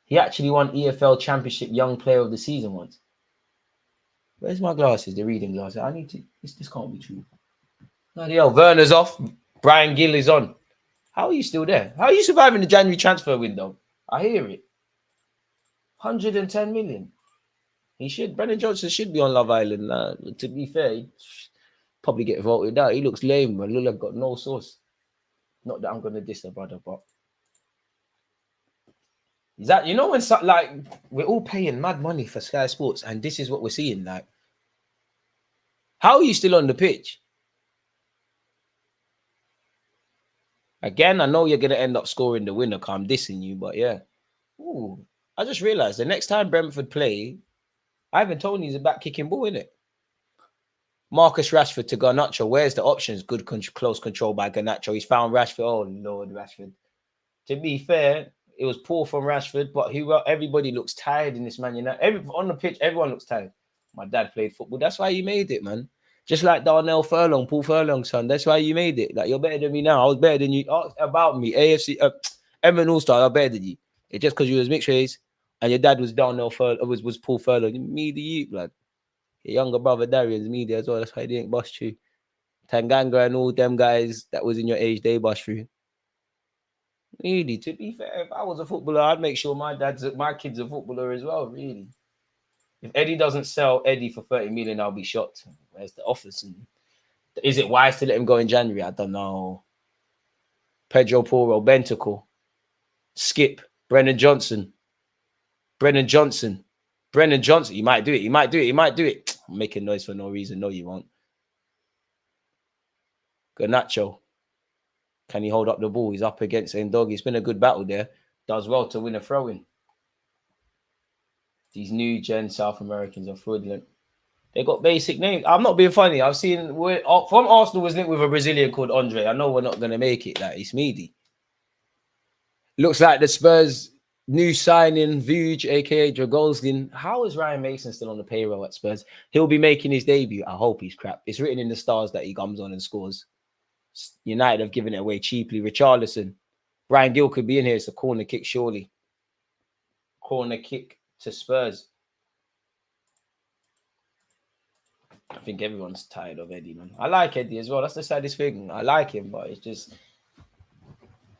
He actually won EFL Championship Young Player of the Season once. Where's my glasses? The reading glasses. I need to. This can't be true. Bloody hell. Werner's off. Brian Gill is on. How are you still there? How are you surviving the January transfer window? I hear it. 110 million. Brendan Johnson should be on Love Island. To be fair, he'd probably get voted out. He looks lame, man. Look, I've got no sauce. Not that I'm going to diss the brother, but is that, when like we're all paying mad money for Sky Sports, and this is what we're seeing. Like, how are you still on the pitch? Again, I know you're going to end up scoring the winner. I'm dissing you, but yeah. Ooh, I just realized the next time Brentford play, Ivan Toney's a back kicking ball, innit? Marcus Rashford to Garnacho. Where's the options? Good close control by Garnacho. He's found Rashford. Oh, Lord, Rashford. To be fair, it was poor from Rashford, but everybody looks tired in this Man United. On the pitch, everyone looks tired. My dad played football. That's why you made it, man. Just like Darnell Furlong, Paul Furlong's son. That's why you made it. Like, you're better than me now. I was better than you. Ask about me. AFC, Evan All-Star, I'm better than you. It's just because you was mixed race and your dad was Darnell Furlong, was Paul Furlong. Me, the youth, blood. Your younger brother Darian's me there as well. That's why he didn't bust you. Tanganga and all them guys that was in your age, they bust through. Really, to be fair, if I was a footballer, I'd make sure my kid's a footballer as well, really. If Eddie doesn't sell Eddie for 30 million, I'll be shocked. Where's the office? Is it wise to let him go in January? I don't know. Pedro Porro, Bentacle, Skip, Brennan Johnson. He might do it. I'm making noise for no reason. No, you won't. Garnacho. Can he hold up the ball? He's up against Ndoggy. It's been a good battle there. Does well to win a throw-in. These new gen South Americans are fraudulent. They got basic names. I'm not being funny. I've seen from Arsenal was linked with a Brazilian called Andre. I know we're not going to make it. Like, it's meaty. Looks like the Spurs new signing, Vuj, aka Dragolskin. How is Ryan Mason still on the payroll at Spurs? He'll be making his debut. I hope he's crap. It's written in the stars that he comes on and scores. United have given it away cheaply. Richarlison. Brian Gill could be in here. It's a corner kick, surely. Corner kick to Spurs. I think everyone's tired of Eddie, man. I like Eddie as well. That's the saddest thing. I like him, but it's just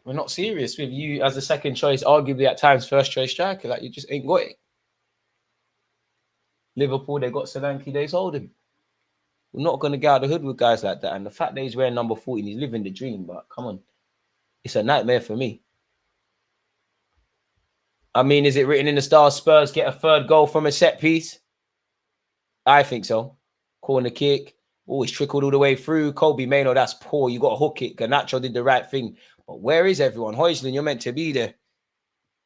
we're not serious with you as a second choice, arguably at times first choice striker. Like, you just ain't got it. Liverpool, they got Solanke, they sold him. We're not going to get out of the hood with guys like that. And the fact that he's wearing number 14, he's living the dream. But come on, it's a nightmare for me. I mean, is it written in the stars Spurs get a third goal from a set piece? I think so. Corner kick. Oh, it's trickled all the way through. Kobe Mainoo, that's poor. You got to hook it. Garnacho did the right thing. But where is everyone? Højlund, you're meant to be there.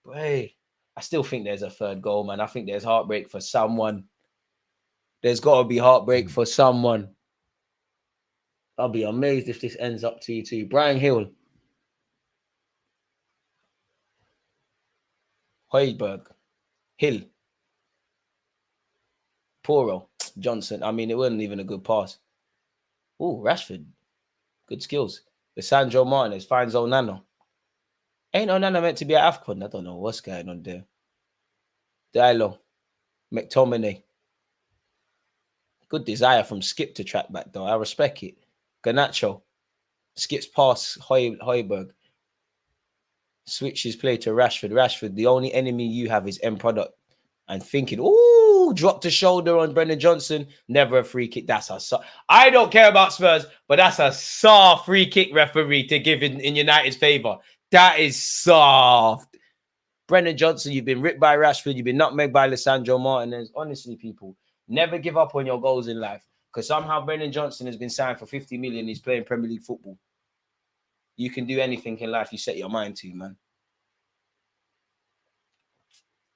But hey, I still think there's a third goal, man. I think there's heartbreak for someone. There's got to be heartbreak for someone. I'll be amazed if this ends up 2-2. Brian Hill. Højbjerg. Hill. Porro. Johnson. I mean, it wasn't even a good pass. Oh, Rashford. Good skills. Sandro Martinez finds Onana. Ain't Onana meant to be at AFCON? I don't know what's going on there. Diallo. McTominay. Good desire from Skip to track back, though. I respect it. Garnacho. Skips past Højbjerg. Switches play to Rashford. Rashford, the only enemy you have is end product. And thinking, ooh, dropped a shoulder on Brendan Johnson. Never a free kick. That's a I don't care about Spurs, but that's a soft free kick referee to give in United's favour. That is soft. Brendan Johnson, you've been ripped by Rashford. You've been nutmegged by Lisandro Martinez. Honestly, people, never give up on your goals in life. Because somehow Brendan Johnson has been signed for 50 million. He's playing Premier League football. You can do anything in life you set your mind to, man.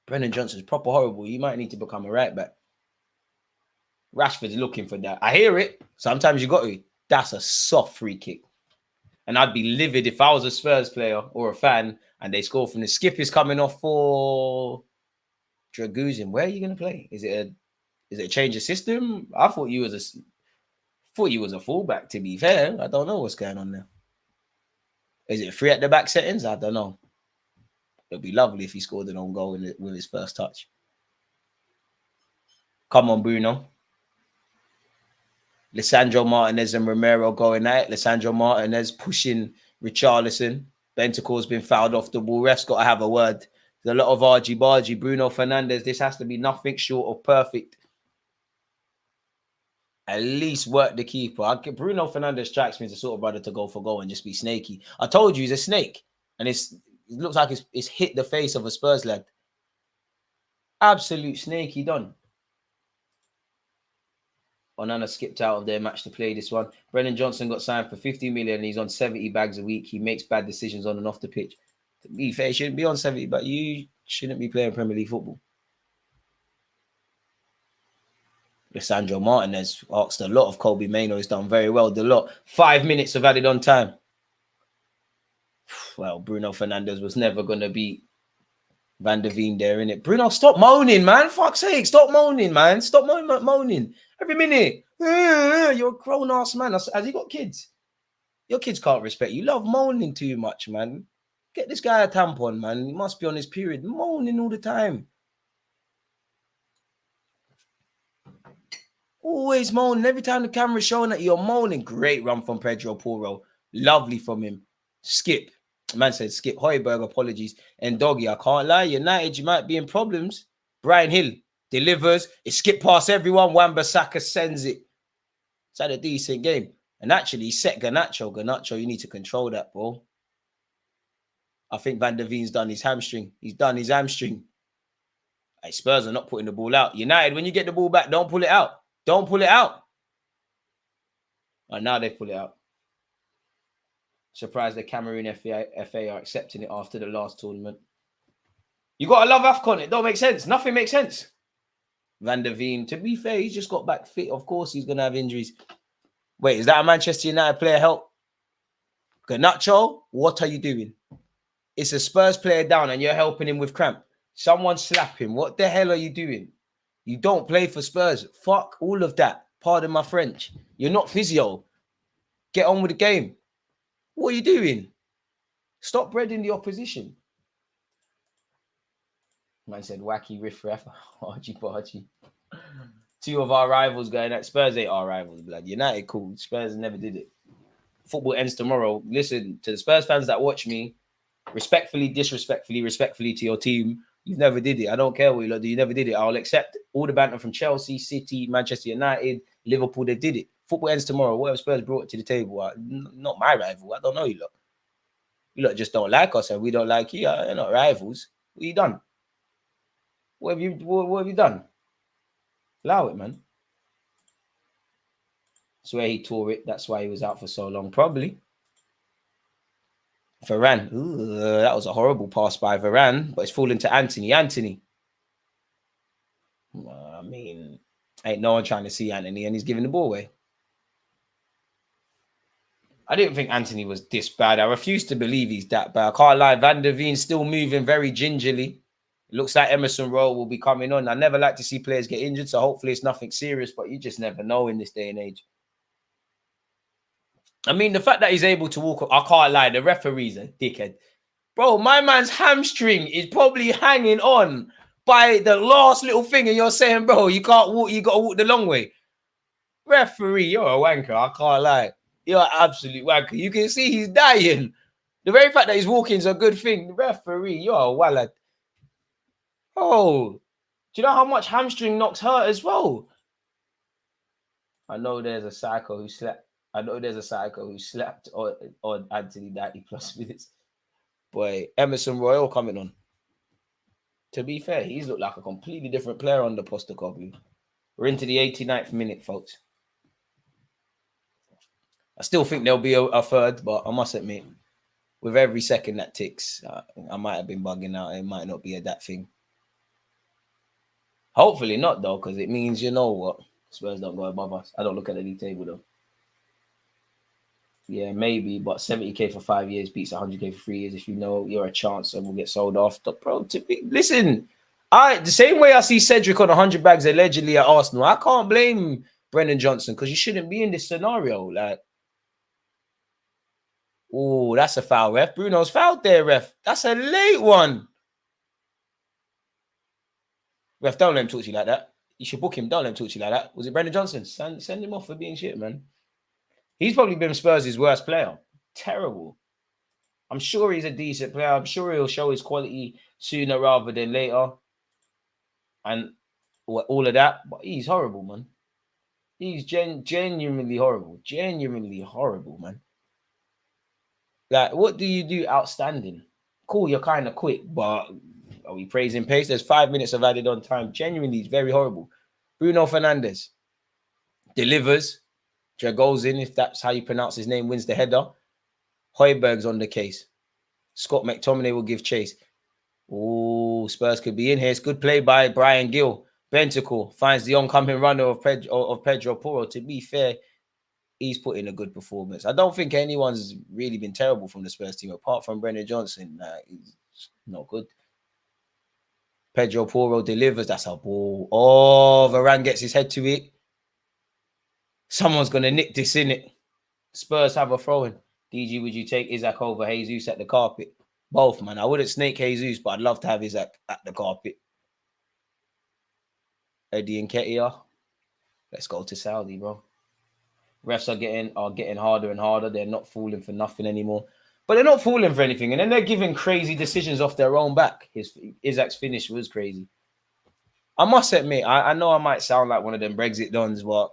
Brendan Johnson's proper horrible. You might need to become a right back. Rashford's looking for that. I hear it. Sometimes you got to. That's a soft free kick. And I'd be livid if I was a Spurs player or a fan and they score from the skip is coming off for Draguzin. Where are you going to play? Is it a change of system? I thought you was a fullback, to be fair. I don't know what's going on there. Is it free at the back settings? I don't know. It'd be lovely if he scored an own goal with his first touch. Come on, Bruno. Lisandro Martinez and Romero going at it. Lisandro Martinez pushing Richarlison. Bentancur's been fouled off the ball. Ref's got to have a word. There's a lot of argy-bargy. Bruno Fernandes, this has to be nothing short of perfect. At least work the keeper. Bruno Fernandes strikes me as the sort of brother to go for goal and just be snaky. I told you he's a snake. And it looks like it's hit the face of a Spurs lad. Absolute snaky done. Onana skipped out of their match to play this one. Brendan Johnson got signed for 50 million. He's on 70 bags a week. He makes bad decisions on and off the pitch. To be fair, he shouldn't be on 70, but you shouldn't be playing Premier League football. Lisandro Martinez asked a lot of Kobe Mainoo. He's done very well. The lot. 5 minutes of added on time. Well, Bruno Fernandes was never going to beat Van der Veen there, innit? Bruno, stop moaning, man. Fuck's sake. Stop moaning, man. Stop moaning. Every minute. You're a grown-ass man. Has he got kids? Your kids can't respect you. You love moaning too much, man. Get this guy a tampon, man. He must be on his period. Moaning all the time. Always moaning. Every time the camera's showing that you're moaning. Great run from Pedro Porro. Lovely from him. Skip. Man said skip. Højbjerg, apologies. And Doggy, I can't lie. United, you might be in problems. Brian Hill delivers. It skipped past everyone. Wan-Bissaka sends it. It's had a decent game. And actually, he set Garnacho. Garnacho, you need to control that, bro. I think Van der Veen's done his hamstring. He's done his hamstring. Hey, Spurs are not putting the ball out. United, when you get the ball back, don't pull it out. Don't pull it out. And now they pull it out. Surprised the Cameroon FA are accepting it after the last tournament. You got to love AFCON. It don't make sense. Nothing makes sense. Van der Veen, to be fair, he's just got back fit. Of course, he's going to have injuries. Wait, is that a Manchester United player help? Garnacho, what are you doing? It's a Spurs player down and you're helping him with cramp. Someone slap him. What the hell are you doing? You don't play for Spurs. Fuck all of that. Pardon my French. You're not physio. Get on with the game. What are you doing? Stop breading the opposition. Man said, wacky riff-raff. Argy-bargy. Two of our rivals going at Spurs ain't our rivals, blood. United, cool. Spurs never did it. Football ends tomorrow. Listen, to the Spurs fans that watch me, respectfully, disrespectfully, respectfully to your team, you never did it. I don't care what you do. You never did it. I'll accept all the banter from Chelsea, City, Manchester United, Liverpool. They did it. Football ends tomorrow. Whatever Spurs brought it to the table, not my rival. I don't know you lot. You lot just don't like us and we don't like you. You're not rivals. What have you done? What have you done? Allow it, man. Swear he tore it. That's why he was out for so long. Probably. Varane. Ooh, that was a horrible pass by Varane, but it's fallen to Anthony. Anthony. I mean, ain't no one trying to see Anthony and he's giving the ball away. I didn't think Anthony was this bad. I refuse to believe he's that bad. I can't lie. Van der Veen's still moving very gingerly. It looks like Emerson Rowe will be coming on. I never like to see players get injured, so hopefully it's nothing serious, but you just never know in this day and age. I mean, the fact that he's able to walk, I can't lie, the referee's a dickhead. Bro, my man's hamstring is probably hanging on by the last little thing, and you're saying, bro, you can't walk, you got to walk the long way. Referee, you're a wanker, I can't lie. You're an absolute wanker. You can see he's dying. The very fact that he's walking is a good thing. The referee, you're a wallad. Oh, do you know how much hamstring knocks hurt as well? I know there's a psycho who slapped. I know there's a psycho who slapped on Anthony 90 plus minutes. Boy, Emerson Royal coming on. To be fair, he's looked like a completely different player under Postecoglou. We're into the 89th minute, folks. I still think there'll be a third, but I must admit, with every second that ticks, I might have been bugging out. It might not be that thing. Hopefully not, though, because it means, you know what, Spurs don't go above us. I don't look at the league table, though. Yeah, maybe, but 70k for 5 years beats 100k for 3 years. If you know you're a chance and will get sold off, bro. Listen, the same way I see Cedric on 100 bags allegedly at Arsenal, I can't blame Brendan Johnson because you shouldn't be in this scenario. Like, oh, that's a foul, ref. Bruno's fouled there, ref. That's a late one. Ref, don't let him talk to you like that. You should book him. Don't let him talk to you like that. Was it Brendan Johnson? Send him off for being shit, man. He's probably been Spurs' worst player. Terrible. I'm sure he's a decent player. I'm sure he'll show his quality sooner rather than later. And all of that. But he's horrible, man. He's genuinely horrible. Genuinely horrible, man. Like, what do you do outstanding? Cool, you're kind of quick, but are we praising pace? There's 5 minutes of added on time. Genuinely, it's very horrible. Bruno Fernandes delivers. Dragozin, if that's how you pronounce his name, wins the header. Højbjerg's on the case. Scott McTominay will give chase. Oh, Spurs could be in here. It's good play by Brian Gill. Bentacle finds the oncoming runner of Pedro Porro. To be fair, he's put in a good performance. I don't think anyone's really been terrible from the Spurs team, apart from Brendan Johnson. He's not good. Pedro Porro delivers. That's a ball. Oh, Varane gets his head to it. Someone's going to nick this, in it. Spurs have a throw-in. DG, would you take Isaac over Jesus at the carpet? Both, man. I wouldn't snake Jesus, but I'd love to have Isaac at the carpet. Eddie and Ketia. Let's go to Saudi, bro. Refs are getting harder and harder. They're not falling for nothing anymore. But they're not falling for anything. And then they're giving crazy decisions off their own back. Isaac's finish was crazy. I must admit, I know I might sound like one of them Brexit dons, but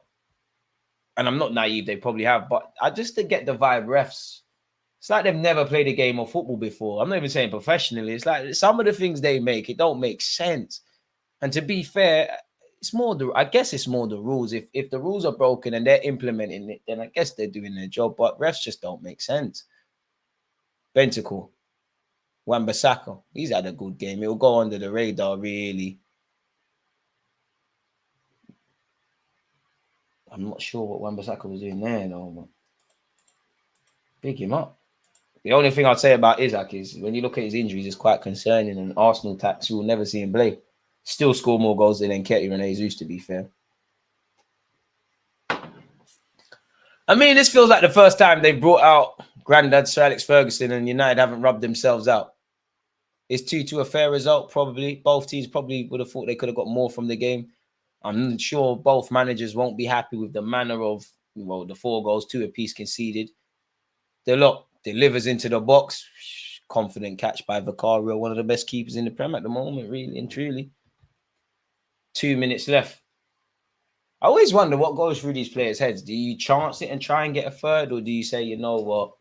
and I'm not naive, they probably have, but I just to get the vibe, refs, it's like they've never played a game of football before. I'm not even saying professionally. It's like some of the things they make, it don't make sense. And to be fair, it's more I guess it's more the rules. If the rules are broken and they're implementing it, then I guess they're doing their job. But refs just don't make sense. Bentacle, Wan-Bissaka, he's had a good game. It'll go under the radar, really. I'm not sure what Wan-Bissaka was doing there, though. Big him up. The only thing I'd say about Isaac is when you look at his injuries, it's quite concerning. And Arsenal tax, you will never see him play. Still score more goals than Nketiah and Jesus, to be fair. I mean, this feels like the first time they've brought out Grandad Sir Alex Ferguson and United haven't rubbed themselves out. Is 2-2 a fair result? Probably. Both teams probably would have thought they could have got more from the game. I'm sure both managers won't be happy with the manner of, well, the 4 goals, 2 apiece conceded. Deluded delivers into the box. Confident catch by Vicario, one of the best keepers in the Prem at the moment, really and truly. 2 minutes left. I always wonder what goes through these players' heads. Do you chance it and try and get a third, or do you say, you know what,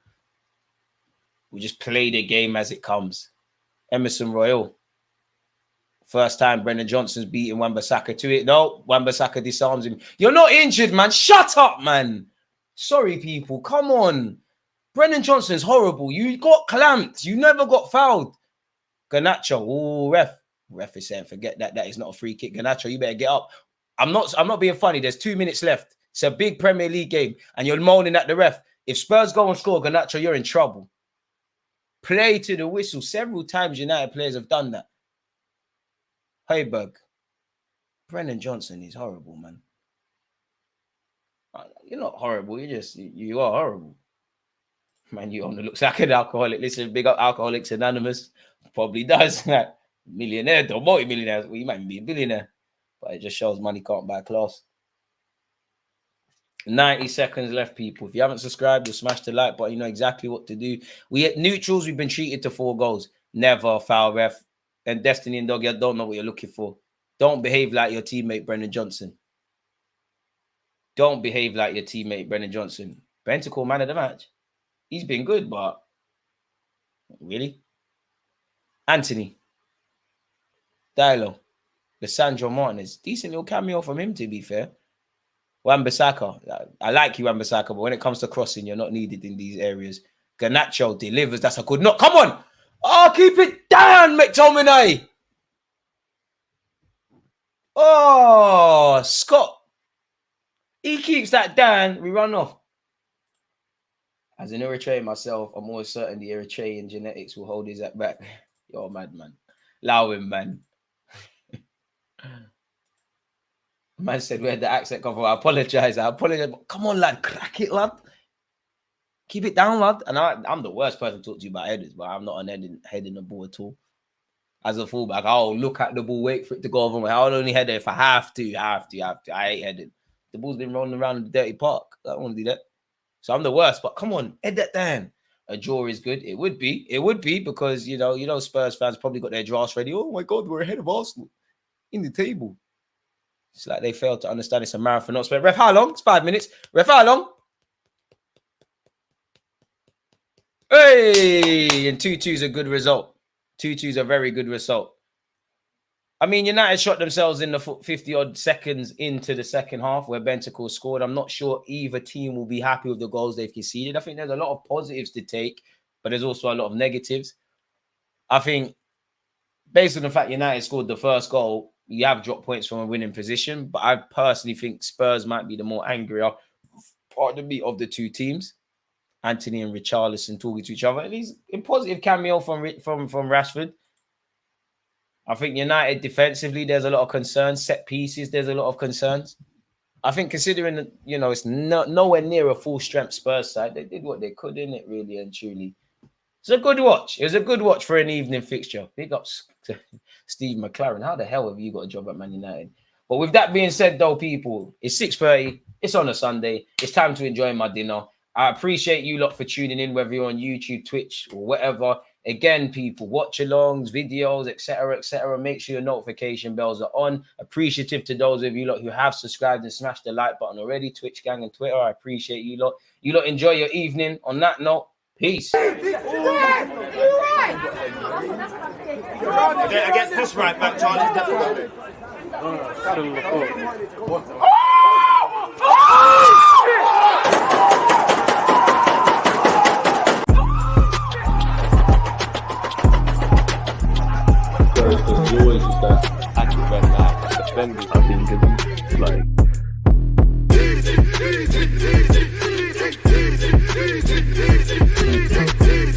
we just play the game as it comes? Emerson Royal. First time Brendan Johnson's beating Wan-Bissaka to it. No, Wan-Bissaka disarms him. You're not injured, man. Shut up, man. Sorry, people. Come on. Brendan Johnson's horrible. You got clamped. You never got fouled. Garnacho. Oh, ref. Ref is saying, forget that. That is not a free kick. Garnacho, you better get up. I'm not being funny. There's 2 minutes left. It's a big Premier League game, and you're moaning at the ref. If Spurs go and score, Garnacho, you're in trouble. Play to the whistle. Several times United players have done that. Højbjerg. Brendan Johnson is horrible, man. You're not horrible. You are horrible. Man, you only looks like an alcoholic. Listen, big up Alcoholics Anonymous. Probably does. Millionaire, or multi-millionaire. Well, you might be a billionaire. But it just shows money can't buy class. 90 seconds left, people. If you haven't subscribed, you'll smash the like button. You know exactly what to do. We at neutrals, we've been treated to 4 goals. Never foul ref. And Destiny and Doggy, I don't know what you're looking for. Don't behave like your teammate, Brendan Johnson. Don't behave like your teammate, Brendan Johnson. Bentacle man of the match. He's been good, but really? Anthony. Diallo. Lissandro Martinez. Decent little cameo from him, to be fair. Wan-Bissaka. I like you, Wan-Bissaka, but when it comes to crossing, you're not needed in these areas. Garnacho delivers. That's a good knock. Come on. Oh, keep it down, McTominay. Oh, Scott. He keeps that down. We run off. As an Eritrean myself, I'm always certain the Eritrean genetics will hold his back. You're mad, man. Allow him, man. Man said, where'd the accent come from? I apologize. Come on, lad. Crack it, lad. Keep it down, lad. And I'm the worst person to talk to you about headers, but I'm not an head in the ball at all. As a fullback, I'll look at the ball, wait for it to go over my. I'll only head it if I have to. I hate heading. The ball's been rolling around in the dirty park. I don't want to do that. So I'm the worst, but come on, head that down. A draw is good. It would be because, you know, Spurs fans probably got their drafts ready. Oh my God, we're ahead of Arsenal in the table. It's like they failed to understand it's a marathon, not sprint. Ref, how long? It's 5 minutes. Ref, how long? Hey, and 2-2 is a good result. 2-2 is a very good result. I mean, United shot themselves in the 50-odd seconds into the second half where Bentacle scored. I'm not sure either team will be happy with the goals they've conceded. I think there's a lot of positives to take, but there's also a lot of negatives. I think based on the fact United scored the first goal, you have dropped points from a winning position, but I personally think Spurs might be the more angrier part of the two teams. Anthony and Richarlison talking to each other. And he's a positive cameo from Rashford. I think United defensively, there's a lot of concerns. Set pieces, there's a lot of concerns. I think considering that, you know, it's nowhere near a full strength Spurs side, they did what they could in it, really and truly. It's a good watch. It was a good watch for an evening fixture. Big ups to Steve McLaren. How the hell have you got a job at Man United? But with that being said, though, people, it's 6:30. It's on a Sunday. It's time to enjoy my dinner. I appreciate you lot for tuning in, whether you're on YouTube, Twitch, or whatever. Again, people, watch-alongs, videos, etc., etc. Make sure your notification bells are on. Appreciative to those of you lot who have subscribed and smashed the like button already. Twitch gang and Twitter, I appreciate you lot. You lot enjoy your evening. On that note, peace. Against this right back, Charlie. There's always just that active red line defending. I think it's like